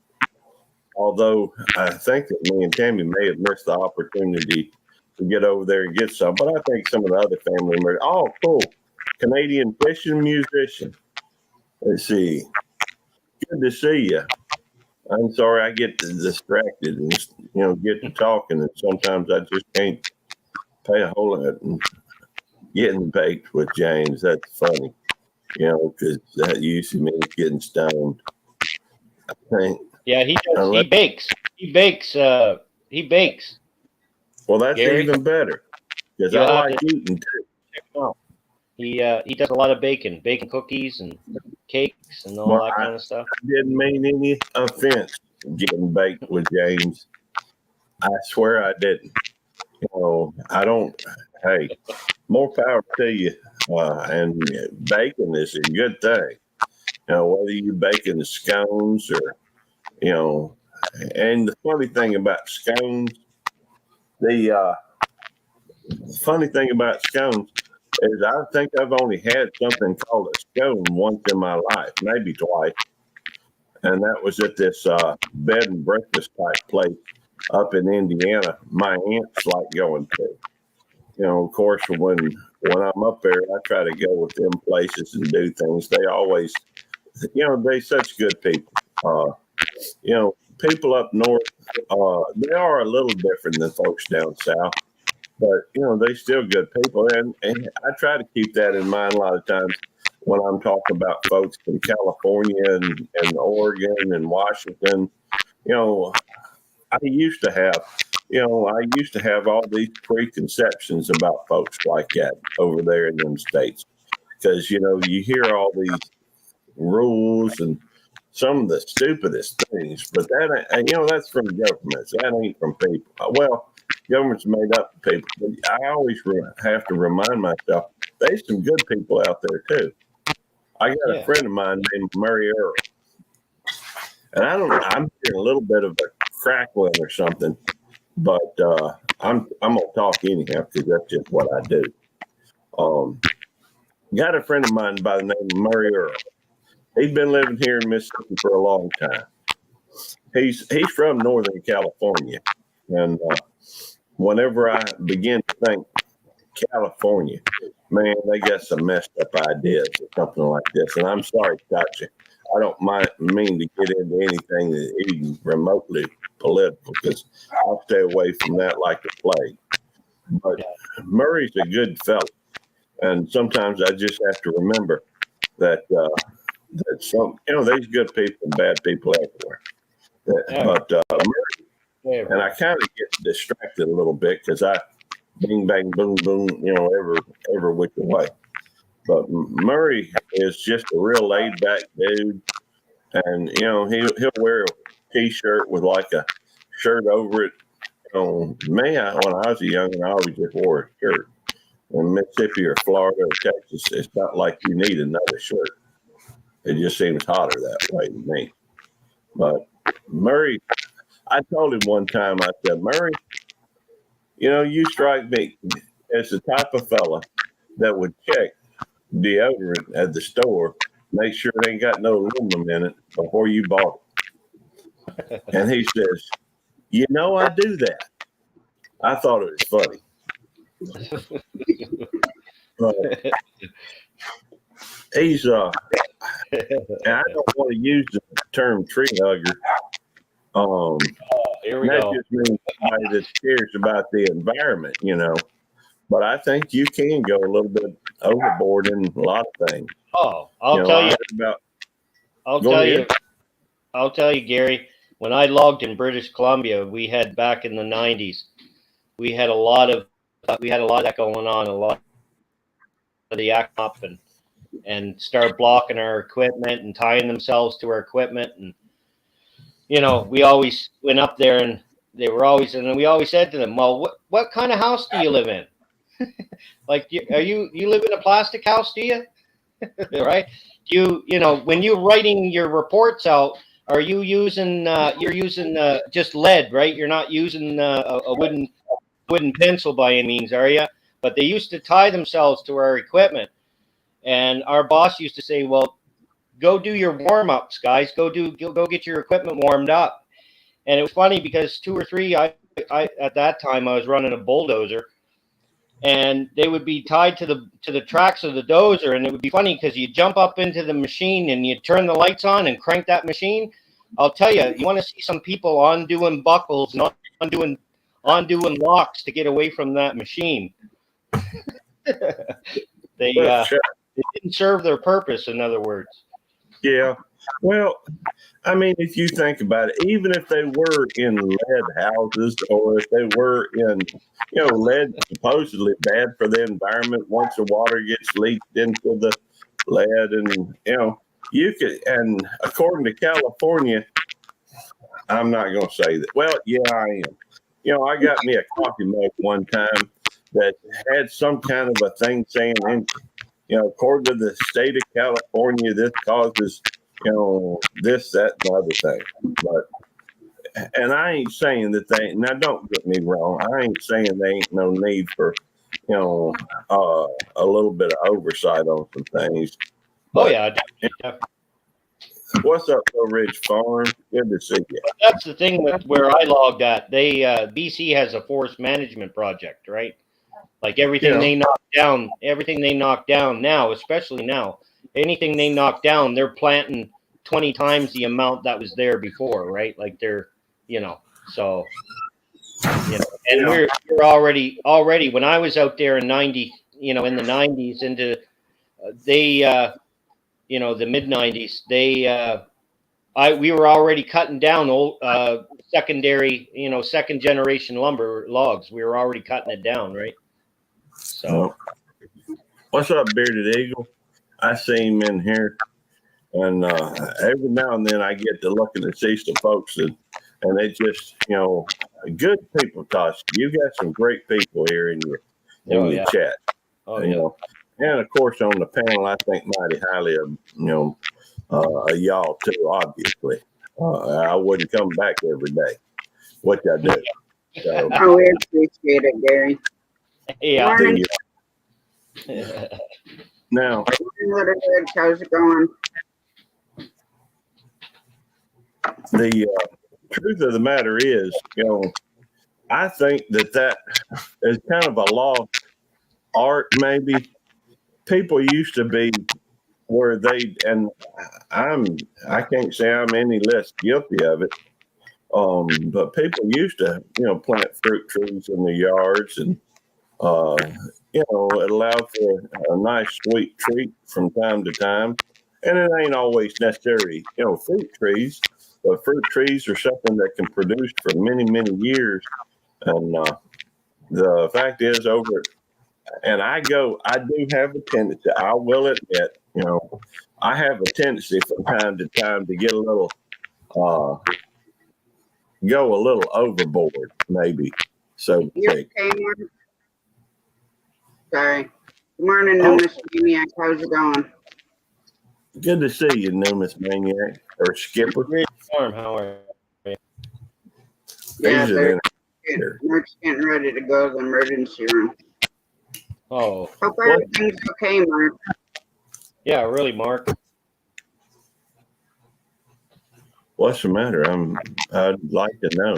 although I think that me and Tammy may have missed the opportunity to get over there and get some, but I think some of the other family members, cool, Canadian fishing musician. Let's see. Good to see you. I'm sorry I get distracted and get to talking, and sometimes I just can't pay a whole lot. And getting baked with James, that's funny, because that usually means getting stoned. I think. Yeah, he does. He bakes. He bakes. Well, that's Gary, even better because I like eating too. He does a lot of baking cookies and cakes and all that kind of stuff. I didn't mean any offense getting baked with James. I swear I didn't. I don't. Hey, more power to you. And baking is a good thing. Whether you're baking the scones or, and the funny thing about scones, is I think I've only had something called a scone once in my life, maybe twice. And that was at this bed and breakfast type place up in Indiana. My aunts like going to. Of course, when I'm up there, I try to go with them places and do things. They always, they such good people. People up north, they are a little different than folks down south. But, they still good people. And I try to keep that in mind a lot of times. when I'm talking about folks in California and Oregon and Washington. You know, I used to have all these preconceptions about folks like that over there in them states because you hear all these rules and some of the stupidest things, but that's from governments. That ain't from people. Well, government's made up of people, but I always have to remind myself there's some good people out there too. I got a friend of mine named Murray Earl, and I'm hearing a little bit of a crackling or something, but I'm gonna talk anyhow because that's just what I do. Got a friend of mine by the name of Murray Earl. He's been living here in Mississippi for a long time. He's from Northern California, and whenever I begin to think California, man, they got some messed up ideas or something like this. And I'm sorry, Gotcha. I don't mean to get into anything that even remotely political because I'll stay away from that like the plague. But Murray's a good fellow, and sometimes I just have to remember that some there's good people and bad people everywhere. But Murray, and I kind of get distracted a little bit because I bing bang boom boom every which way. But Murray is just a real laid back dude, and he'll wear a t-shirt with like a shirt over it. When I was a youngin', I always just wore a shirt. In Mississippi or Florida or Texas, it's not like you need another shirt. It just seems hotter that way to me. But Murray, I told him one time, I said, Murray, you strike me as the type of fella that would check deodorant at the store, make sure it ain't got no aluminum in it before you bought it. And he says, I do that. I thought it was funny. He's and I don't want to use the term tree hugger. Here we that go. just means somebody that cares about the environment, But I think you can go a little bit overboard in a lot of things. Oh, I'll tell you, Gary. When I logged in British Columbia, we had back in the '90s, we had a lot of that going on. A lot of the act up and start blocking our equipment and tying themselves to our equipment, and we always went up there, and we always said to them, "Well, what kind of house do you live in? Like, you live in a plastic house, do you?" Right? When you're writing your reports out, are you using you're using just lead, right? You're not using a wooden pencil by any means, are you? But they used to tie themselves to our equipment, and our boss used to say, "Well, go do your warm-ups, guys. Go get your equipment warmed up." And it was funny because 2 or 3, I at that time I was running a bulldozer, and they would be tied to the tracks of the dozer, and it would be funny because you jump up into the machine and you turn the lights on and crank that machine. I'll tell you, you want to see some people undoing buckles and undoing locks to get away from that machine. They didn't serve their purpose, in other words. Yeah. Well, I mean, if you think about it, even if they were in lead houses or if they were in, lead supposedly bad for the environment once the water gets leaked into the lead, and, you could, and according to California, I'm not going to say that. Well, yeah, I am. I got me a coffee mug one time that had some kind of a thing saying, according to the state of California, this causes, this, that, and the other thing. And I ain't saying that now don't get me wrong. I ain't saying there ain't no need for, a little bit of oversight on some things. But, definitely. What's up, Blue Ridge Farm? Good to see you. That's the thing with where I logged at. They BC has a forest management project, right? Like everything they knock down now, especially now, anything they knock down, they're planting 20 times the amount that was there before, right? Like they're, so, and we're already when I was out there in the 90s into the mid 90s, we were already cutting down old secondary, second generation lumber logs. We were already cutting it down, right? So, what's up, Bearded Eagle? I see him in here, and every now and then I get to looking to see some folks, and they just, good people, Tosh. You got some great people here in your chat. Oh, And of course on the panel, I think mighty highly of y'all too. Obviously, I wouldn't come back every day, which I do. So, Oh, we appreciate it, Gary. Yeah. Morning. Now, how's it going? the truth of the matter is, I think that is kind of a lost art. Maybe people used to be where they, and I can't say I'm any less guilty of it. But people used to, plant fruit trees in their yards, and it allowed for a nice sweet treat from time to time. And it ain't always necessarily, fruit trees, but fruit trees are something that can produce for many, many years. And the fact is, and I do have a tendency, I will admit, I have a tendency from time to time to get a little, go a little overboard, maybe. So, okay, sorry. Good morning, Numis Maniac. How's it going? Good to see you, Numis Maniac, or Skipper. Farm, how are you? Yeah, they're getting ready to go to the emergency room. Oh. Hope everything's okay, Mark. Yeah, really, Mark. What's the matter? I'd like to know.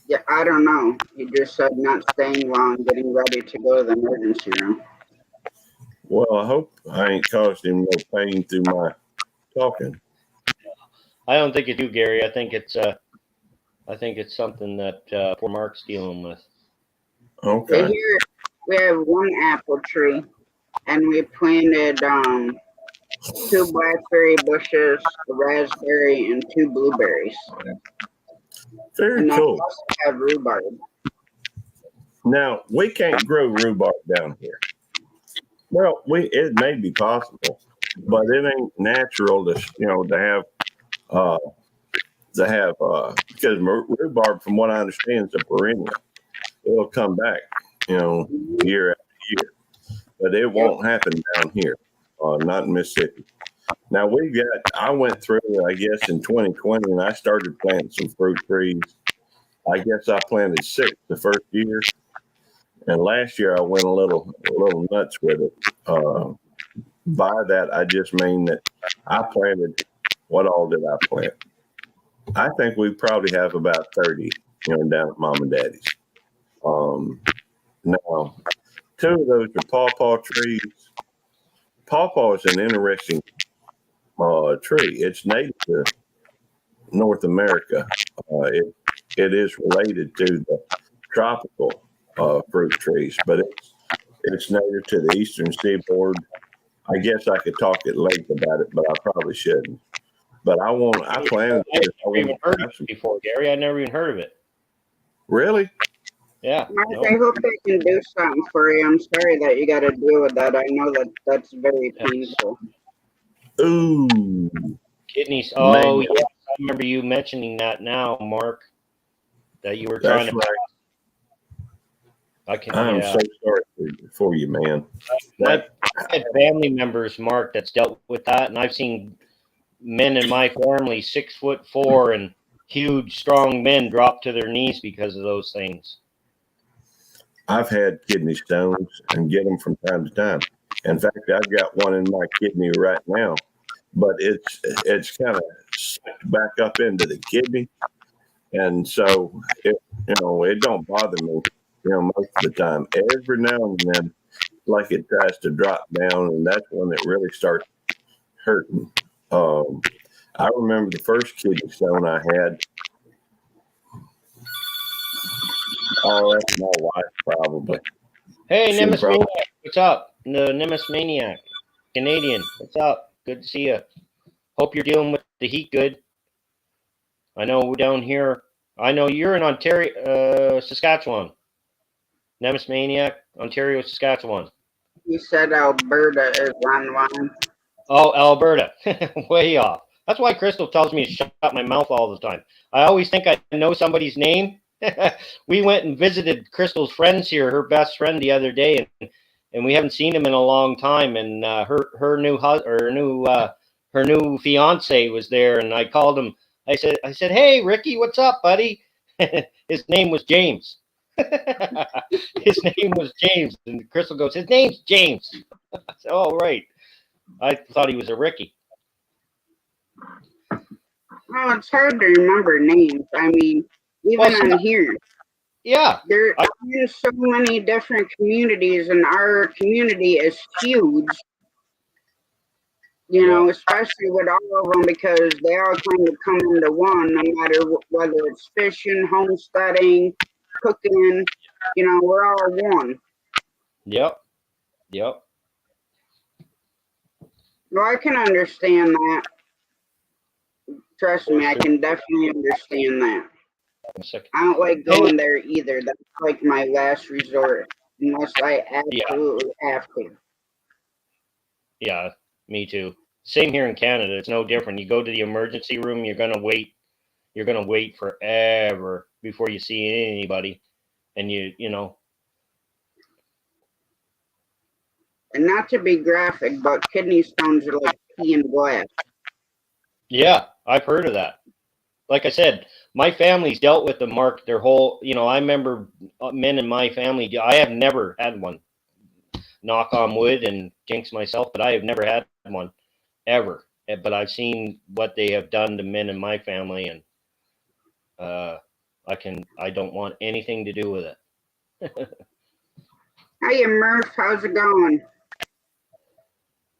Yeah, I don't know. He just said not staying long, getting ready to go to the emergency room. Well, I hope I ain't caused him no pain through my talking. I don't think it's you, Gary. I think it's something that poor Mark's dealing with. Okay. Here we have one apple tree, and we planted 2 blackberry bushes, a raspberry, and 2 blueberries. Very and cool. I also have rhubarb. Now, we can't grow rhubarb down here. Well, it may be possible, but it ain't natural to have because rhubarb, from what I understand, is a perennial. It'll come back, year after year, but it won't happen down here, not in Mississippi. Now I went through, I guess, in 2020, and I started planting some fruit trees. I guess I planted 6 the first year, and last year I went a little nuts with it. By that, I just mean that I planted. What all did I plant? I think we probably have about 30, down at Mom and Daddy's. Now, 2 of those are pawpaw trees. Pawpaw is an interesting tree. It's native to North America. It is related to the tropical fruit trees, but it's native to the eastern seaboard. I guess I could talk at length about it, but I probably shouldn't. But I planted it. I've never even heard of it before, Gary. I never even heard of it. Really? Yeah. Mark, I hope they can do something for you. I'm sorry that you got to deal with that. I know that's very painful. Ooh. Kidneys. Oh, yeah. I remember you mentioning that now, Mark, that you were trying to. Right. I'm so sorry for you, man. I had family members, Mark, that's dealt with that, and I've seen men in my family 6'4" and huge, strong men drop to their knees because of those things. I've had kidney stones and get them from time to time. In fact, I've got one in my kidney right now, but it's kind of sucked back up into the kidney, and so it don't bother me, most of the time. Every now and then, like it tries to drop down, and that's when it really starts hurting. I remember the first kidney stone I had. Oh, that's my wife, probably. Hey, Nimbus Maniac, what's up? The Nimbus Maniac. Canadian, what's up? Good to see you. Hope you're dealing with the heat good. I know down here, I know you're in Ontario, Saskatchewan. Nemes Maniac, Ontario, Saskatchewan. You said Alberta is on one. Oh, Alberta. Way off. That's why Crystal tells me to shut my mouth all the time. I always think I know somebody's name. We went and visited Crystal's friends here, her best friend, the other day, and we haven't seen him in a long time. And her new fiance was there, and I called him. I said, "Hey, Ricky, what's up, buddy?" His name was James. His name was James, and Crystal goes, "His name's James." I said, "Oh, right." I thought he was a Ricky. Well, it's hard to remember names. I mean, even on here, Yeah. there are so many different communities, and our community is huge. You know, especially with all of them, because they all kind of come into one, no matter whether it's fishing, homesteading, cooking. You know, we're all one. Yep. Well, I can understand that. Trust me, I can definitely understand that. I don't like going there either. That's like my last resort, unless I absolutely have to. Yeah, me too. Same here in Canada. It's no different. You go to the emergency room, you're gonna wait. You're gonna wait forever before you see anybody, and you know. And not to be graphic, but kidney stones are like pee in glass. Yeah, I've heard of that. Like I said, my family's dealt with the mark their whole. You know, I remember men in my family. I have never had one. Knock on wood and jinx myself, but I have never had one ever. But I've seen what they have done to men in my family, and I don't want anything to do with it. Hey, Murph, how's it going?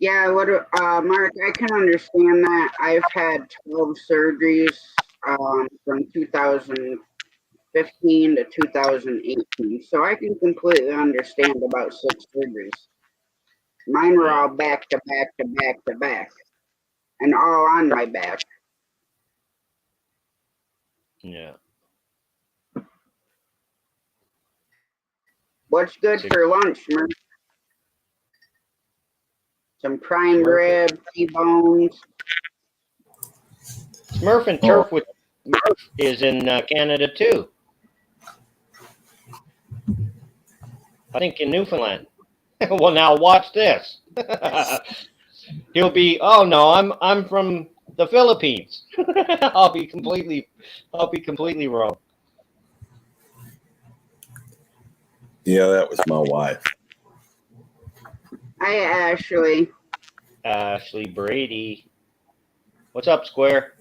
Yeah, Mark, I can understand that. I've had 12 surgeries from 2015 to 2018, so I can completely understand about 6 surgeries. Mine were all back to back to back to back, and all on my back. Yeah. What's good for lunch, Murph? Some prime rib, T-bones. Smurf and Turf with Murph is in Canada too. I think in Newfoundland. Well, now watch this. He'll be. Oh no, I'm from the Philippines. I'll be completely wrong. Yeah, that was my wife. Hi, Ashley. Ashley Brady. What's up, Square?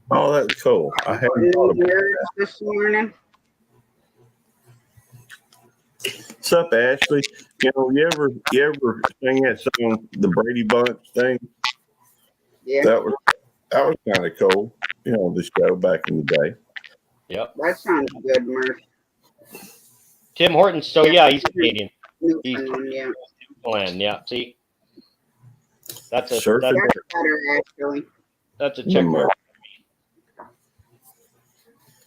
Oh, that's cool. I haven't thought about that. This morning. What's up, Ashley? You know, you ever sing that song, the Brady Bunch thing? Yeah. That was kind of cool. You know, the show back in the day. Yep. That sounds good, Murph. Tim Hortons. So yeah, he's Canadian. Newfoundland, yeah. Newfoundland, yeah. See, that's Surfing. That's better, actually. That's a check mark.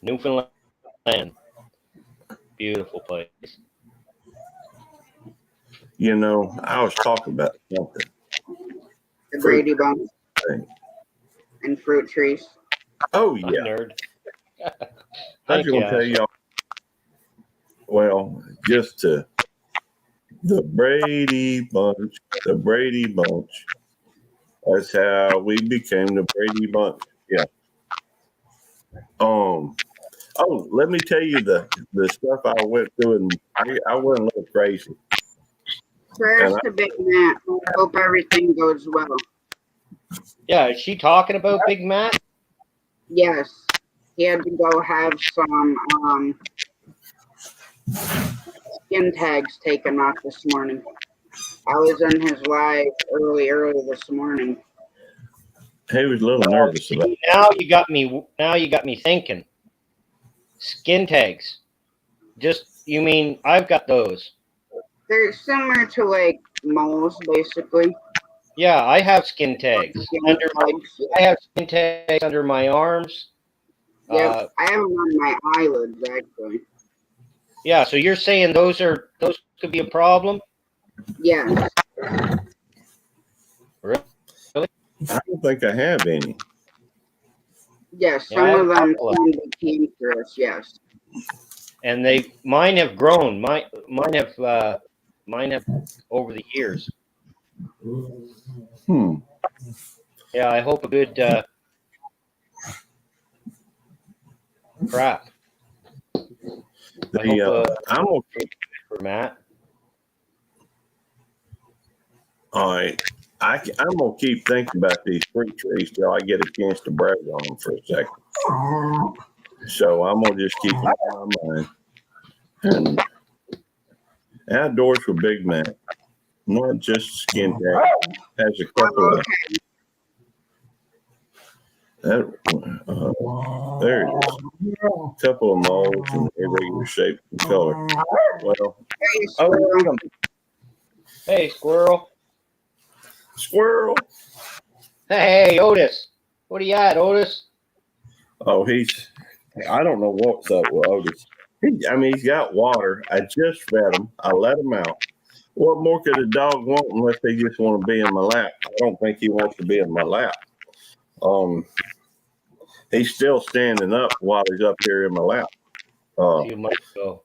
Newfoundland, beautiful place. You know, I was talking about something. The Brady Bunch and fruit trees. Oh yeah, nerd. I was going to tell y'all. Well, just to the Brady Bunch, the Brady Bunch. That's how we became the Brady Bunch. Yeah. Oh, let me tell you the stuff I went through, and I went a little crazy. Prayers to Big Matt. Hope everything goes well. Yeah, is she talking about Big Matt? Yes. He had to go have some skin tags taken off this morning. I was in his live early this morning. He was a little nervous about it. Now you got me thinking. Skin tags. You mean I've got those? They're similar to like moles, basically. Yeah, I have skin tags. Skin tags. I have skin tags under my arms. Yep, I have them on my eyelids, actually. Yeah, so you're saying those could be a problem? Yes. Really? I don't think I have any. Yes, Yeah, I some have of a them couple of can be cancerous, yes. And mine have grown. Mine have over the years. Yeah, I hope a good crap. I hope I'm okay. for Matt. All right. I'm gonna keep thinking about these fruit trees till I get a chance to brag on them for a second. So I'm gonna just keep them in my mind. And outdoors with Big Mac, not just skin tag, has a couple of there it is. A couple of molds in irregular shape and color. Well, Hey, squirrel. Squirrel. Hey, Otis. What are you at, Otis? Oh, I don't know what's up with Otis. He's got water. I just fed him. I let him out. What more could a dog want unless they just want to be in my lap? I don't think he wants to be in my lap. He's still standing up while he's up here in my lap. A few months ago.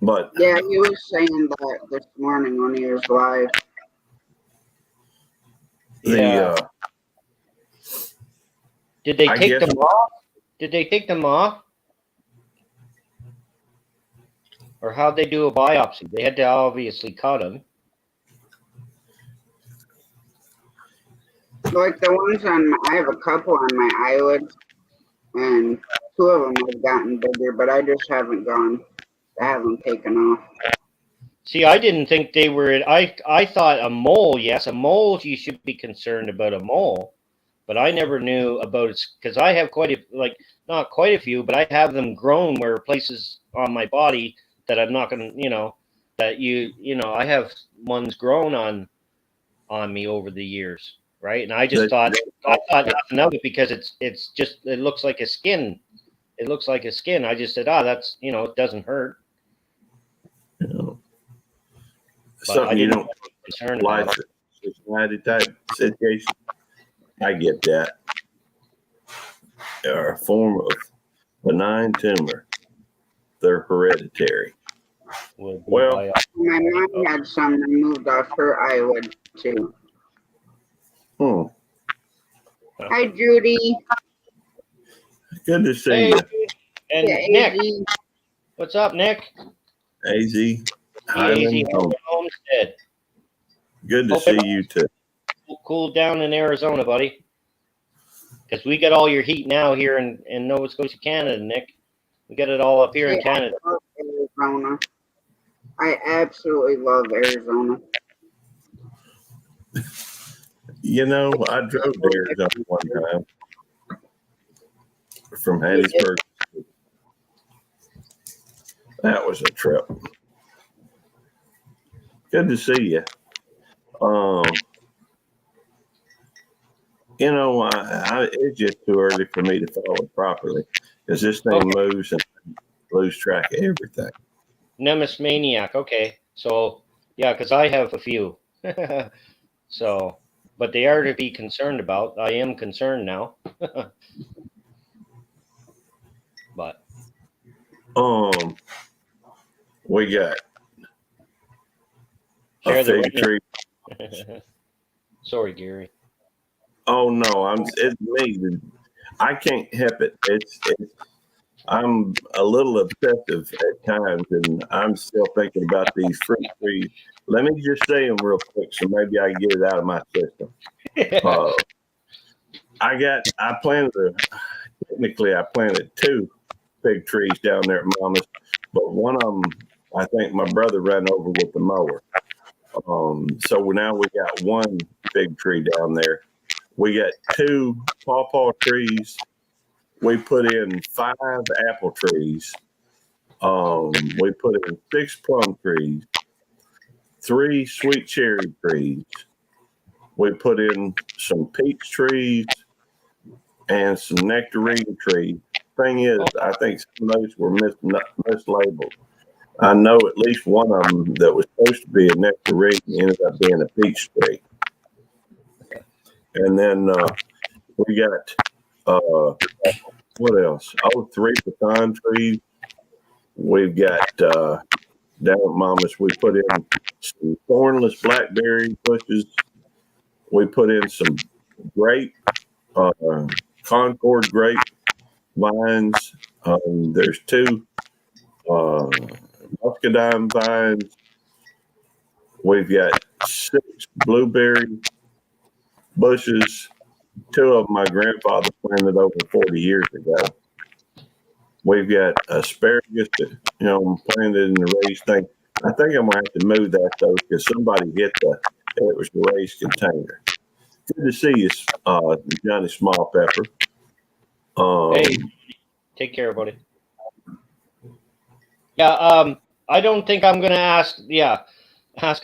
But yeah, he was saying that this morning when he was live. Did they take them off? Did they take them off? Or how'd they do a biopsy? They had to obviously cut them. Like the ones I have a couple on my eyelids, and 2 of them have gotten bigger, but I just haven't I haven't taken off. See, I didn't think they were. I thought a mole. Yes, a mole. You should be concerned about a mole, but I never knew about it because I have not quite a few, but I have them grown where places on my body that I'm not gonna, I have ones grown on me over the years, right? And I thought nothing of it because it looks like a skin. It looks like a skin. I just said, that's it doesn't hurt. Something you don't like society type situation. I get that. They're a form of benign tumor. They're hereditary. Well, my mom had some removed off her eyelid too. Hi, Judy. Good to see you. And Nick, what's up, Nick? AZ. Highland Homestead. Good to see you too. Cool down in Arizona, buddy. Because we got all your heat now here in Nova Scotia, Canada, Nick. We got it all up here in Canada. I love Arizona. I absolutely love Arizona. I drove to Arizona one time from Hattiesburg. That was a trip. Good to see you. It's just too early for me to follow it properly because this thing moves and I lose track of everything. Nemesis Maniac. Okay. So, yeah, because I have a few. So, but they are to be concerned about. I am concerned now. But. We got a fig tree. Sorry, Gary. Oh no, it's me. I can't help it. I'm a little obsessive at times, and I'm still thinking about these fruit trees. Let me just say them real quick, so maybe I can get it out of my system. I planted 2 fig trees down there at Mama's, but one of them, I think my brother ran over with the mower. So now we got 1 fig tree down there. We got 2 pawpaw trees. We put in 5 apple trees. We put in 6 plum trees. 3 sweet cherry trees. We put in some peach trees and some nectarine trees. Thing is, I think some of those were mislabeled. I know at least one of them that was supposed to be a nectarine ended up being a peach tree. And then we got what else? 3 pecan trees. We've got down at Mama's. We put in some thornless blackberry bushes. We put in some grape, Concord grape vines. There's 2 muscadine vines. We've got 6 blueberry bushes. 2 of them my grandfather planted over 40 years ago. We've got asparagus that, planted in the raised thing. I think I'm going to have to move that, though, because somebody hit it was the raised container. Good to see you, Johnny Small Pepper. Hey, take care, buddy. Yeah, I don't think I'm going to ask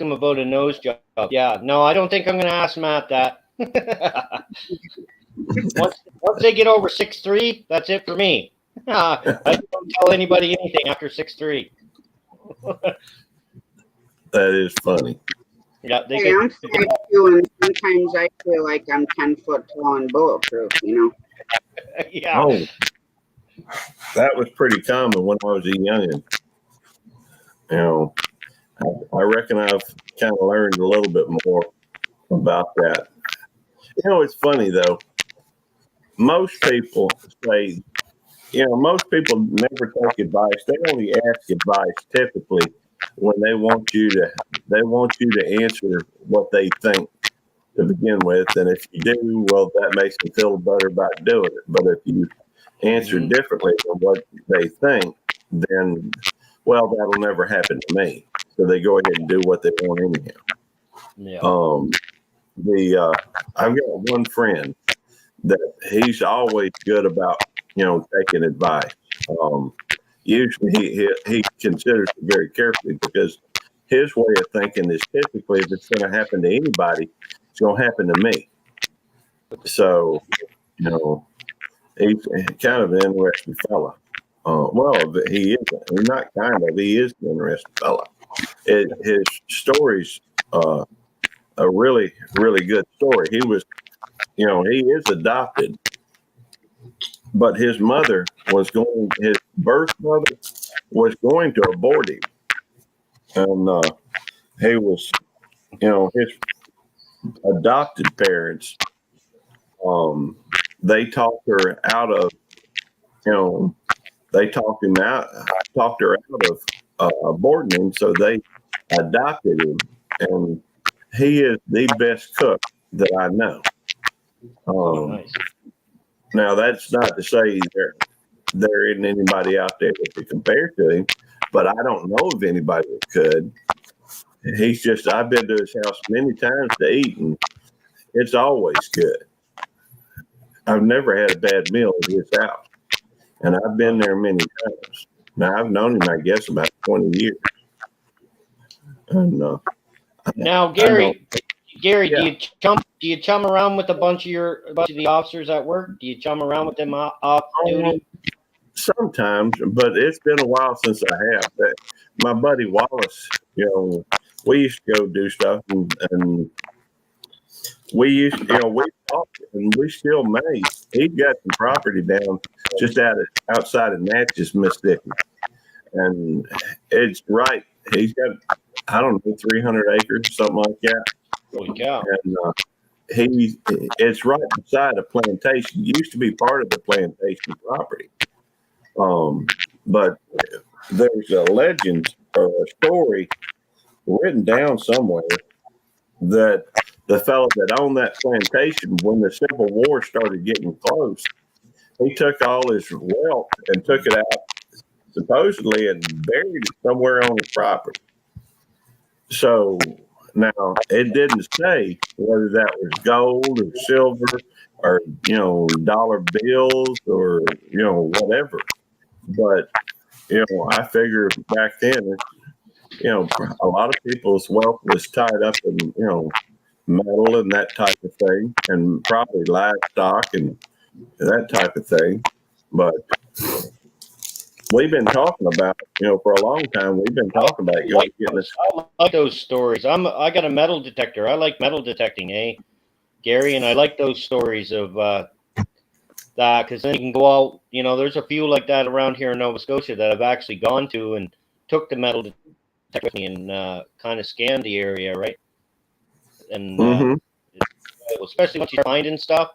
him about a nose job. Yeah, no, I don't think I'm going to ask Matt that. once they get over 6'3", that's it for me. I don't tell anybody anything after 6'3". That is funny. Yeah, I'm 6'2", and sometimes I feel like I'm 10 foot tall and bulletproof. Yeah. Oh, that was pretty common when I was a youngin'. I reckon I've kind of learned a little bit more about that. It's funny though. Most people say, most people never take advice. They only ask advice typically when they want you to answer what they think to begin with. And if you do, well, that makes them feel better about doing it. But if you answer differently than what they think, then, well, that'll never happen to me. So they go ahead and do what they want anyhow. Yeah. I've got one friend that he's always good about, taking advice. Usually he considers it very carefully because his way of thinking is typically if it's going to happen to anybody, it's going to happen to me. So, he's kind of an interesting fella. He isn't. He's not kind of. He is an interesting fella. His story's a really, really good story. He was, he is adopted, but his his birth mother was going to abort him. And he was, his adopted parents, they talked her out of, talked her out of aborting him. So they adopted him. And he is the best cook that I know. Nice. Now, that's not to say there isn't anybody out there that could compare to him, but I don't know of anybody that could. I've been to his house many times to eat, and it's always good. I've never had a bad meal at his house, and I've been there many times. Now, I've known him, I guess, about 20 years. And, now, Gary, Yeah. do you chum around with a bunch of the officers at work? Do you chum around with them off duty? Sometimes, but it's been a while since I have. My buddy Wallace, we used to go do stuff, and we used, we talked, and we still may. He's got some property down just outside of Natchez, Mississippi, and it's right. He's got, I don't know, 300 acres, something like that. Holy cow. And it's right beside a plantation. It used to be part of the plantation property. But there's a legend or a story written down somewhere that the fellow that owned that plantation, when the Civil War started getting close, he took all his wealth and took it out, supposedly, and buried it somewhere on his property. So now it didn't say whether that was gold or silver or, dollar bills or, whatever. But, I figure back then a lot of people's wealth was tied up in, metal and that type of thing, and probably livestock and that type of thing. But we've been talking about, for a long time, we've been talking about getting this. I like those stories. I got a metal detector. I like metal detecting, Gary? And I like those stories of that, because then you can go out. There's a few like that around here in Nova Scotia that I've actually gone to and took the metal detector with me and kind of scanned the area, right? And especially once you start finding stuff,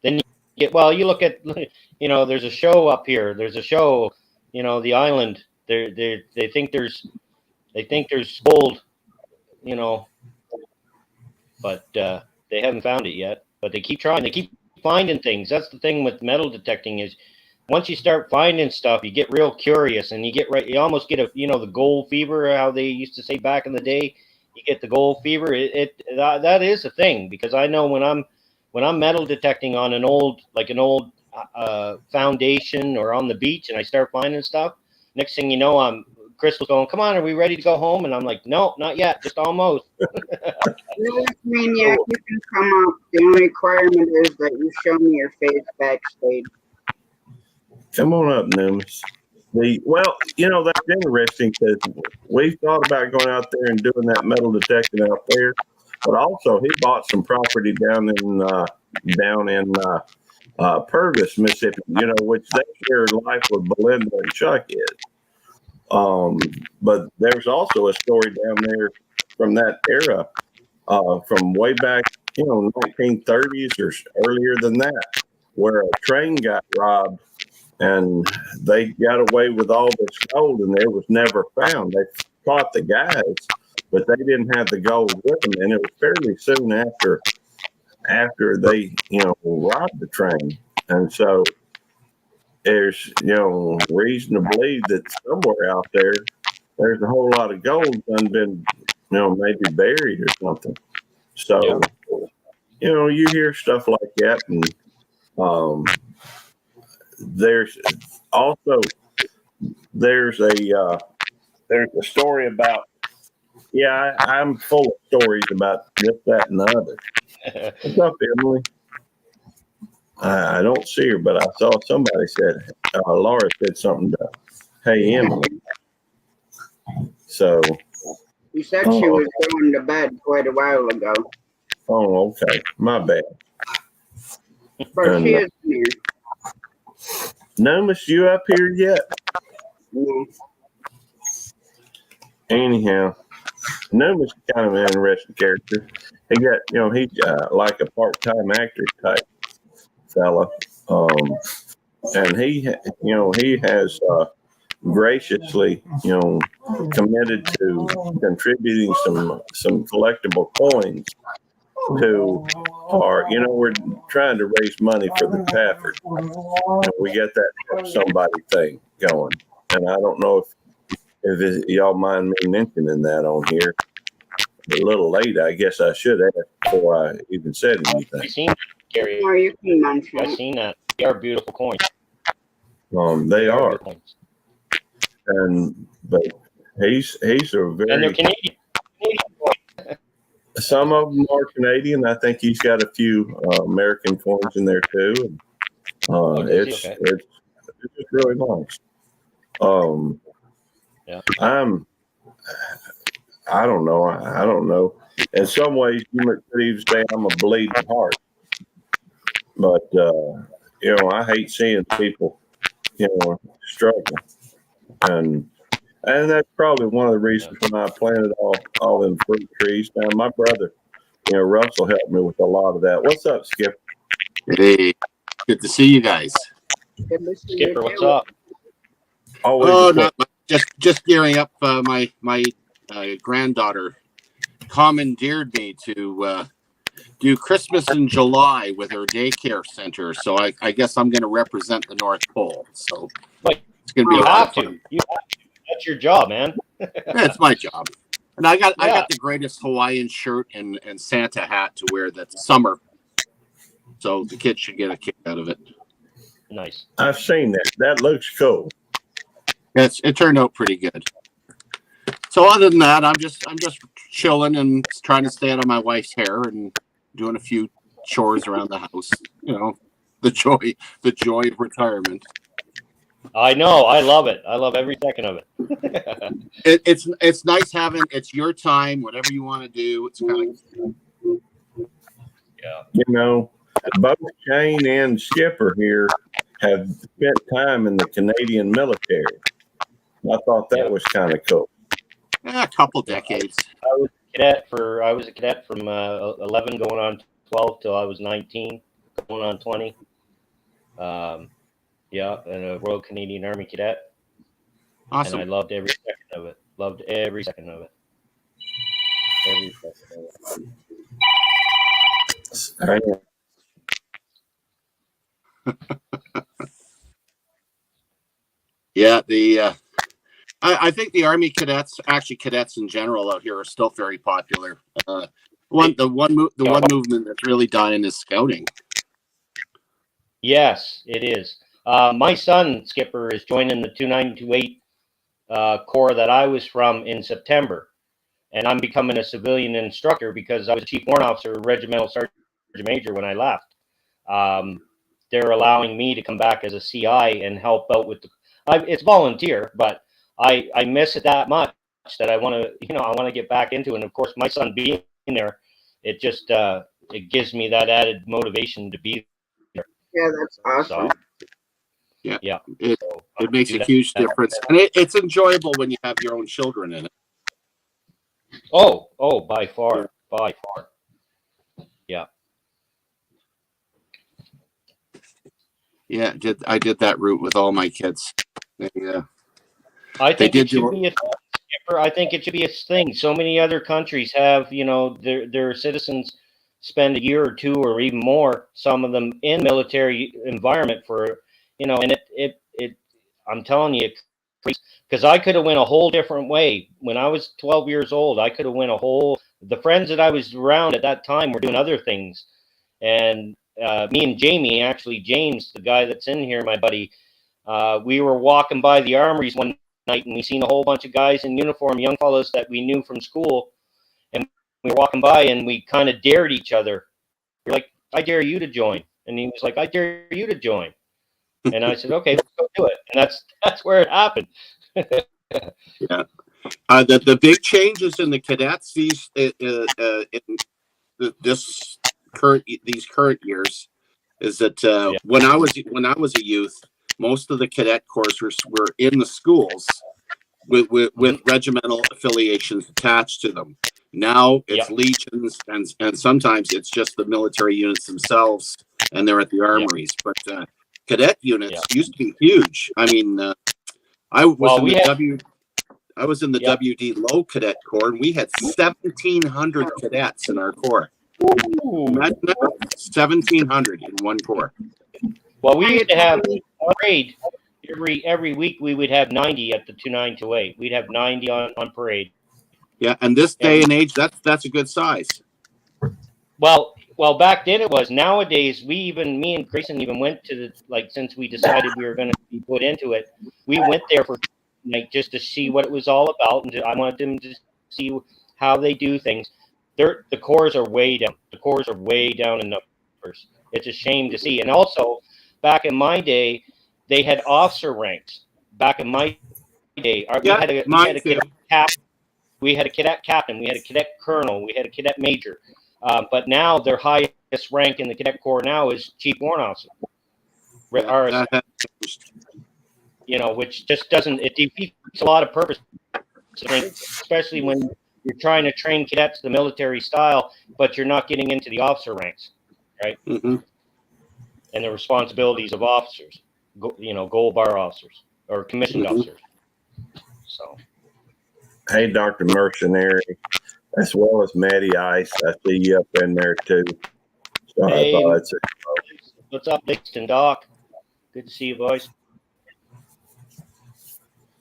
then you look at, there's a show up here. There's a show, the island. They think there's gold, but they haven't found it yet. But they keep trying. They keep finding things. That's the thing with metal detecting is, once you start finding stuff, you get real curious, and you almost get the gold fever, how they used to say back in the day. You get the gold fever. That is a thing, because I know when I'm metal detecting on an old foundation or on the beach, and I start finding stuff. Next thing you know, Crystal's going, "Come on, are we ready to go home?" And I'm like, "No, not yet, just almost." Maniac, you can come up. The only requirement is that you show me your face backstage. Come on up, Nemes. That's interesting, because we thought about going out there and doing that metal detecting out there, but also he bought some property down in Purvis, Mississippi, which they share life with Belinda and Chuck is. But there's also a story down there from that era, from way back, 1930s or earlier than that, where a train got robbed. And they got away with all this gold, and it was never found. They caught the guys, but they didn't have the gold with them. And it was fairly soon after they, robbed the train. And so there's, reason to believe that somewhere out there's a whole lot of gold done been, maybe buried or something. So, you hear stuff like that, and there's also there's a story about I'm full of stories about this, that, and the other. What's up, Emily? I don't see her, but I saw somebody said Laura said something to hey Emily. So you said she was going to bed quite a while ago. Oh, okay, my bad. But she is here. Nomus, you up here yet? No. Anyhow, Nomus is kind of an interesting character. He got, he's like a part-time actor type fella, and he has graciously, committed to contributing some collectible coins to our, we're trying to raise money for the Pafford. We got that Help Somebody thing going, and I don't know if y'all mind me mentioning that on here. A little late, I guess I should ask before I even said anything. I've seen that, Gary. Or you can mention. I've seen that. They are beautiful coins. They are. But he's a very. And they're Canadian. Some of them are Canadian. I think he's got a few American coins in there too. It's really nice. I don't know. In some ways, you could even say I'm a bleeding heart. But I hate seeing people, struggle. And that's probably one of the reasons when I planted all them fruit trees. Now, my brother, Russell helped me with a lot of that. What's up, Skip? Hey, good to see you guys. Skipper, what's up? Not much. Just gearing up. My granddaughter commandeered me to do Christmas in July with her daycare center. So I guess I'm going to represent the North Pole. So it's going to be a lot of fun. You have to. That's your job, man. It's my job. And I got the greatest Hawaiian shirt and Santa hat to wear that's summer. So the kids should get a kick out of it. Nice. I've seen that. That looks cool. It turned out pretty good. So other than that, I'm just chilling and trying to stay out of my wife's hair and doing a few chores around the house. You know, the joy of retirement. I know. I love it. I love every second of it. It's nice having it's your time, whatever you want to do. It's kind of You know, both Shane and Skipper here have spent time in the Canadian military. I thought that was kind of cool. a couple decades. I was a cadet from 11 going on 12 till I was 19, going on 20. Yeah, and a Royal Canadian Army cadet. Awesome. And I loved every second of it. Loved every second of it. Every second of it. Yeah, I think the Army cadets, actually cadets in general out here, are still very popular. The one movement that's really dying is scouting. Yes, it is. My son, Skipper, is joining the 2928 Corps that I was from in September. And I'm becoming a civilian instructor because I was Chief Warrant Officer, Regimental Sergeant Major when I left. They're allowing me to come back as a CI and help out with it's volunteer, but I miss it that much that I want to get back into it. And of course, my son being there, it just it gives me that added motivation to be there. Yeah, that's awesome. So, yeah. It makes a huge difference, and it's enjoyable when you have your own children in it. Oh, by far. Yeah. Yeah, I did that route with all my kids. I think it should be a Skipper. I think it should be a thing. So many other countries have, their citizens spend a year or two or even more, some of them in military environment for, and it I'm telling you, because I could have went a whole different way. When I was 12 years old, I could have went the friends that I was around at that time were doing other things. And me and Jamie, actually, James, the guy that's in here, my buddy, we were walking by the armories one night and we seen a whole bunch of guys in uniform, young fellows that we knew from school. And we were walking by and we kind of dared each other. We're like, I dare you to join. And he was like, I dare you to join. And I said, okay, let's go do it. And that's where it happened. Yeah. The big changes in the cadets these current years is that when I was a youth, most of the cadet corps were in the schools with regimental affiliations attached to them. Now it's legions and sometimes it's just the military units themselves and they're at the armories. But cadet units used to be huge. I mean, I was in the WD Low Cadet Corps, and we had 1,700 cadets in our corps. Imagine that, 1,700 in one corps. Well, we used to have a parade every week. We would have 90 at the 2928. We'd have 90 on parade. Yeah, and this day and age, that's a good size. Well, back then it was. Nowadays, me and Grayson even went to since we decided we were going to be put into it, we went there for just to see what it was all about, and I wanted them to see how they do things. The corps are way down. The corps are way down in numbers. It's a shame to see. And also, back in my day, they had officer ranks. Back in my day, we had a cadet captain. We had a cadet captain. We had a cadet colonel. We had a cadet major. But now their highest rank in the cadet corps now is chief warrant officer. Which just it defeats a lot of purpose, especially when you're trying to train cadets the military style, but you're not getting into the officer ranks, right? Mm-hmm. And the responsibilities of officers, gold bar officers or commissioned officers. So, hey, Dr. Mercenary, as well as Matty Ice, I see you up in there too. So hey, what's up, Dixon Doc? Good to see you, boys.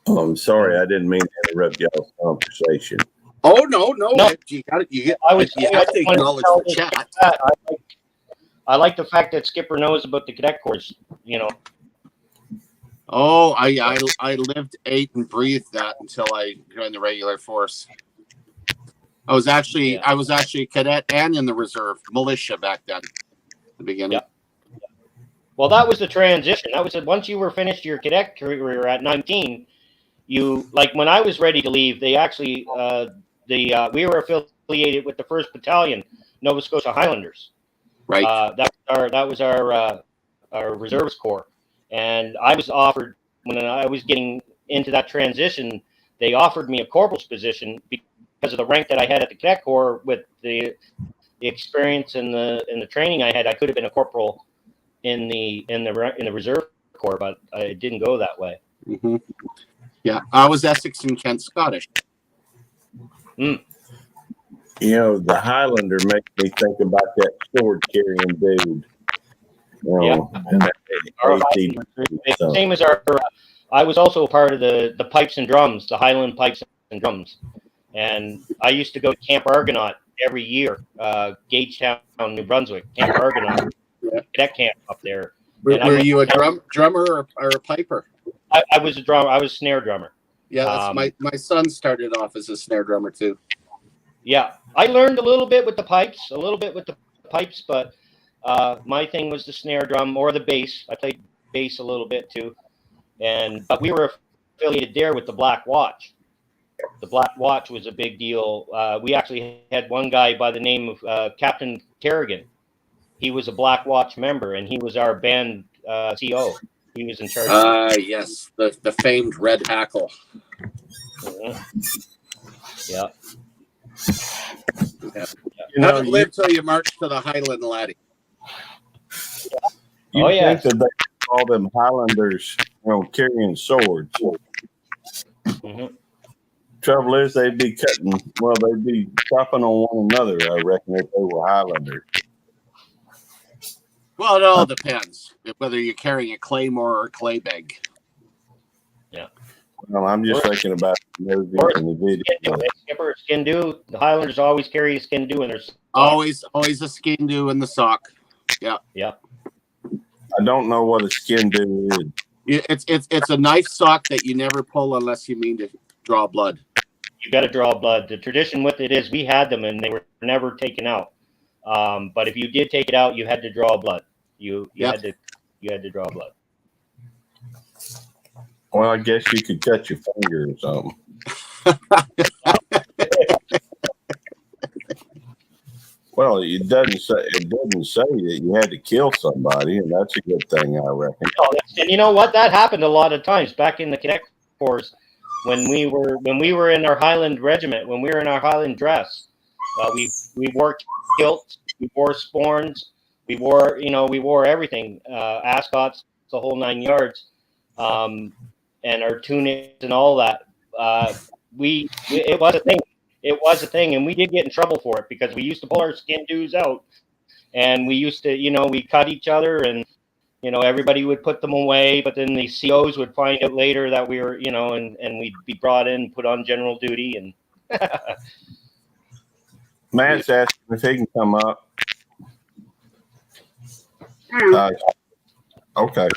I'm sorry, I didn't mean to interrupt y'all's conversation. Oh no! You got it. I have to acknowledge the chat. I like the fact that Skipper knows about the cadet corps. Oh, I lived, ate, and breathed that until I joined the regular force. I was actually a cadet and in the reserve militia back then, the beginning. Yeah. Well, that was the transition. That was once you were finished your cadet career at 19. You like when I was ready to leave. They actually we were affiliated with the 1st Battalion, Nova Scotia Highlanders. Right. That was our reserves corps, and I was offered when I was getting into that transition. They offered me a corporal's position because of the rank that I had at the cadet corps with the experience and the training I had. I could have been a corporal in the reserve corps, but it didn't go that way. Mm-hmm. Yeah, I was Essex and Kent Scottish. Mm. You know, the Highlander makes me think about that sword carrying dude. And that same as our. I was also part of the pipes and drums, the Highland pipes and drums, and I used to go to Camp Argonaut every year, Gagetown, New Brunswick, Camp Argonaut, cadet camp up there. Were you a drummer or a piper? I was a drummer. I was a snare drummer. Yeah, that's my son started off as a snare drummer too. Yeah, I learned a little bit with the pipes, but my thing was the snare drum or the bass. I played bass a little bit too, but we were affiliated there with the Black Watch. The Black Watch was a big deal. We actually had one guy by the name of Captain Kerrigan. He was a Black Watch member, and he was our band CO. He was in charge. Yes, the famed Red Hackle. Yeah. You haven't lived till you march to the Highland Laddie. You think that they call them Highlanders, carrying swords. Mm-hmm. Trouble is, they'd be they'd be chopping on one another, I reckon, if they were Highlanders. Well, it all depends whether you're carrying a claymore or a clay bag. Yeah. Well, I'm just thinking about the video. Skipper, skin-do. The Highlanders always carry a skin-do in their sock. Always a skin-do in the sock. Yeah. Yeah. I don't know what a skin-do is. It's a knife sock that you never pull unless you mean to draw blood. You got to draw blood. The tradition with it is we had them and they were never taken out. But if you did take it out, you had to draw blood. You had to draw blood. Well, I guess you could cut your finger or something. Well, it doesn't say that you had to kill somebody, and that's a good thing, I reckon. And you know what? That happened a lot of times back in the cadet corps when we were in our Highland regiment, when we were in our Highland dress. We wore kilts, we wore sporns, we wore everything, ascots, the whole 9 yards, and our tunics and all that. It was a thing. It was a thing, and we did get in trouble for it because we used to pull our skin-dos out, and we used to, we cut each other, and everybody would put them away, but then the COs would find out later that we were, and we'd be brought in, put on general duty, and. Matt's asking if he can come up. Okay.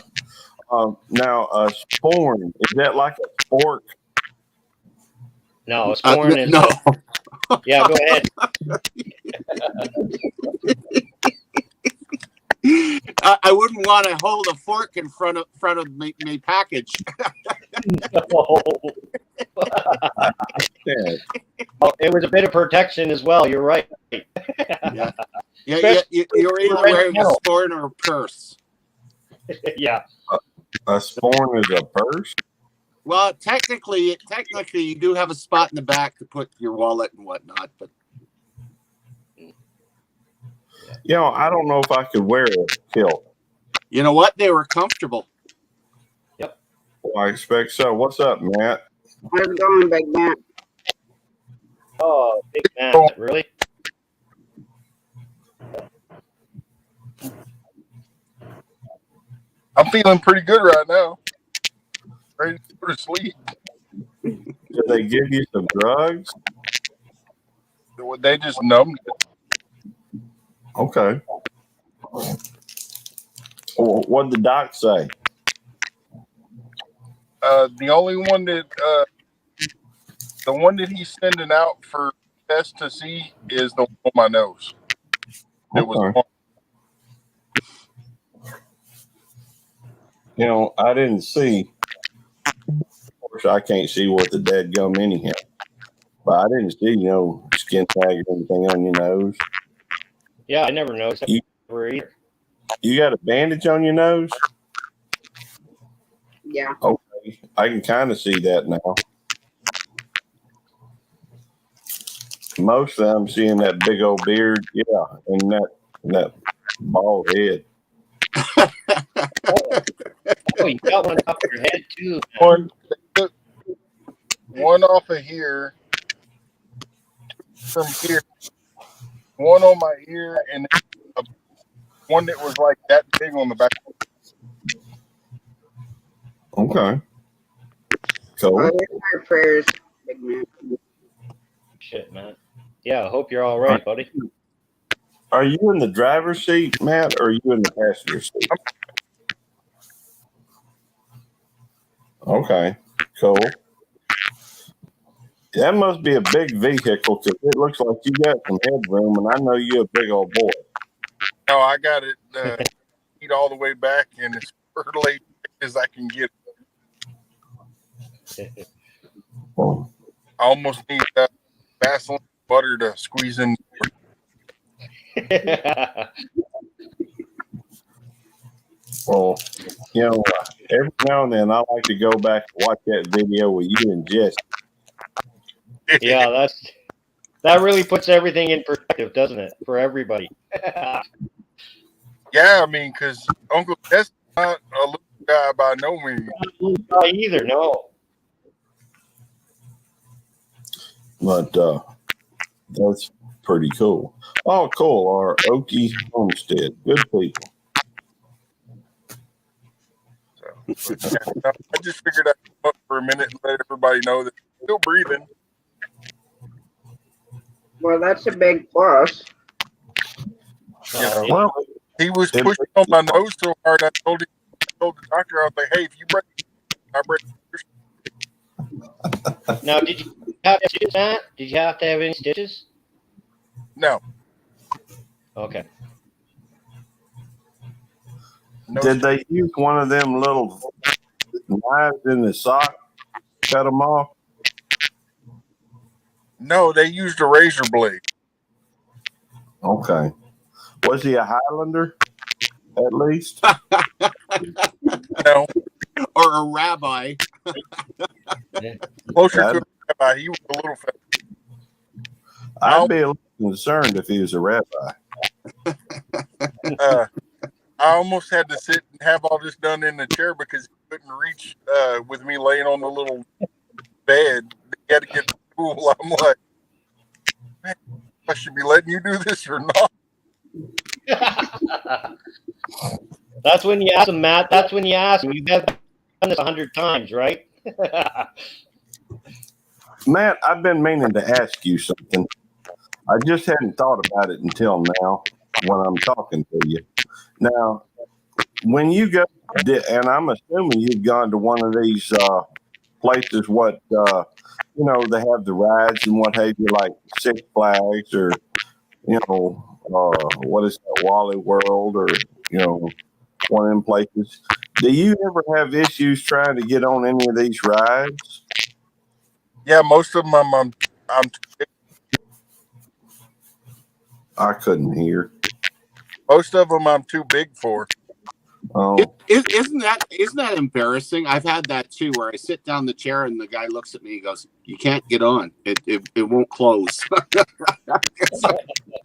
Now, sporn, is that like a spork? No, sporn is no. Yeah, go ahead. I wouldn't want to hold a fork in front of me package. No. It was a bit of protection as well. You're right. Yeah. You're either wearing a sporn or a purse. Yeah. A sporn is a purse? Well, technically, you do have a spot in the back to put your wallet and whatnot, but I don't know if I could wear a kilt. You know what? They were comfortable. Yep. Well, I expect so. What's up, Matt? How's it going, Big Matt? Oh, Big Matt, really? I'm feeling pretty good right now. Ready to go to sleep. Did they give you some drugs? They just numbed it. Okay. What did the doc say? The only one that the one that he's sending out for tests to see is the one on my nose. It was Okay. one. You know, I didn't see. Of course, I can't see worth the dead gum anyhow. But I didn't see, skin tag or anything on your nose. Yeah, I never noticed You, that either. you got a bandage on your nose? Yeah. Okay, I can kind of see that now. Most of them seeing that big old beard, yeah, and that bald head. Oh, you got one up your head too. One, they took one off of here, from here, one on my ear, and one that was like that big on the back. Okay, cool. Well, here's our prayers, big man. Shit, man. Yeah, I hope you're all right, buddy. Are you in the driver's seat, Matt, or are you in the passenger seat? Okay, cool. That must be a big vehicle because it looks like you got some headroom, and I know you're a big old boy. No, I got it feet all the way back, and as early as I can get. Well, I almost need Vaseline butter to squeeze in. well, every now and then I like to go back and watch that video with you and Jesse. Yeah, that really puts everything in perspective, doesn't it, for everybody? Yeah, I mean, because Uncle Jess not a little guy by no means. Not either, no. But that's pretty cool. Oh, cool. Our Okie Homestead. Good people. So, I just figured I'd come up for a minute and let everybody know that I'm still breathing. Well, that's a big plus. Well, He was pushing on my nose so hard, I told the doctor, I was like, hey, if you break, I break. Now, did you have stitches, Matt? Did you have to have any stitches? No. Okay. No. did they use one of them little knives in the sock? Cut them off? No, they used a razor blade. Okay. Was he a Highlander? At least? No. Or a rabbi. Closer to a rabbi. He was a little fat. I'd be a little concerned if he was a rabbi. I almost had to sit and have all this done in the chair because he couldn't reach with me laying on the little bed. He had to get to the pool. I'm like, man, I should be letting you do this or not. That's when you ask him, Matt. That's when you ask him. You've done this 100 times, right? Matt, I've been meaning to ask you something. I just hadn't thought about it until now when I'm talking to you. Now, when you go, and I'm assuming you've gone to one of these places, they have the rides and what have you, like Six Flags or, what is that, Wally World or, one of them places. Do you ever have issues trying to get on any of these rides? Yeah, most of them I'm I couldn't hear. most of them I'm too big for. Oh, Isn't that embarrassing? I've had that too, where I sit down in the chair and the guy looks at me and goes, "You can't get on. It won't close."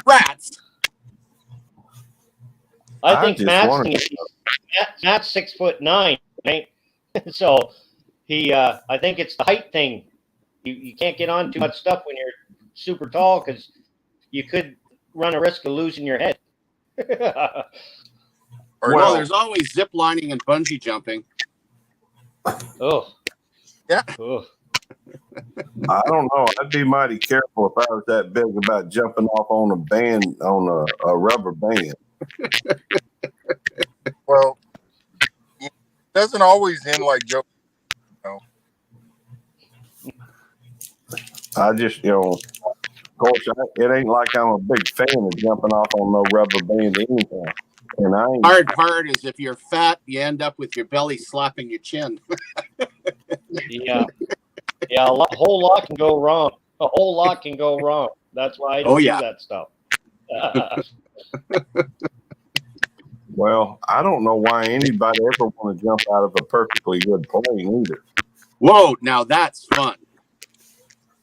Rats. I think just Matt's 6'9", right? So I think it's the height thing. You can't get on too much stuff when you're super tall because you could run a risk of losing your head. Well, there's always zip lining and bungee jumping. Oh, yeah. Oh. I don't know. I'd be mighty careful if I was that big about jumping off on a rubber band. Well, it doesn't always end like Joe. I just, of course, it ain't like I'm a big fan of jumping off on no rubber band anyhow. And I ain't. Hard part is if you're fat, you end up with your belly slapping your chin. Yeah. Yeah, whole lot can go wrong. A whole lot can go wrong. That's why I don't do that stuff. Well, I don't know why anybody ever want to jump out of a perfectly good plane either. Whoa, now that's fun.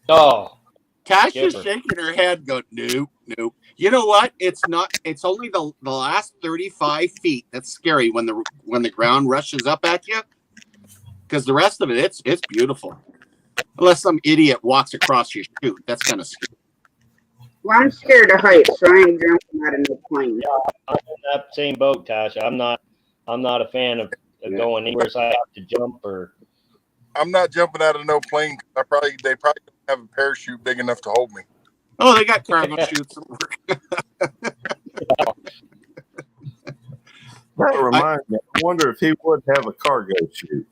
Oh, Cash is shaking her head, go, nope. You know what? It's not. It's only the last 35 feet that's scary when the ground rushes up at you. Because the rest of it, it's beautiful. Unless some idiot walks across your chute, that's kind of scary. Well, I'm scared of heights, so I ain't jumping out of no plane. Yeah, I'm in that same boat, Tasha. I'm not a fan of going anywhere so I have to jump or. I'm not jumping out of no plane. They probably don't have a parachute big enough to hold me. Oh, they got cargo chutes. That reminds me. I wonder if he would have a cargo chute.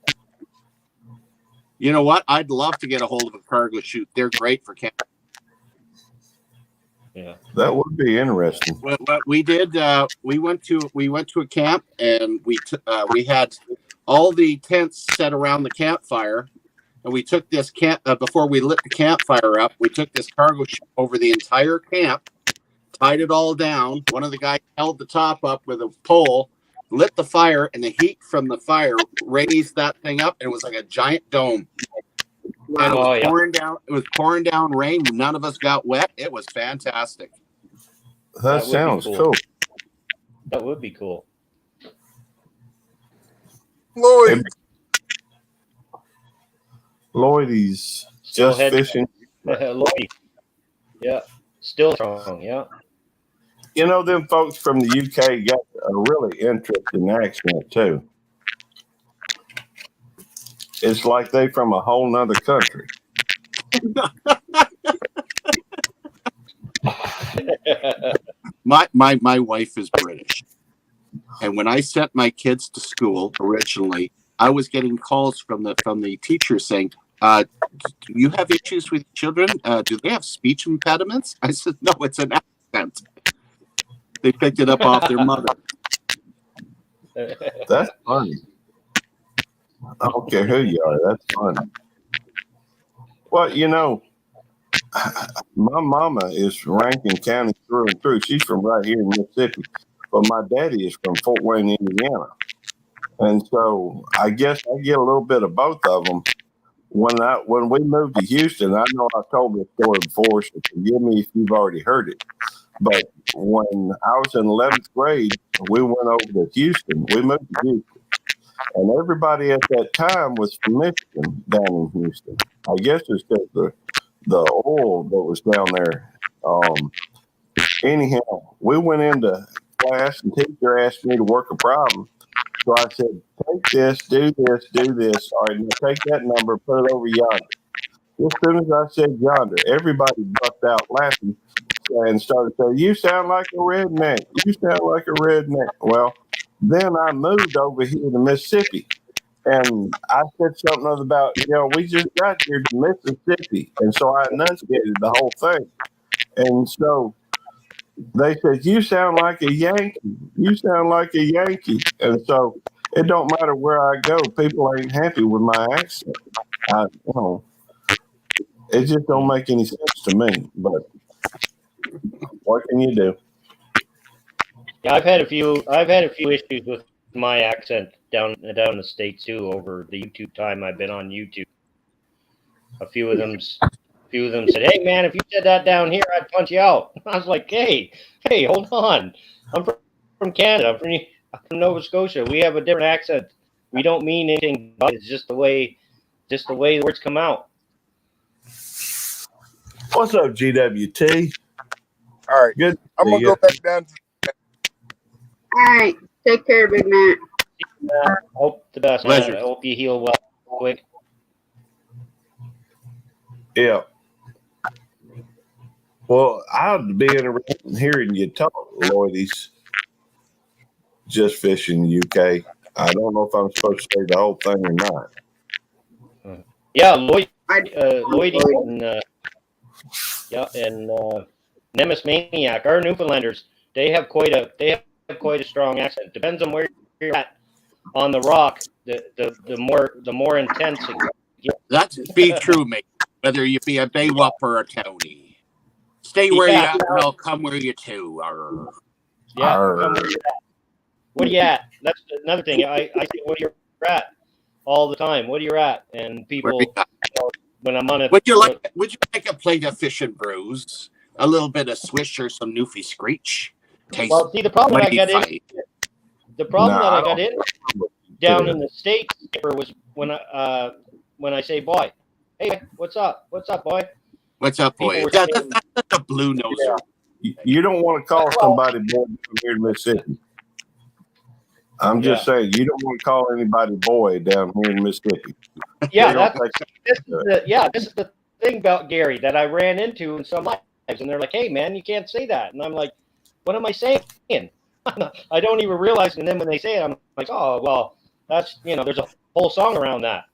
You know what? I'd love to get a hold of a cargo chute. They're great for camping. Yeah, that would be interesting. What we did, we went to a camp and we had all the tents set around the campfire, and we took this camp before we lit the campfire up. We took this cargo chute over the entire camp, tied it all down. One of the guys held the top up with a pole, lit the fire, and the heat from the fire raised that thing up, and it was like a giant dome. Wow. And it was pouring down. It was pouring down rain. None of us got wet. It was fantastic. That sounds cool. That would be cool. Lloydie's just fishing. Lloydie. Yeah, still strong. Yeah. You know, them folks from the UK got a really interesting accent too. It's like they from a whole nother country. My wife is British, and when I sent my kids to school originally, I was getting calls from the teachers saying, "Do you have issues with children? Do they have speech impediments?" I said, "No, it's an accent." They picked it up off their mother. That's funny. I don't care who you are. That's funny. Well, you know, my mama is Rankin County through and through. She's from right here in Mississippi, but my daddy is from Fort Wayne, Indiana. And so I guess I get a little bit of both of them. When we moved to Houston, I know I told this story before, so forgive me if you've already heard it. But when I was in 11th grade, we went over to Houston. We moved to Houston. And everybody at that time was from Michigan down in Houston. I guess it's because the oil that was down there. Anyhow, we went into class and teacher asked me to work a problem. So I said, take this, do this, do this. All right, now take that number, put it over yonder. As soon as I said yonder, everybody bucked out laughing and started saying, you sound like a redneck. You sound like a redneck. Well, then I moved over here to Mississippi. And I said something about, we just got here to Mississippi. And so I enunciated the whole thing. And so they said, you sound like a Yankee. You sound like a Yankee. And so it don't matter where I go. People ain't happy with my accent. It just don't make any sense to me. But what can you do? Yeah, I've had a few issues with my accent down in the States too over the YouTube time I've been on YouTube. A few of them said, "Hey man, if you said that down here, I'd punch you out." I was like, "Hey, hold on. I'm from Canada. I'm from Nova Scotia. We have a different accent. We don't mean anything. But it's just the way the words come out." What's up, GWT? All right, Good. I'm gonna go back down. All right, take care, big man. Hope the best. Pleasure. I hope you heal well quick. Yeah. Well, I'd be interested in hearing you talk, Lloydie's Just Fishing UK. I don't know if I'm supposed to say the whole thing or not. Yeah, Lloydie Yeah, and Nemesis Maniac, our Newfoundlanders, they have quite a strong accent. Depends on where you're at on the rock. The more intense it gets. That be true, mate. Whether you be a Baywap or a Tony. Stay where you at, and I'll come where you to. Arr. Yeah, Arr. come where you're at. What are you at? That's another thing. I say, what are you at? All the time. What are you at? And people, when I'm on a, Would you like a plate of fish and brews, a little bit of swish or some Newfie Screech? Well, see, the problem that I got in down in the States was when I say boy, hey, what's up, boy? What's up, boy? That's a blue noser. You don't want to call somebody boy down here in Mississippi. I'm just saying, you don't want to call anybody boy down here in Mississippi. Yeah, this is the thing about Gary that I ran into in some lives, and they're like, "Hey, man, you can't say that," and I'm like, "What am I saying?" I don't even realize, and then when they say it, I'm like, "Oh, well, that's there's a whole song around that."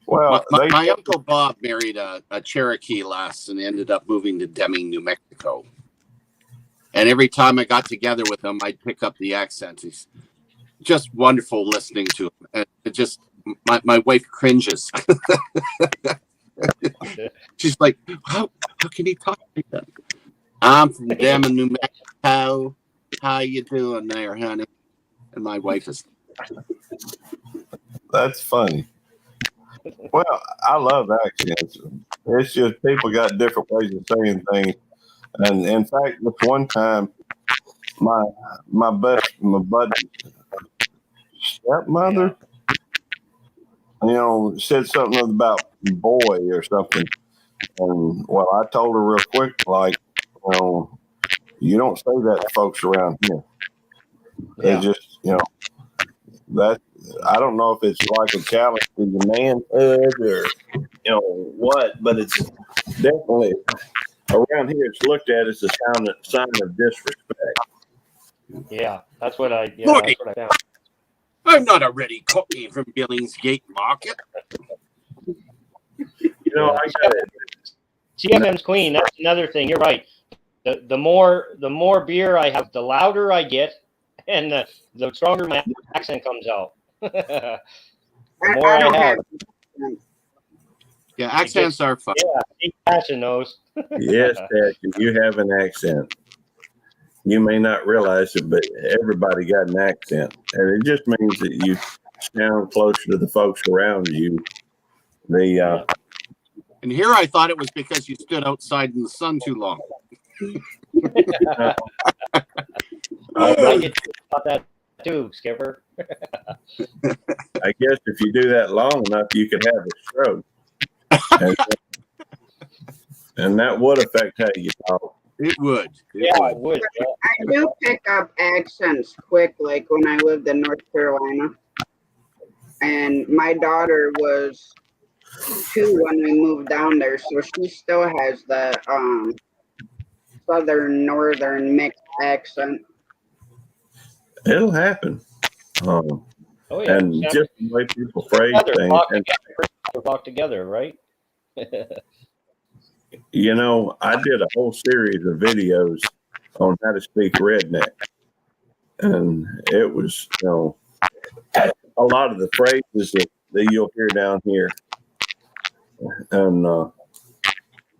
Well, my Uncle Bob married a Cherokee lass and ended up moving to Deming, New Mexico. And every time I got together with him, I'd pick up the accent. He's just wonderful listening to him. And it just, my wife cringes. She's like, how can he talk like that? I'm from Deming, New Mexico. How you doing there, honey? And my wife is. That's funny. Well, I love accents. It's just people got different ways of saying things. And in fact, this one time, my buddy's stepmother, said something about boy or something. And well, I told her real quick, like, you don't say that to folks around here. They just, that I don't know if it's like a challenge to your manhood or what, but it's definitely around here. It's looked at as a sign of disrespect. Yeah, that's what I found. I'm not a ready cookie from Billingsgate Market. I got it. CFM's Queen. That's another thing. You're right. The more beer I have, the louder I get, and the stronger my accent comes out. The more I have. Yeah, accents are fun. Yeah, Passion knows. Yes, Passion, you have an accent. You may not realize it, but everybody got an accent, and it just means that you sound closer to the folks around you. And here I thought it was because you stood outside in the sun too long. I get about that too, Skipper. I guess if you do that long enough, you could have a stroke. And that would affect how you talk. It would. It would. I do pick up accents quick, like when I lived in North Carolina. And my daughter was 2 when we moved down there, so she still has the southern northern mixed accent. It'll happen. And just the way people phrase things. Talk together, right? I did a whole series of videos on how to speak redneck. And it was, a lot of the phrases that you'll hear down here. And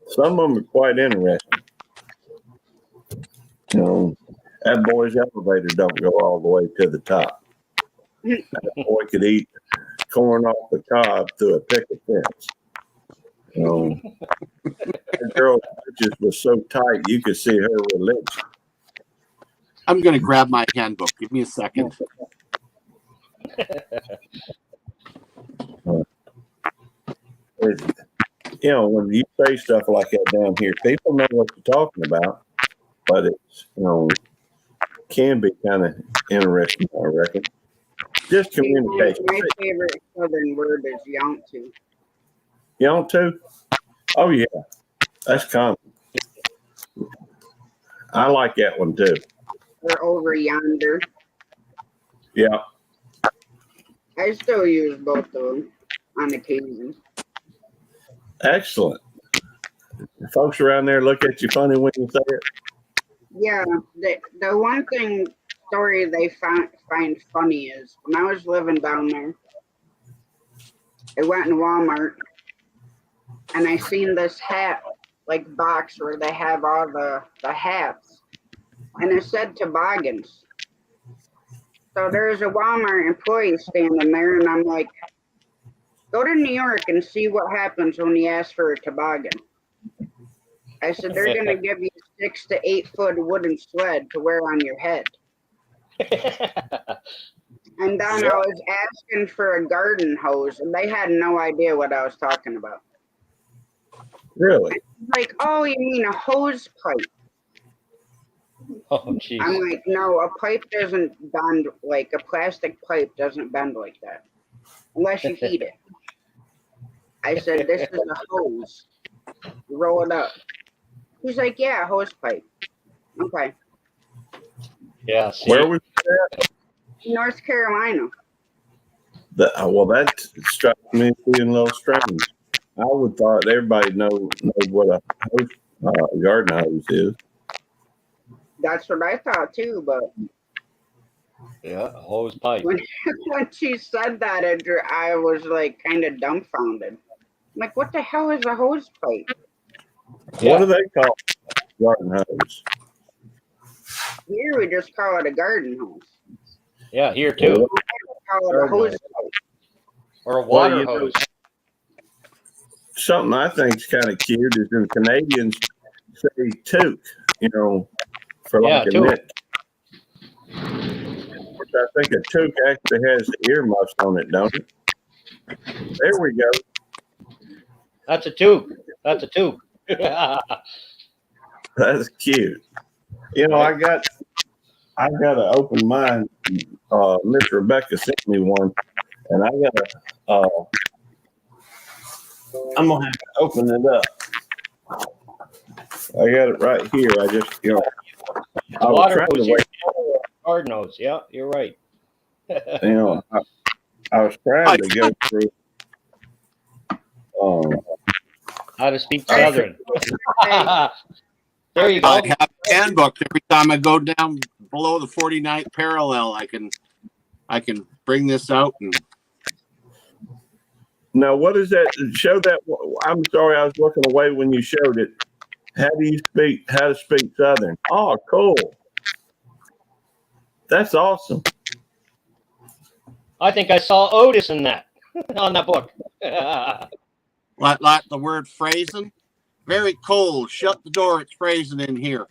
some of them are quite interesting. That boy's elevator don't go all the way to the top. That boy could eat corn off the cob through a picket fence. That girl's britches was so tight you could see her religion. I'm going to grab my handbook. Give me a second. When you say stuff like that down here, people know what you're talking about, but it's, can be kind of interesting, I reckon. Just communication. My favorite southern word is yontu. Yontu? Oh, yeah. That's common. I like that one, too. Or over yonder. Yeah. I still use both of them on occasion. Excellent. folks around there look at you funny when you say it? Yeah, the one story they find funny is when I was living down there, I went in Walmart and I seen this hat like box where they have all the hats, and it said toboggans. So there's a Walmart employee standing there, and I'm like, go to New York and see what happens when you ask for a toboggan. I said, they're going to give you 6 to 8 foot wooden sled to wear on your head. And then I was asking for a garden hose, and they had no idea what I was talking about. Really? Like, oh, you mean a hose pipe? Oh, jeez. I'm like, no, a pipe doesn't bend like a plastic pipe doesn't bend like that unless you heat it. I said, this is a hose. Roll it up. He's like, yeah, hose pipe. Okay. Yeah. See? Where was that? North Carolina. Well, that struck me as being a little strange. I would thought everybody knows what a garden hose is. That's what I thought too, but Yeah, hose pipe. when she said that, I was like kind of dumbfounded. I'm like, what the hell is a hose pipe? Yeah. What do they call garden hose? Here we just call it a garden hose. Yeah, here too. We call it a hose pipe. Or a water Well, hose. Something I think is kind of cute is when Canadians say toque, for like a toque. knit. Which I think a toque actually has the earmuffs on it, don't it? There we go. That's a toque. That's a toque. That's cute. I've got an open mind. Miss Rebecca sent me one, and I'm gonna have to open it up. I got it right here. I just, I was Water trying hose. to wait. Garden hose. Yeah, you're right. I was trying to go through. How to speak Southern. There you go. I have a handbook every time I go down below the 49th parallel. I can bring this out and. Now, what is that? Show that. I'm sorry, I was looking away when you showed it. How to speak Southern? Oh, cool. That's awesome. I think I saw Otis in that on that book. Like the word phrasing. Very cold. Shut the door. It's phrasing in here.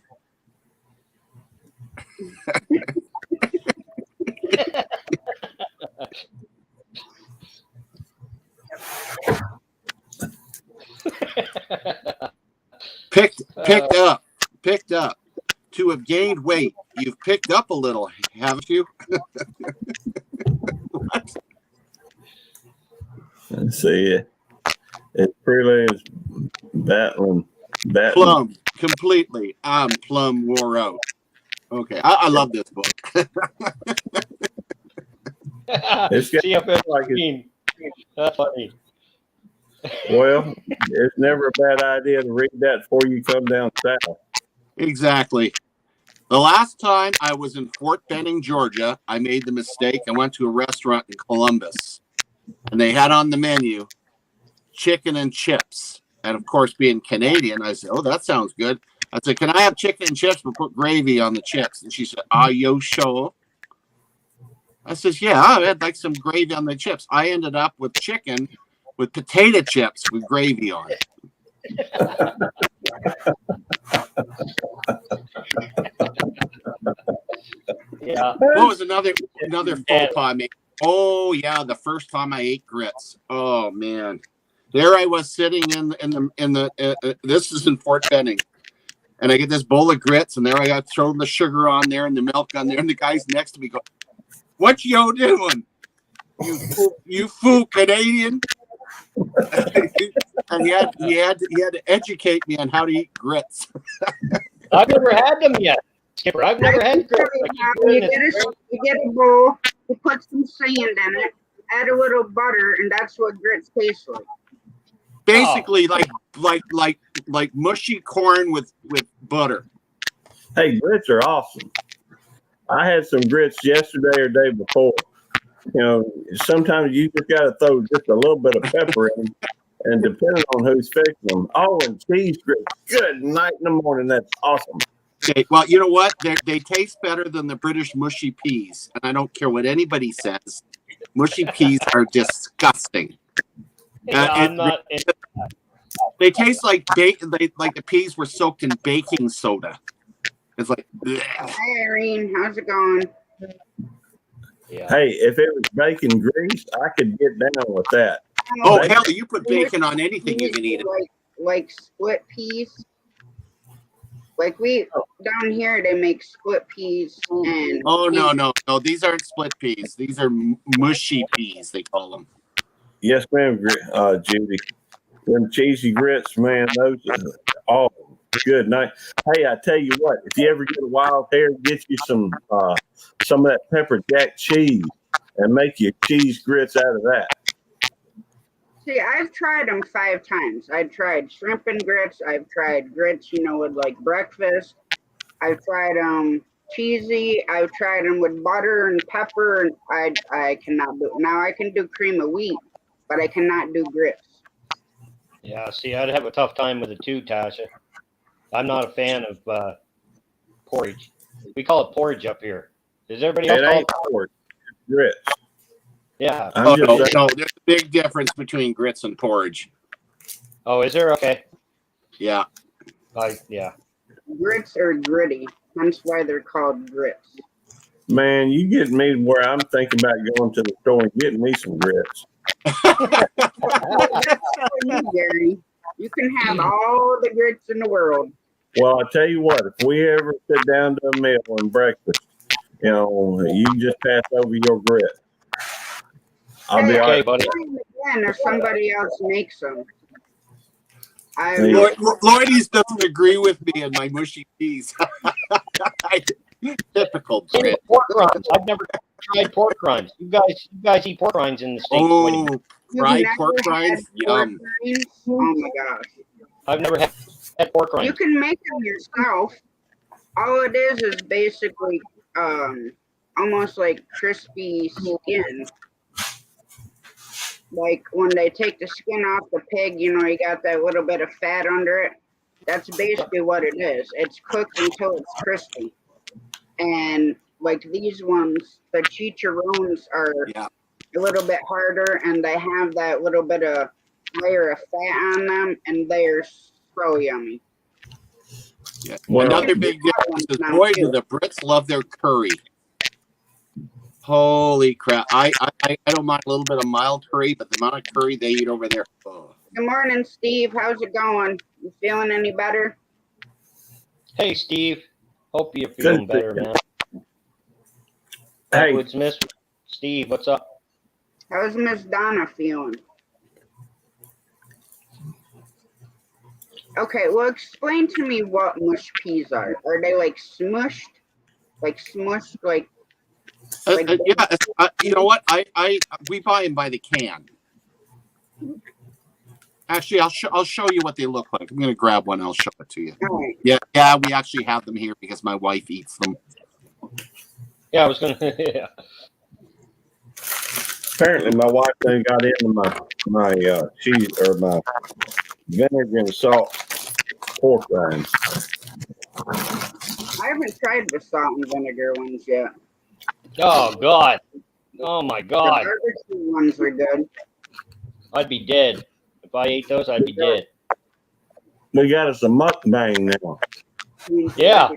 Picked up. To have gained weight, you've picked up a little, haven't you? Let's see. It really is battling. Plumb, completely. I'm plumb wore out. Okay, I love this book. It's got, See if it's like that's funny. Well, it's never a bad idea to read that before you come down south. Exactly. The last time I was in Fort Benning, Georgia, I made the mistake. I went to a restaurant in Columbus, and they had on the menu chicken and chips. And of course, being Canadian, I said, "Oh, that sounds good." I said, "Can I have chicken and chips but put gravy on the chips?" And she said, "Are you sure?" I says, "Yeah, I'd like some gravy on the chips." I ended up with chicken with potato chips with gravy on it. Yeah. What was another faux pas I made? Oh yeah, the first time I ate grits. Oh man, there I was sitting in the this is in Fort Benning, and I get this bowl of grits, and there I got throwing the sugar on there and the milk on there, and the guys next to me go, "What you doing? You fool Canadian!" And he had to educate me on how to eat grits. I've never had them yet, Skipper. I've never had grits. You get a bowl, you put some sand in it, add a little butter, and that's what grits taste like. basically like mushy corn with butter. Hey, grits are awesome. I had some grits yesterday or day before. You know, sometimes you just got to throw just a little bit of pepper in, and depending on who's fixing them. Oh, and cheese grits. Good night in the morning. That's awesome. Okay, well, you know what? They taste better than the British mushy peas, and I don't care what anybody says. Mushy peas are disgusting. Yeah, I'm not. They taste like like the peas were soaked in baking soda. It's like. Bleh. Hi, Irene. How's it going? Yeah. Hey, if it was bacon grease, I could get down with that. Oh Bacon. hell! You put bacon on anything, you can eat it. Like split peas. Like we down here, they make split peas and. Oh no! These aren't split peas. These are mushy peas. They call them. Yes, ma'am, Judy. Them cheesy grits, man, those are all good night. Hey, I tell you what, if you ever get a wild hair, get you some of that pepper jack cheese and make you cheese grits out of that. See, I've tried them 5 times. I've tried shrimp and grits. I've tried grits, with like breakfast. I've tried cheesy. I've tried them with butter and pepper, and I cannot do. Now I can do cream of wheat, but I cannot do grits. Yeah, see, I'd have a tough time with it too, Tasha. I'm not a fan of porridge. We call it porridge up here. Does everybody else It call ain't it porridge, it's grits. Yeah. I'm just saying. No, there's a big difference between grits and porridge. Oh, is there? Okay. Yeah. Yeah. Grits are gritty, hence why they're called grits. Man, you get me where I'm thinking about going to the store and getting me some grits. Well, that's for you, Gary. You can have all the grits in the world. Well, I tell you what, if we ever sit down to a meal and breakfast, you just pass over your grit. I'll be all Okay, right. buddy. Again, if somebody else makes them. Lloydie's doesn't agree with me and my mushy peas. Typical grit. Pork rinds. I've never tried pork rinds. You guys eat pork rinds in the States. Oh, fried never pork had rinds? pork Yum. rinds? Oh my gosh. I've never had pork rinds. You can make them yourself. All it is basically almost like crispy skin. Like when they take the skin off the pig, you got that little bit of fat under it. That's basically what it is. It's cooked until it's crispy. And like these ones, the chicharrones are a little bit harder, and they have that little bit of layer of fat on them, and they're so yummy. Yeah. Well, another big difference is, boy, do the Brits love their curry. Holy crap. I don't mind a little bit of mild curry, but the amount of curry they eat over there. Oh. Good morning, Steve. How's it going? You feeling any better? Hey, Steve. Hope you're feeling better, man. Hey, it's Miss Steve. What's up? How's Miss Donna feeling? Okay, well, explain to me what mush peas are. Are they like smushed? Like smushed, like you know what? We buy them by the can. Actually, I'll show you what they look like. I'm gonna grab one. I'll show it to you. Right. Yeah. We actually have them here because my wife eats them. Yeah, I was gonna. Yeah. Apparently, my wife done got into my cheese or my vinegar and salt pork rinds. I haven't tried the salt and vinegar ones yet. Oh God. Oh my God. The barbecue ones are good. I'd be dead if I ate those. I'd be dead. We got us a mukbang now. Yeah.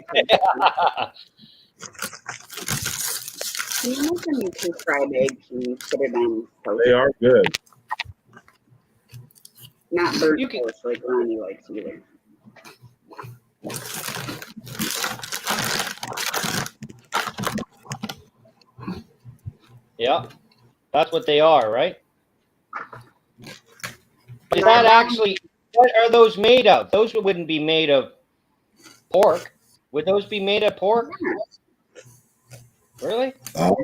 Can you make them into fried eggs and put it on toast? They are good. Not burnt toast like Ronnie likes either. Yeah. That's what they are, right? Is that actually, what are those made of? Those wouldn't be made of pork. Would those be made of pork? Really? Oh.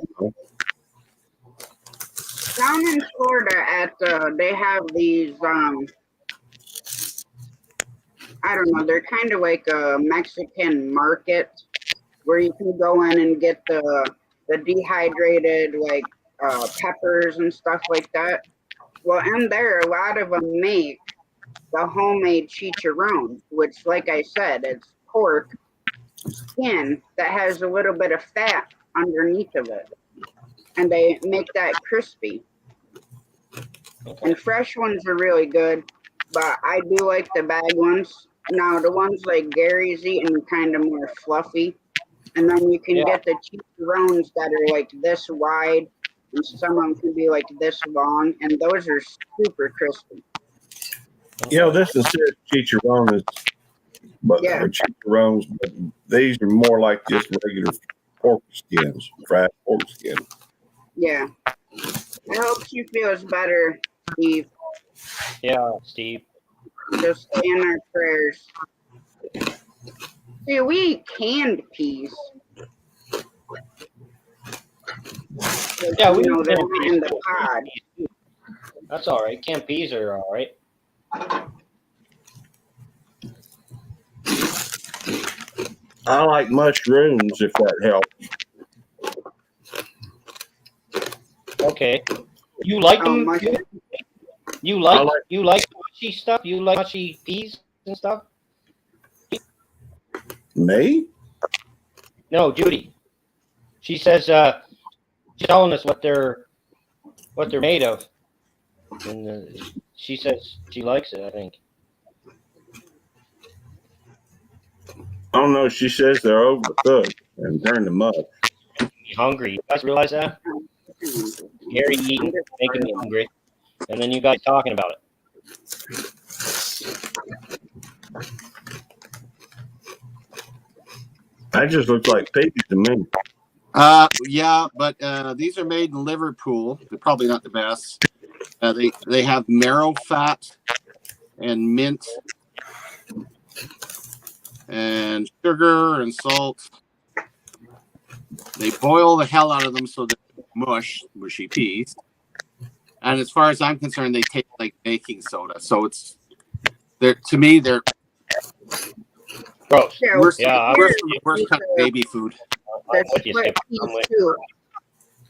Down in Florida, they have these I don't know, they're kind of like a Mexican market where you can go in and get the dehydrated like peppers and stuff like that. Well, in there, a lot of them make the homemade chicharrones, which, like I said, it's pork skin that has a little bit of fat underneath of it, and they make that crispy. And fresh ones are really good, but I do like the bag ones. Now, the ones like Gary's eating are kind of more fluffy. And then you can get the chicharrones that are like this wide, and some of them can be like this long, and those are super crispy. This is chicharrones, but chicharrones, but these are more like just regular pork skins, fried pork skin. Yeah. I hope she feels better, Steve. Yeah, Steve. Just stay in our prayers. See, we eat canned peas. Yeah, we know, eat they're canned not peas. in the pod. That's all right. Canned peas are all right. I like mushrooms, if that helps. Okay. You like them? You like mushy stuff? You like mushy peas and stuff? Me? No, Judy. She says she's telling us what they're made of, and she says she likes it. I think. I don't know. She says they're overcooked and turn to mud. I'm hungry. You guys realize that? Gary eating, making me hungry, and then you guys talking about it. That just looks like peas to me. Yeah, but these are made in Liverpool. They're probably not the best. They have marrow fat and mint and sugar and salt. They boil the hell out of them so they're mushy peas. And as far as I'm concerned, they taste like baking soda. So they're gross. Worse kind of baby food. There's split peas too,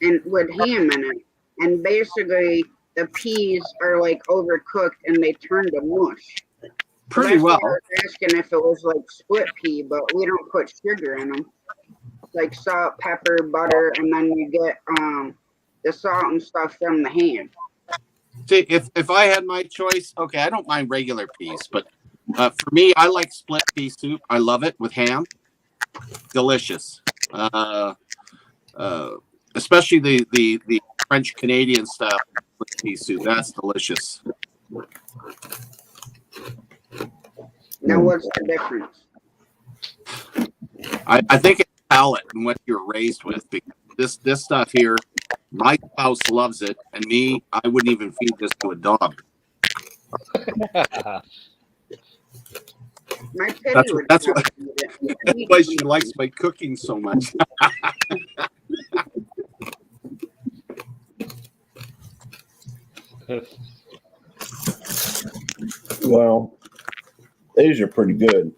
and with ham in it. And basically, the peas are like overcooked and they turn to mush. Pretty well. I was asking if it was like split pea, but we don't put sugar in them. Like salt, pepper, butter, and then you get the salt and stuff from the ham. See, if I had my choice, okay, I don't mind regular peas, but for me, I like split pea soup. I love it with ham. Delicious. Especially the French Canadian style split pea soup. That's delicious. Now, what's the difference? I think it's palate and what you're raised with. Because this stuff here, my spouse loves it, and me, I wouldn't even feed this to a dog. That's why she likes my cooking so much. Well, these are pretty good.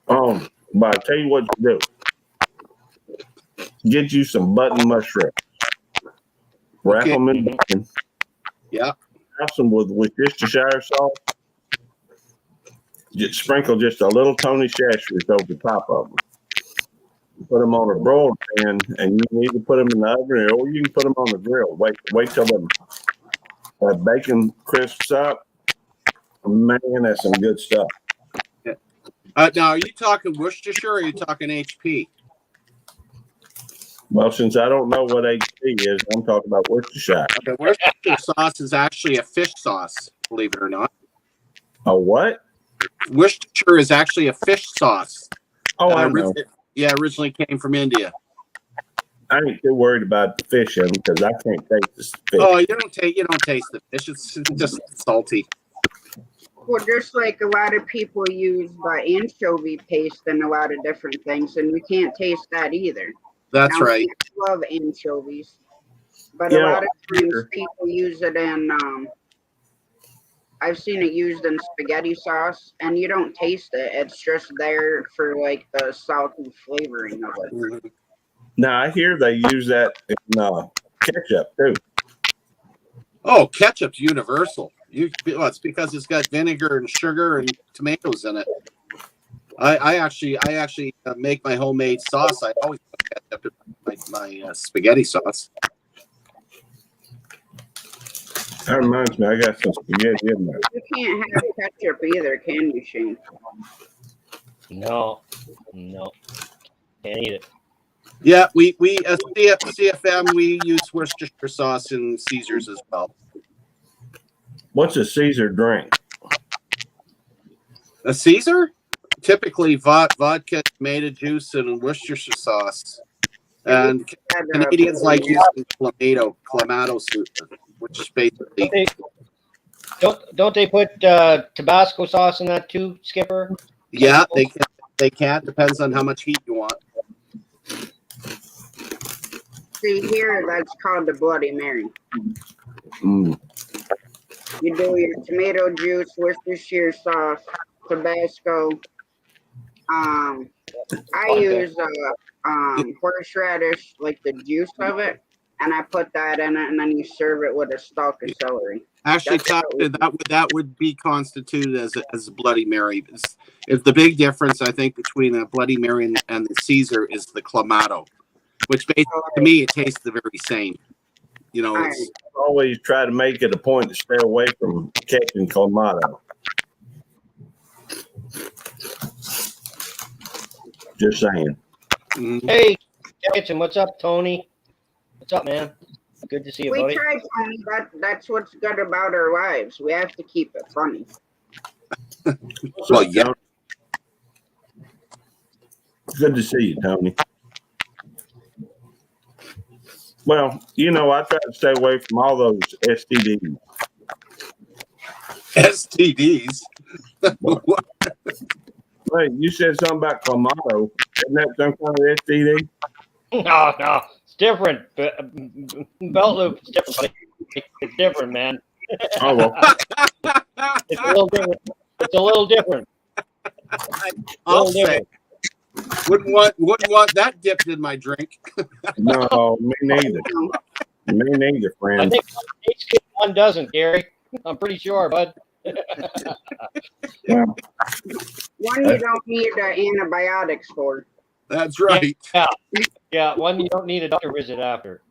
But I tell you what to do. Get you some button mushrooms. Wrap them in bacon. Yeah. Have some with Worcestershire sauce. Just sprinkle just a little Tony Chachere's over the top of them. Put them on a broiler pan, and you can either put them in the oven or you can put them on the grill. Wait till the bacon crisps up. Man, that's some good stuff. Now, are you talking Worcestershire or are you talking HP? Well, since I don't know what HP is, I'm talking about Worcestershire. Okay, Worcestershire sauce is actually a fish sauce, believe it or not. A what? Worcestershire is actually a fish sauce. Oh, I know. Yeah, originally came from India. I ain't too worried about the fish in them because I can't taste this fish. Oh, you don't taste the fish. It's just salty. Well, just like a lot of people use anchovy paste and a lot of different things, and you can't taste that either. That's right. I love anchovies, but a lot of times people use it in I've seen it used in spaghetti sauce, and you don't taste it. It's just there for like the salty flavoring of it. Now I hear they use that in ketchup too. Oh, ketchup's universal. It's because it's got vinegar and sugar and tomatoes in it. I actually make my homemade sauce. I always put ketchup in my spaghetti sauce. That reminds me, I got some spaghetti in there. You can't have ketchup either, can you, Shane? No, can't eat it. Yeah, we CFM we use Worcestershire sauce in Caesars as well. What's a Caesar drink? A Caesar? Typically vodka, tomato juice, and Worcestershire sauce. And Canadians like using clamato soup, which basically Don't they put Tabasco sauce in that too, Skipper? Yeah, they can't. Depends on how much heat you want. See here, that's called the Bloody Mary. Mm. You do your tomato juice, Worcestershire sauce, Tabasco. I use horseradish, like the juice of it, and I put that in it, and then you serve it with a stalk of celery. Actually, that would be constituted as a Bloody Mary. It's the big difference, I think, between a Bloody Mary and the Caesar is the clamato, which basically, to me, it tastes the very same. You know, it's always try to make it a point to stay away from catching clamato. Just saying. Hey, Kitchen, what's up, Tony? What's up, man? Good to see you, We buddy. try, Tony. That's what's good about our lives. We have to keep it funny. well, yeah. Good to see you, Tony. Well, you know, I try to stay away from all those STDs. STDs? Wait, you said something about clamato. Isn't that some kind of STD? No, it's different. Belt loop is different. Buddy. It's different, man. Oh, well. It's a little different. It's a little different. I'll say. Wouldn't want that dipped in my drink. No, me neither. Me neither, friend. I think one doesn't, Gary. I'm pretty sure, bud. Yeah. One you don't need antibiotics for. That's right. Yeah, one you don't need a doctor visit after.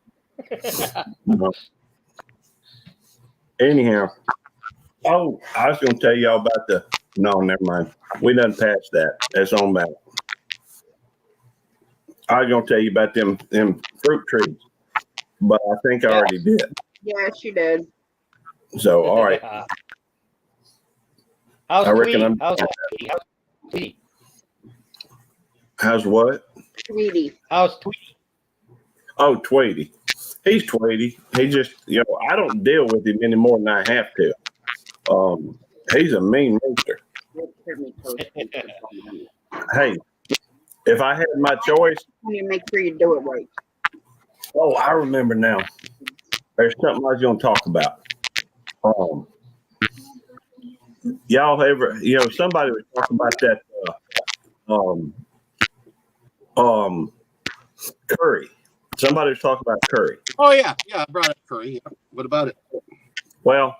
No. Anyhow, oh, I was going to tell y'all about the. No, never mind. We done passed that. That's on back. I was going to tell you about them fruit trees, but I think I already did. Yes, you did. So, all right. How's I reckon Tweety? How's what? Tweety. How's Tweety? Oh, Tweety. He's Tweety. He just, you know, I don't deal with him any more than I have to. He's a mean rooster. Hey, if I had my choice. You make sure you do it right. Oh, I remember now. There's something I was going to talk about. Y'all ever, you know, somebody was talking about that curry. Somebody was talking about curry. Oh yeah, I brought up curry. Yeah. What about it? Well,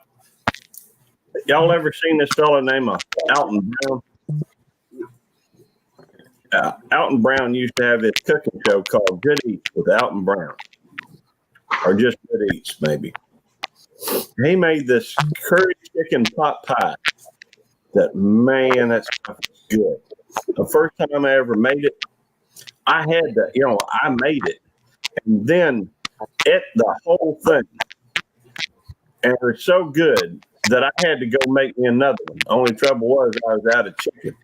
y'all ever seen this fella named Alton Brown? Alton Brown used to have this cooking show called Good Eats with Alton Brown, or just Good Eats, maybe. He made this curry chicken pot pie. That, man, that's good. The first time I ever made it, I had to, you know, I made it and then ate the whole thing. And it was so good that I had to go make me another one. The only trouble was I was out of chicken.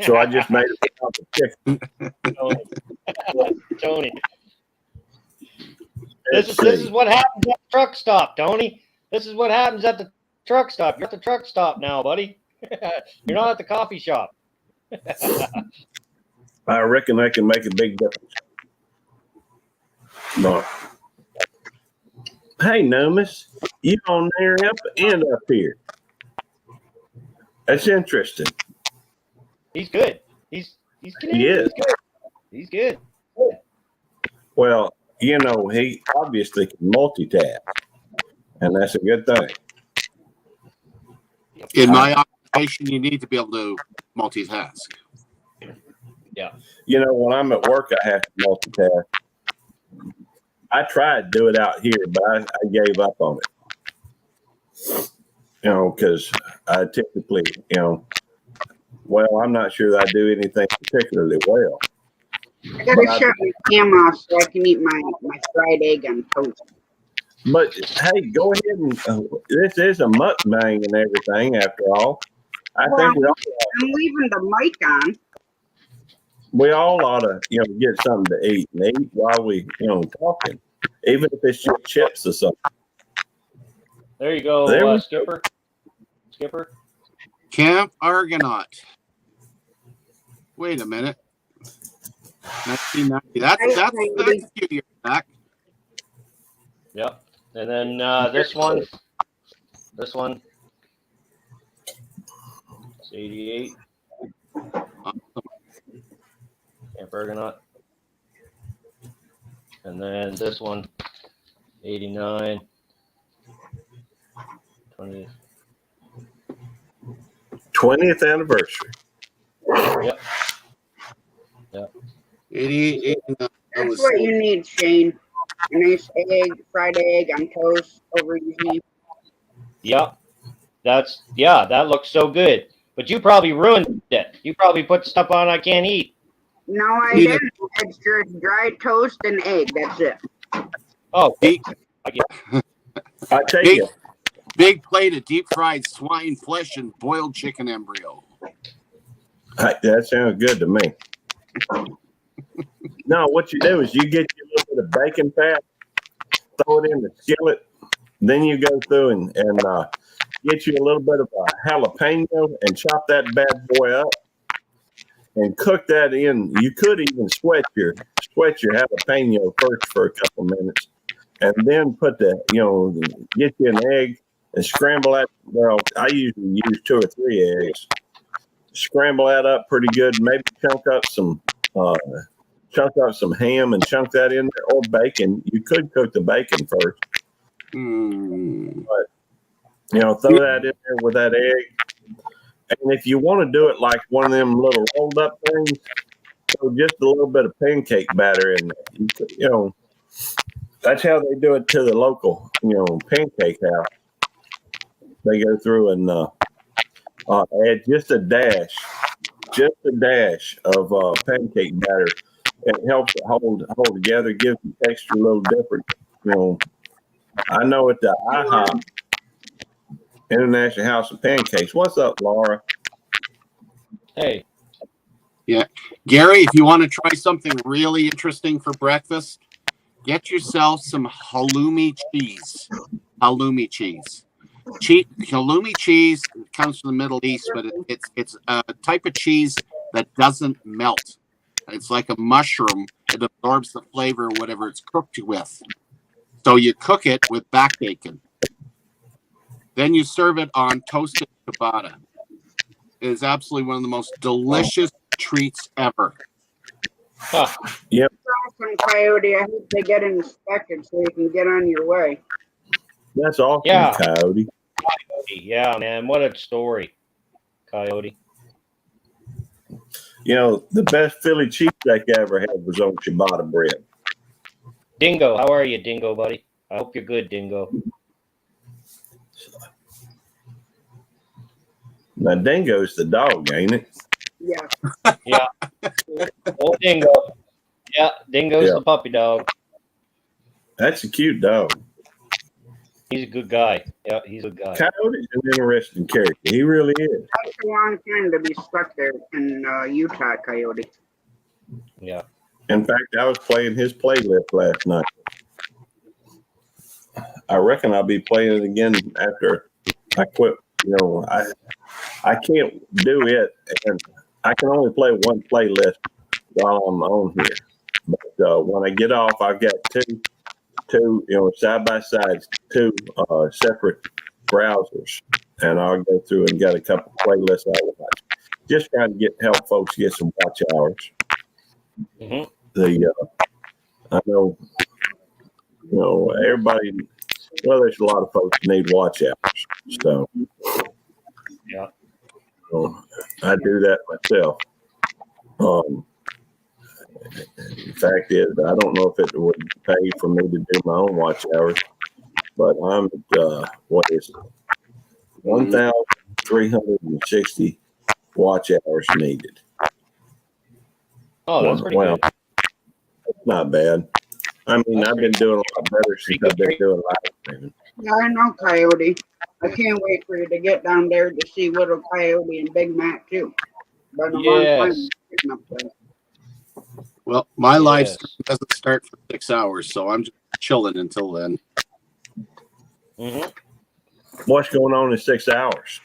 So I just made it without the chicken. Tony. This is what happens at the truck stop, Tony. This is what happens at the truck stop. You're at the truck stop now, buddy. You're not at the coffee shop. I reckon that can make a big difference. But Hey, Nomus, you on there up and up here. That's interesting. He's good. He's He is. He's good. He's good. Well, you know, he obviously can multitask, and that's a good thing. In my occupation, you need to be able to multitask. Yeah. You know, when I'm at work, I have to multitask. I tried to do it out here, but I gave up on it. You know, because I typically, well, I'm not sure that I do anything particularly well. I gotta shut my camera off so I can eat my fried egg on toast. But hey, go ahead and this is a mukbang and everything. After all, I think I'm leaving the mic on. we all ought to, get something to eat and eat while we, talking, even if it's just chips or something. There you go, Skipper. Skipper. Camp Argonaut. Wait a minute. 1990. That's a few years back. Yep. And then this one. It's 88. Camp Argonaut. And then this one, 89. 20th anniversary. Yep. Yep. 88. That's what you need, Shane. A nice egg, fried egg on toast over easy. Yep. That looks so good. But you probably ruined it. You probably put stuff on I can't eat. No, I didn't. It's just dry toast and egg. That's it. Oh, I take it. Big plate of deep fried swine flesh and boiled chicken embryo. That sounds good to me. No, what you do is you get your little bit of bacon fat, throw it in the skillet, then you go through and get you a little bit of a jalapeno and chop that bad boy up and cook that in. You could even sweat your jalapeno first for a couple minutes, and then put get you an egg and scramble that. Well, I usually use 2 or 3 eggs. Scramble that up pretty good. Maybe chunk up some ham and chunk that in there, or bacon. You could cook the bacon first. But throw that in there with that egg. And if you want to do it like one of them little rolled up things, throw just a little bit of pancake batter in there. That's how they do it to the local, pancake house. They go through and add just a dash of pancake batter. It helps it hold together, gives the texture a little different. I know at the IHOP, International House of Pancakes. What's up, Laura? Hey. Yeah. Gary, if you want to try something really interesting for breakfast, get yourself some halloumi cheese. Halloumi cheese. Halloumi cheese comes from the Middle East, but it's a type of cheese that doesn't melt. It's like a mushroom. It absorbs the flavor of whatever it's cooked with. So you cook it with back bacon. Then you serve it on toasted ciabatta. It is absolutely one of the most delicious treats ever. Huh. Yep. Awesome, Coyote. I hope they get inspected so you can get on your way. That's awesome, Yeah. Coyote. Yeah, man. What a story, Coyote. The best Philly cheesesteak I ever had was on ciabatta bread. Dingo, how are you, Dingo, buddy? I hope you're good, Dingo. Now, Dingo's the dog, ain't it? Yeah. Yeah. Oh, Dingo. Yeah, Dingo's the puppy dog. That's a cute dog. He's a good guy. Yeah, he's a good guy. Coyote's an interesting character. He really is. That's a long time to be stuck there in Utah, Coyote. Yeah. In fact, I was playing his playlist last night. I reckon I'll be playing it again after I quit. I can't do it, and I can only play one playlist while I'm on here. But when I get off, I've got 2, two, side by side, two separate browsers, and I'll go through and get a couple playlists I watch. Just trying to help folks get some watch hours. I know, everybody. Well, there's a lot of folks that need watch hours, so yeah, I do that myself. The fact is, I don't know if it would pay for me to do my own watch hours, but I'm at, 1,360 watch hours needed. Oh, that's pretty good. That's not bad. I mean, I've been doing a lot better since I've been doing live streaming. Yeah, I know, Coyote. I can't wait for you to get down there to see Little Coyote and Big Mac too. Been a long time getting up there. Well, my live stream doesn't start for 6 hours, so I'm just chilling until then. What's going on in 6 hours?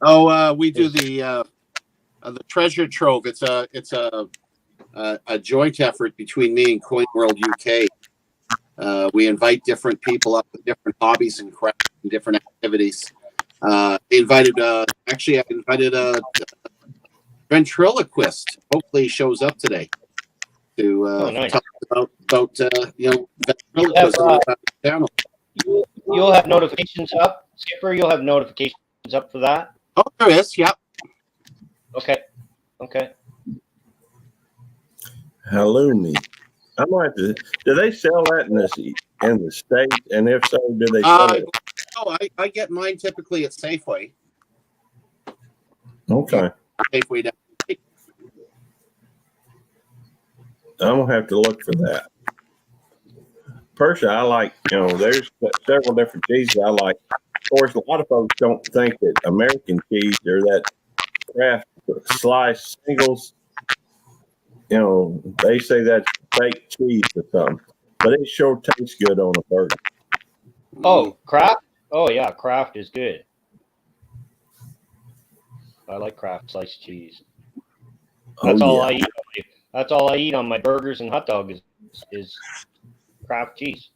Oh, we do the treasure trove. It's a joint effort between me and Coin World UK. We invite different people up with different hobbies and crafts and different activities. I invited a ventriloquist. Hopefully, he shows up today to nice. talk about ventriloquism on the channel. You'll have notifications up, Skipper. You'll have notifications up for that. Oh, there is. Yep. Okay. Halloumi. I'm like, do they sell that in the States? And if so, do they sell it? Oh, I get mine typically at Safeway. Okay. Safeway down. I'm gonna have to look for that. Personally, I like, there's several different cheeses I like. Of course, a lot of folks don't think that American cheese or that Kraft sliced singles, they say that's fake cheese or something, but it sure tastes good on a burger. Oh, Kraft? Oh, yeah, Kraft is good. I like Kraft sliced cheese. That's all I eat. That's all I eat on my burgers and hot dogs is Kraft cheese.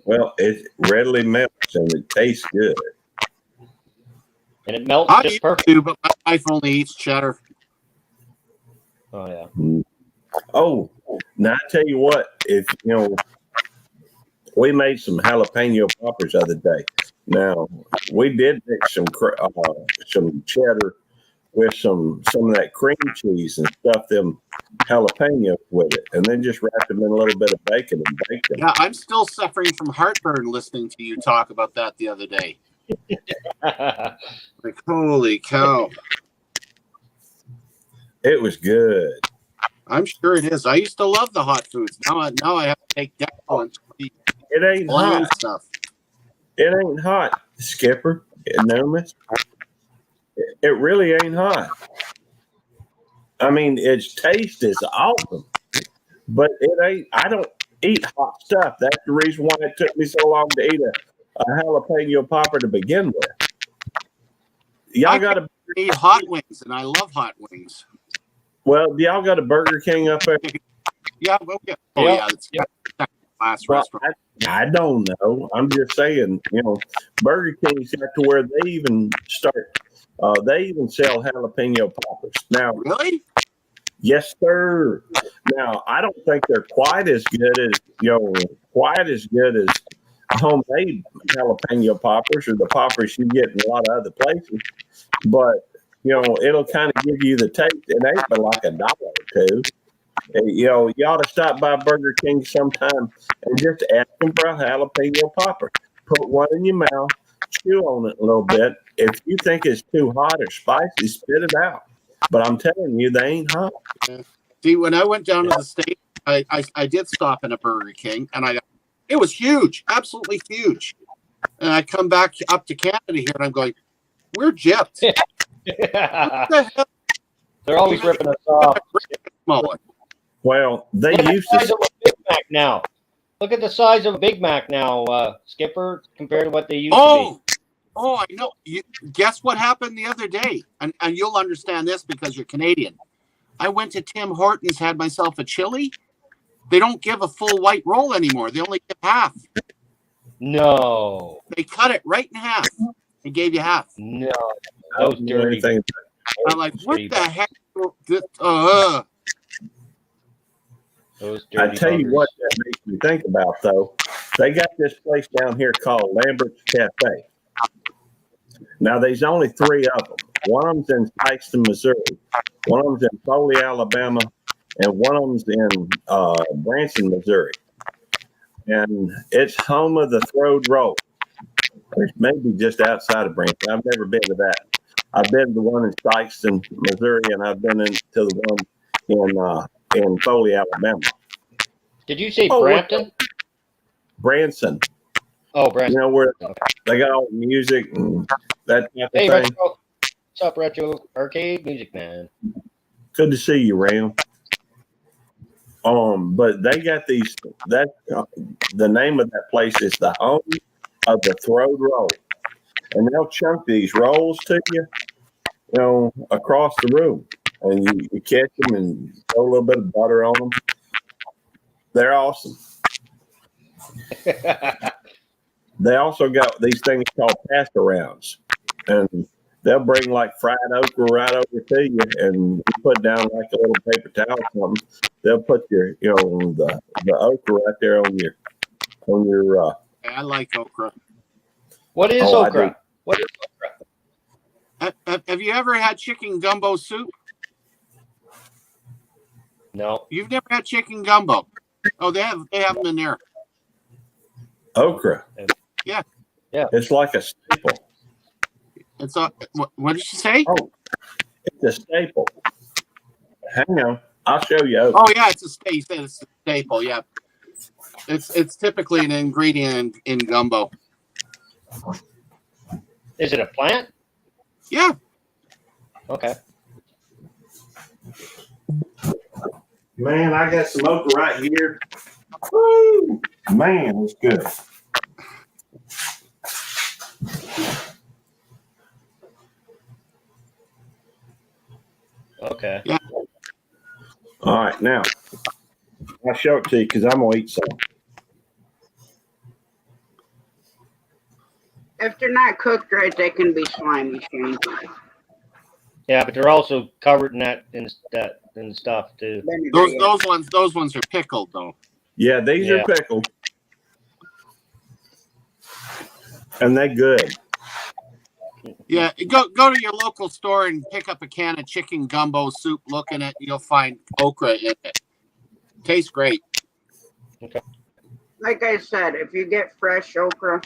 Well, it readily melts and it tastes good. And it melts just perfect. Too, but my wife only eats cheddar. Oh, yeah. Oh, now I tell you what, we made some jalapeno poppers the other day. Now, we did mix some cheddar with some of that cream cheese and stuff them jalapenos with it, and then just wrap them in a little bit of bacon and bake them. Yeah, I'm still suffering from heartburn listening to you talk about that the other day. Like, holy cow. It was good. I'm sure it is. I used to love the hot foods. Now I have to take Deco and eat It ain't bland hot. stuff. It ain't hot, Skipper. It really ain't hot. I mean, its taste is awesome, but it ain't. I don't eat hot stuff. That's the reason why it took me so long to eat a jalapeno popper to begin with. Y'all got to eat hot wings, and I love hot wings. Well, y'all got a Burger King up there? Yeah. Well, yeah. Oh yeah. It's class restaurant. I don't know. I'm just saying. Burger King's got to where they even start. They even sell jalapeno poppers now. Really? Yes, sir. Now, I don't think they're quite as good as homemade jalapeno poppers or the poppers you get in a lot of other places. But, it'll kind of give you the taste. It ain't but like $1 or $2. You ought to stop by Burger King sometime and just ask them for a jalapeno popper. Put one in your mouth, chew on it a little bit. If you think it's too hot or spicy, spit it out. But I'm telling you, they ain't hot. Yeah. See, when I went down to the States, I did stop in a Burger King, and it was huge, absolutely huge. And I come back up to Canada here, and I'm going, we're gypped. What the hell? They're always ripping us off. Smaller. Well, they used to. Of a Big Mac now. Look at the size of a Big Mac now, Skipper, compared to what they used to be. Oh, I know. Guess what happened the other day? And you'll understand this because you're Canadian. I went to Tim Hortons, had myself a chili. they don't give a full white roll anymore. They only give half. No. They cut it right in half and gave you half. No. I don't know anything. I'm like, what the heck? Those I dirty tell you buggers. what that makes me think about, though. They got this place down here called Lambert's Cafe. Now, there's only 3 of them. One of them's in Tyston, Missouri. One of them's in Foley, Alabama. And one of them's in Branson, Missouri. And it's home of the throwed roll. It's maybe just outside of Branson. I've never been to that. I've been to the one in Tyston, Missouri, and I've been to the one in Foley, Alabama. Did you say Oh, Brampton? Branson. Oh, Brampton. You know, where they got all the music and that type of Hey, thing. Retro. What's up, Retro Arcade Music Man? Good to see you, Ram. But they got these. That the name of that place is the home of the throwed roll, and they'll chunk these rolls to you, across the room, and you catch them and throw a little bit of butter on them. They're awesome. They also got these things called pass-arounds, and they'll bring like fried okra right over to you, and you put down like a little paper towel or something. They'll put your, the okra right there on your. I like okra. What is Oh, I okra? do. What is okra? Have you ever had chicken gumbo soup? No. You've never had chicken gumbo? Oh, they have them in there. Okra. Yeah. It's like a staple. It's a what did you say? Oh, it's a staple. Hang on, I'll show you. Okra. Oh yeah, it's a staple. It's a staple. Yeah, it's typically an ingredient in gumbo. Is it a plant? Yeah. Okay. Man, I got some okra right here. Woo! Man, it's good. Okay. Yeah. All right, now I'll show it to you because I'm gonna eat some. If they're not cooked right, they can be slimy, Shane. Yeah, but they're also covered in that and stuff too. Those ones are pickled though. Yeah, these are pickled, and they're good. Yeah, go to your local store and pick up a can of chicken gumbo soup. Look in it, you'll find okra in it. Tastes great. Okay. Like I said, if you get fresh okra,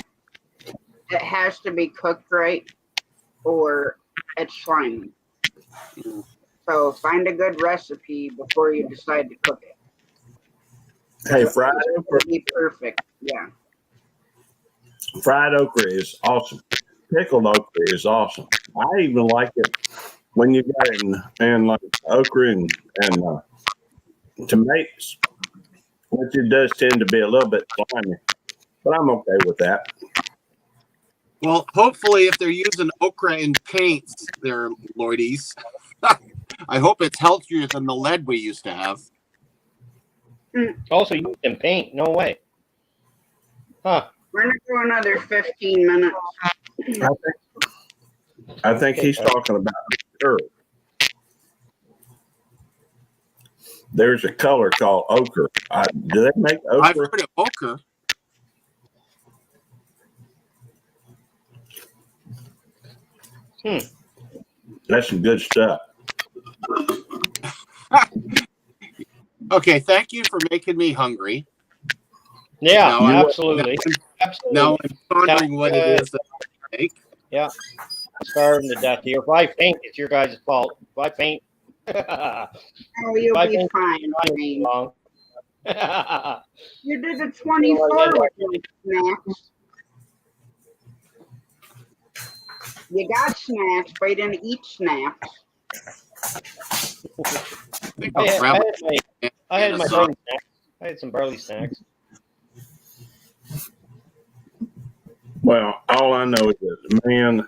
it has to be cooked right or it's slimy. So find a good recipe before you decide to cook it. Hey, fried okra. It'll be perfect. Yeah. Fried okra is awesome. Pickled okra is awesome. I even like it when you got it in like okra and tomatoes, which it does tend to be a little bit slimy, but I'm okay with that. Well, hopefully, if they're using okra in paints, they're Lloydies. I hope it's healthier than the lead we used to have. Also, you can paint. No way. Huh. We're going to go another 15 minutes. I think he's talking about herb. There's a color called ochre. Do they make ochre? I've heard of ochre. That's some good stuff. Okay, thank you for making me hungry. Yeah, Now absolutely. Now I'm pondering what it is that I make. Yeah. Starving to death here. If I faint, it's your guys' fault. If I faint. Oh, you'll I be think- fine. Shane. Long. You did a 24 with your snacks. You got snacks, but you didn't eat snacks. I had my barley snacks. I had some barley snacks. Well, all I know is that, man,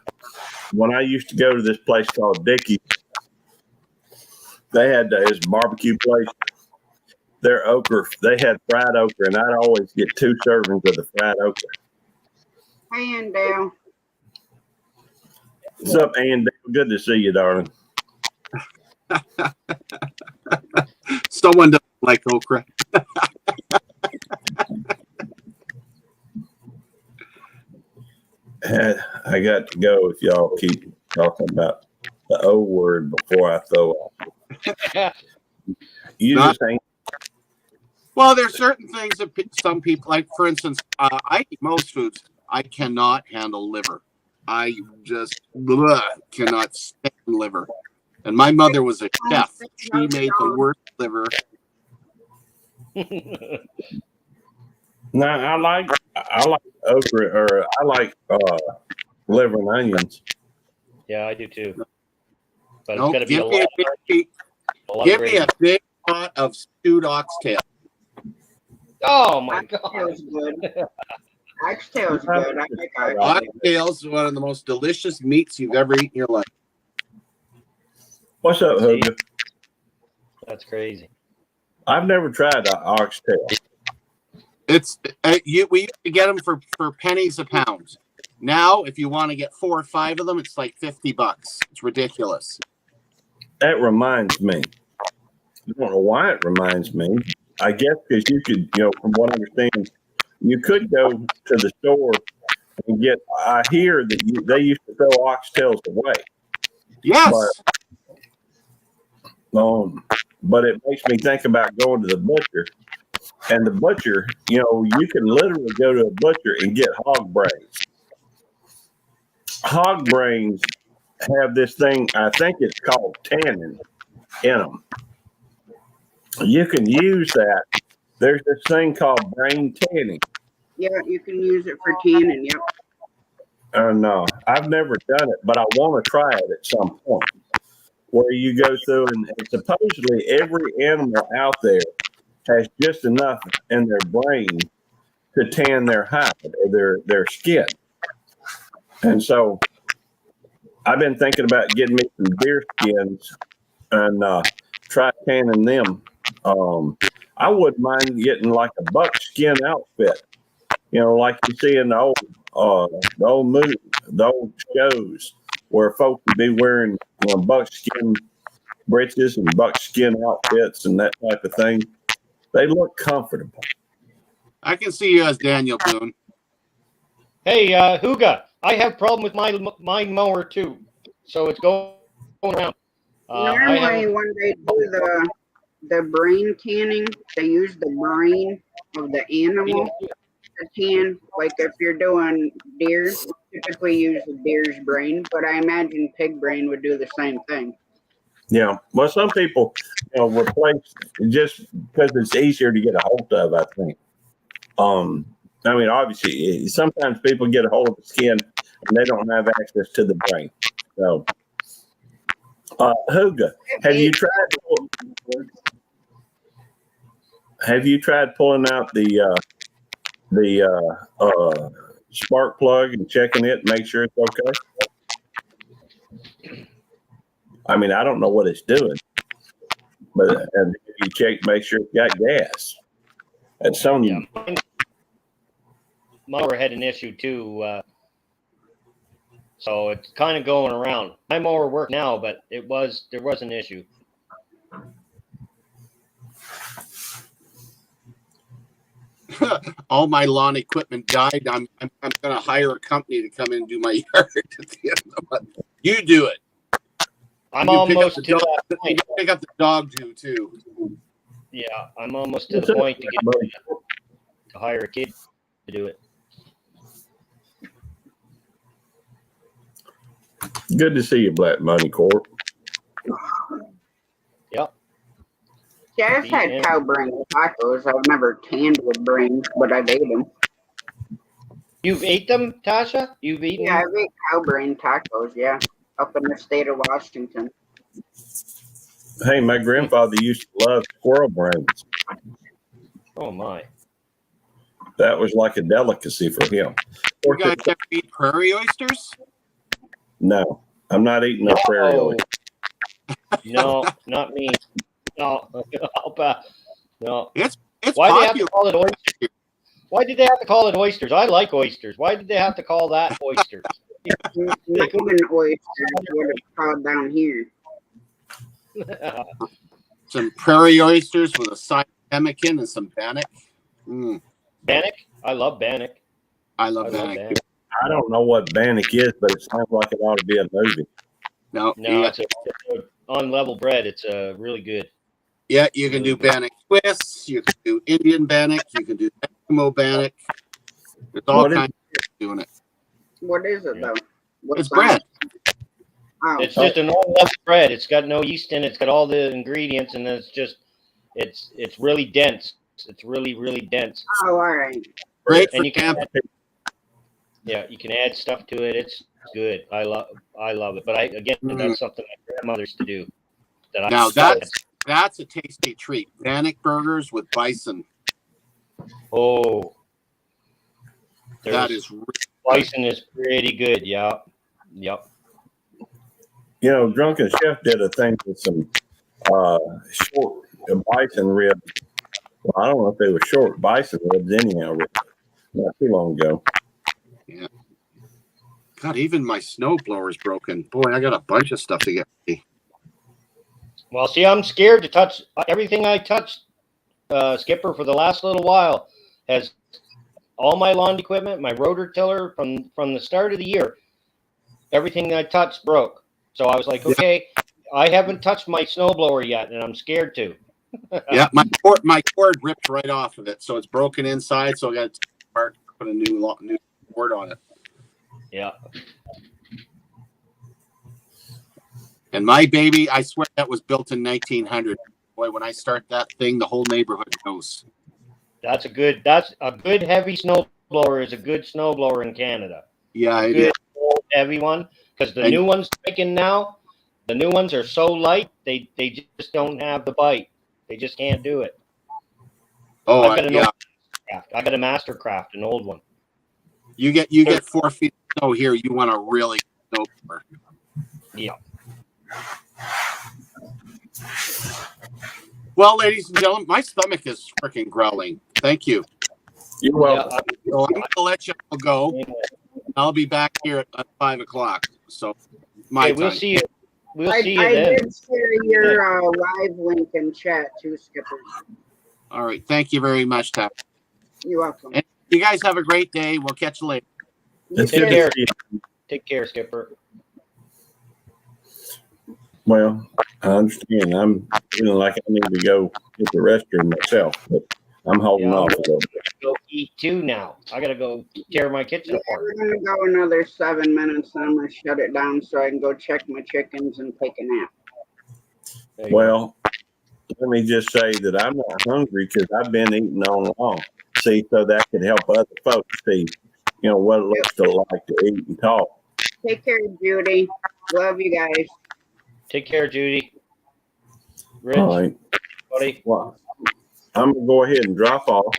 when I used to go to this place called Dickie's, they had this barbecue place, their okra. They had fried okra, and I'd always get 2 servings of the fried okra. Hey, and Dale. What's up, Ann? Good to see you, darling. Someone doesn't like okra. I got to go if y'all keep talking about the O word before I throw up. You Not- just ain't. Well, there's certain things that some people like. For instance, I eat most foods. I cannot handle liver. I just cannot stand liver. And my mother was a chef. She made the worst liver. No, I like okra, or I like liver and onions. Yeah, I do too. But No, it's got to be give me a big pot of stewed oxtail. Oh my God! Oxtail's good. Oxtail's good. I like oxtail. Oxtail is one of the most delicious meats you've ever eaten in your life. What's up, Hoga? That's crazy. I've never tried an oxtail. It's we used to get them for pennies a pound. Now, if you want to get 4 or 5 of them, it's like $50. It's ridiculous. That reminds me. I don't know why it reminds me. I guess because you could, from what I understand, you could go to the store and get. I hear that they used to throw oxtails away. Yes. But it makes me think about going to the butcher. And the butcher, you can literally go to a butcher and get hog brains. Hog brains have this thing, I think it's called tannin in them. You can use that. There's this thing called brain tanning. Yeah, you can use it for tanning. Yep. And I've never done it, but I want to try it at some point. Where you go through and supposedly every animal out there has just enough in their brain to tan their hide or their skin. And so I've been thinking about getting me some deer skins and try tanning them. I wouldn't mind getting like a buckskin outfit, like you see in the old shows where folks would be wearing buckskin breeches and buckskin outfits and that type of thing. They look comfortable. I can see you as Daniel Boone. Hey, Huga, I have a problem with my mower too, so it's going around. Normally, when they do the brain tanning, they use the brain of the animal to tan. Like if you're doing deer, typically use the deer's brain, but I imagine pig brain would do the same thing. Yeah. Well, some people, replace just because it's easier to get a hold of, I think. Obviously, sometimes people get a hold of the skin and they don't have access to the brain. So, Huga, have you tried pulling out the spark plug and checking it, make sure it's okay? I mean, I don't know what it's doing, but and if you check, make sure it's got gas. And some, yeah, mower had an issue too, so it's kind of going around. My mower works now, but there was an issue. All my lawn equipment died. I'm going to hire a company to come in and do my yard at the end of the month. You do it. I'm almost to that point. You pick up the dog too. Yeah, I'm almost to the point to hire a kid to do it. Good to see you, Black Money Corp. Yep. Yeah, I've had cow brain tacos. I've never tanned with brains, but I've ate them. You've ate them, Tasha? You've eaten? Yeah, I've ate cow brain tacos. Yeah, up in the state of Washington. Hey, my grandfather used to love squirrel brains. Oh my! That was like a delicacy for him. You guys ever eat prairie oysters? No, I'm not eating no prairie oysters. No, not me. No, No. It's Why do they have to popular. call it oysters? Why did they have to call it oysters? I like oysters. Why did they have to call that oysters? Melbourne oysters, what it's called down here. Some prairie oysters with a side pemmican and some bannock. Mm, Bannock? I love bannock. I love bannock. I don't know what bannock is, but it sounds like it ought to be a movie. No, it's on level bread. It's really good. Yeah, you can do bannock twists. You can do Indian bannock. You can do Eskimo bannock. There's all kinds of doing it. What is it though? It's bread. Oh. It's just an old level bread. It's got no yeast in it. It's got all the ingredients, and then it's really dense. It's really, really dense. Oh, all right. Great and for camping. You can add stuff to it. It's good. I love it. But that's something my grandmother used to do. That's a tasty treat. Bannock burgers with bison. Oh, that is bison is pretty good. Yeah. Yep. You know, Drunken Chef did a thing with some short bison ribs. Well, I don't know if they were short bison ribs anyhow. Not too long ago. Yeah. God, even my snowblower is broken. Boy, I got a bunch of stuff to get ready. Well, see, I'm scared to touch everything I touched, Skipper, for the last little while. Has all my lawn equipment, my rotor tiller from the start of the year, everything I touched broke. So I was like, okay, I haven't touched my snowblower yet, and I'm scared to. Yeah, my cord ripped right off of it, so it's broken inside. So I got to take it apart, put a new cord on it. Yeah. And my baby, I swear that was built in 1900. Boy, when I start that thing, the whole neighborhood knows. That's a good heavy snowblower is a good snowblower in Canada. Yeah, it is. Heavy one, because the new ones making now, the new ones are so light they just don't have the bite. They just can't do it. Oh, I got a Mastercraft, an old one. You get 4 feet of snow here. You want a really snowblower. Yeah. Well, ladies and gentlemen, my stomach is freaking growling. Thank you. You're welcome. So I'm going to let you all go. I'll be back here at 5 o'clock. So we'll see you. We'll see you then. I then. did share your live link in chat too, Skipper. All right. Thank you very much, Tom. You're welcome. And you guys have a great day. We'll catch you later. Take care. Take care, Skipper. Well, I understand. I'm feeling like I need to go get the restroom myself, but I'm holding off a little bit. Go eat too now. I gotta go tear my kitchen apart. We're gonna go another 7 minutes, and I'm gonna shut it down so I can go check my chickens and take a nap. Well, let me just say that I'm not hungry because I've been eating all along. See, so that can help other folks see, what it looks like to eat and talk. Take care, Judy. Love you guys. Take care, Judy. Rich, all right, buddy. Well, I'm gonna go ahead and drop off,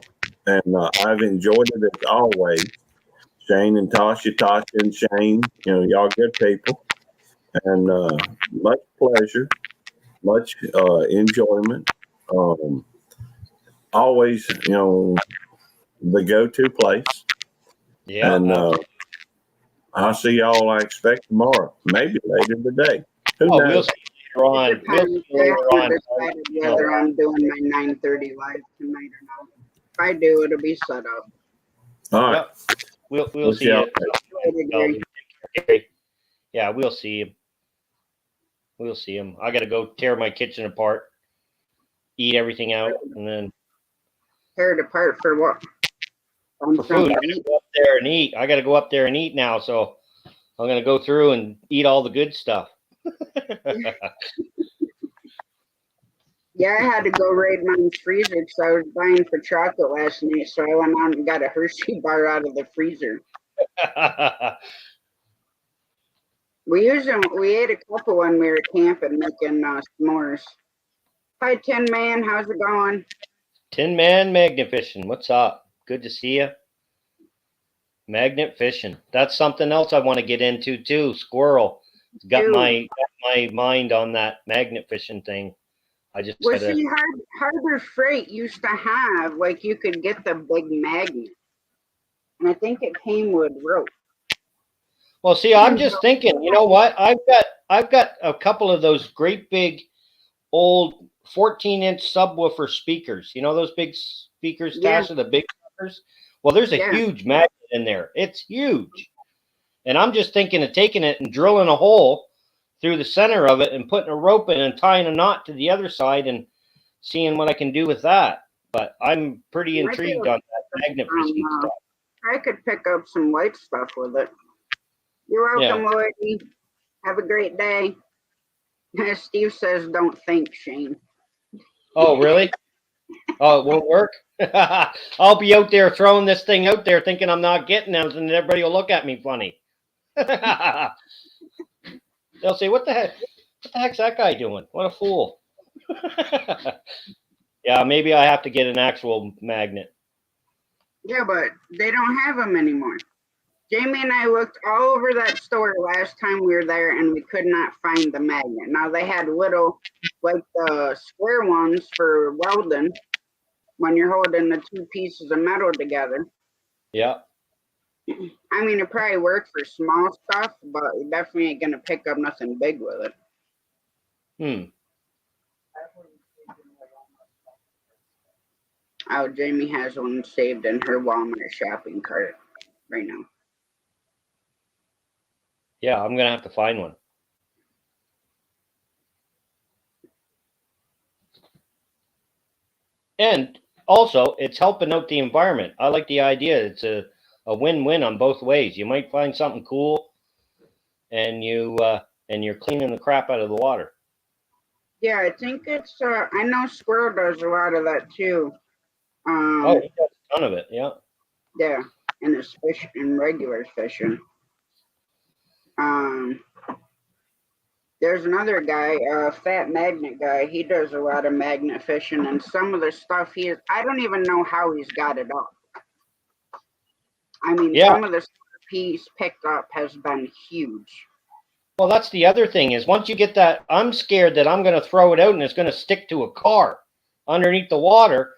and I've enjoyed it as always. Shane and Tasha and Shane, y'all good people, and much pleasure, much enjoyment. Always, the go-to place. Yeah. And I'll see y'all, I expect, tomorrow, maybe later today. Who knows? We'll see later on. Whether I'm doing my 9:30 live tonight or not. If I do, it'll be set up. All right. Yep. We'll see you. Yeah, we'll see him. We'll see him. I got to go tear my kitchen apart, eat everything out, and then tear it apart for what? For food. I got to go up there and eat. I got to go up there and eat now. So I'm going to go through and eat all the good stuff. Yeah, I had to go raid my freezer because I was buying for chocolate last night. So I went out and got a Hershey bar out of the freezer. We ate a couple when we were camping making s'mores. Hi, Tin Man. How's it going? Tin Man Magnet Fishing. What's up? Good to see you. Magnet fishing. That's something else I want to get into too. Squirrel. Got my mind on that magnet fishing thing. I just Well, gotta. see, Harbor Freight used to have, like, you could get the big magnet. And I think it came with rope. Well, see, I'm just thinking. You know what? I've got a couple of those great big old 14-inch subwoofer speakers. You know those big speakers, Yeah. Tasha, the big speakers? Well, there's a Yeah. huge magnet in there. It's huge. And I'm just thinking of taking it and drilling a hole through the center of it and putting a rope in and tying a knot to the other side and seeing what I can do with that. But I'm pretty intrigued on that magnet fishing stuff. I could pick up some white stuff with it. You're welcome, Lloydie. Have a great day. Steve says, don't think, Shane. Oh, really? Oh, it won't work? I'll be out there throwing this thing out there thinking I'm not getting them, and everybody will look at me funny. They'll say, what the heck's that guy doing? What a fool. Yeah, maybe I have to get an actual magnet. Yeah, but they don't have them anymore. Jamie and I looked all over that store last time we were there, and we could not find the magnet. Now, they had little, like the square ones for welding when you're holding the two pieces of metal together. Yeah. I mean, it probably worked for small stuff, but it definitely ain't going to pick up nothing big with it. Oh, Jamie has one saved in her Walmart shopping cart right now. Yeah, I'm going to have to find one. And also, it's helping out the environment. I like the idea. It's a win-win on both ways. You might find something cool, and you're cleaning the crap out of the water. Yeah, I think it's. I know Squirrel does a lot of that too. Oh, he does a ton of it. Yeah. Yeah, and it's fish and regular fishing. There's another guy, Fat Magnet guy. He does a lot of magnet fishing, and some of the stuff I don't even know how he's got it up. I mean, some of the stuff he's picked up has been huge. Well, that's the other thing is once you get that, I'm scared that I'm going to throw it out and it's going to stick to a car underneath the water,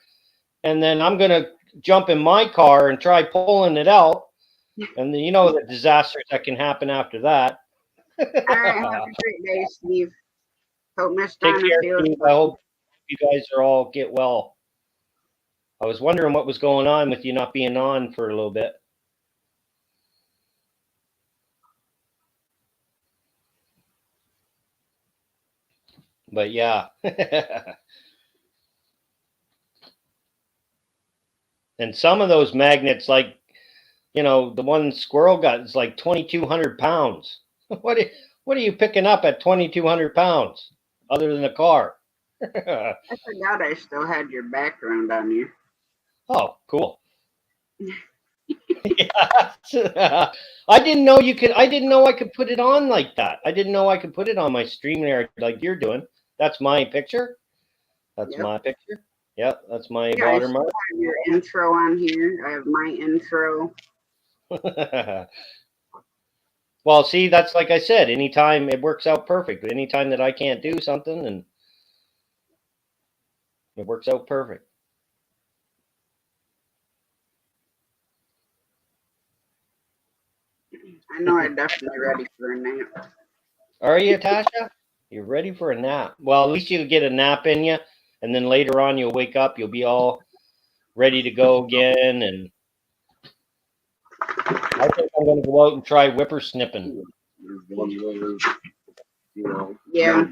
and then I'm going to jump in my car and try pulling it out, and then, you know the disasters that can happen after that. All right, have a great day, Steve. Hope Miss Take Donna care, feels Steve. I hope you guys are all get well. I was wondering what was going on with you not being on for a little bit. But yeah. And some of those magnets, like, you know, the one Squirrel got is like 2,200 pounds. What are you picking up at 2,200 pounds other than a car? I forgot I still had your background on you. Oh, cool. Yeah. I didn't know I could put it on like that. I didn't know I could put it on my stream there like you're doing. That's my picture. That's my picture. Yep, that's my watermark. I have your intro on here. I have my intro. Well, see, that's like I said, anytime it works out perfect. Anytime that I can't do something, and it works out perfect. I know I'm definitely ready for a nap. Are you, Tasha? You're ready for a nap. Well, at least you'll get a nap in you, and then later on you'll wake up, you'll be all ready to go again. And I think I'm going to go out and try whippersnipping. Yeah.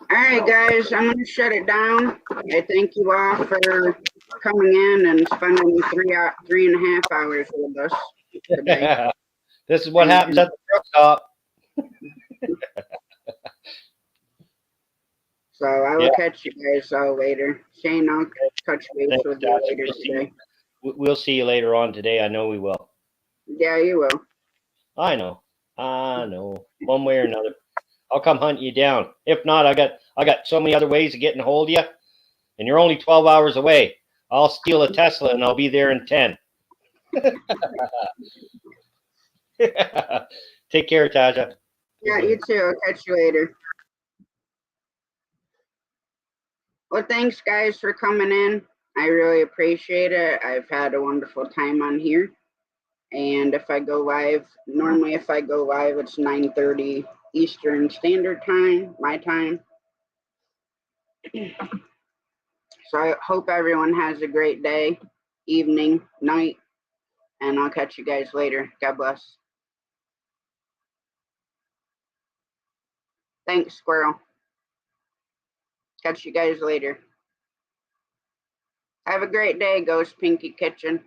All right, guys, I'm going to shut it down. I thank you all for coming in and spending 3.5 hours with us today. This is what happens at the truck stop. So I will catch you guys all later. Shane, I'll touch base with you later today. We'll see you later on today. I know we will. Yeah, you will. I know. One way or another. I'll come hunt you down. If not, I got so many other ways of getting a hold of you, and you're only 12 hours away. I'll steal a Tesla and I'll be there in 10. Take care, Tasha. Yeah, you too. I'll catch you later. Well, thanks guys for coming in. I really appreciate it. I've had a wonderful time on here. And if I go live, normally if I go live, it's 9:30 Eastern Standard Time, my time. So I hope everyone has a great day, evening, night, and I'll catch you guys later. God bless. Thanks, Squirrel. Catch you guys later. Have a great day, Ghost Pinky Kitchen.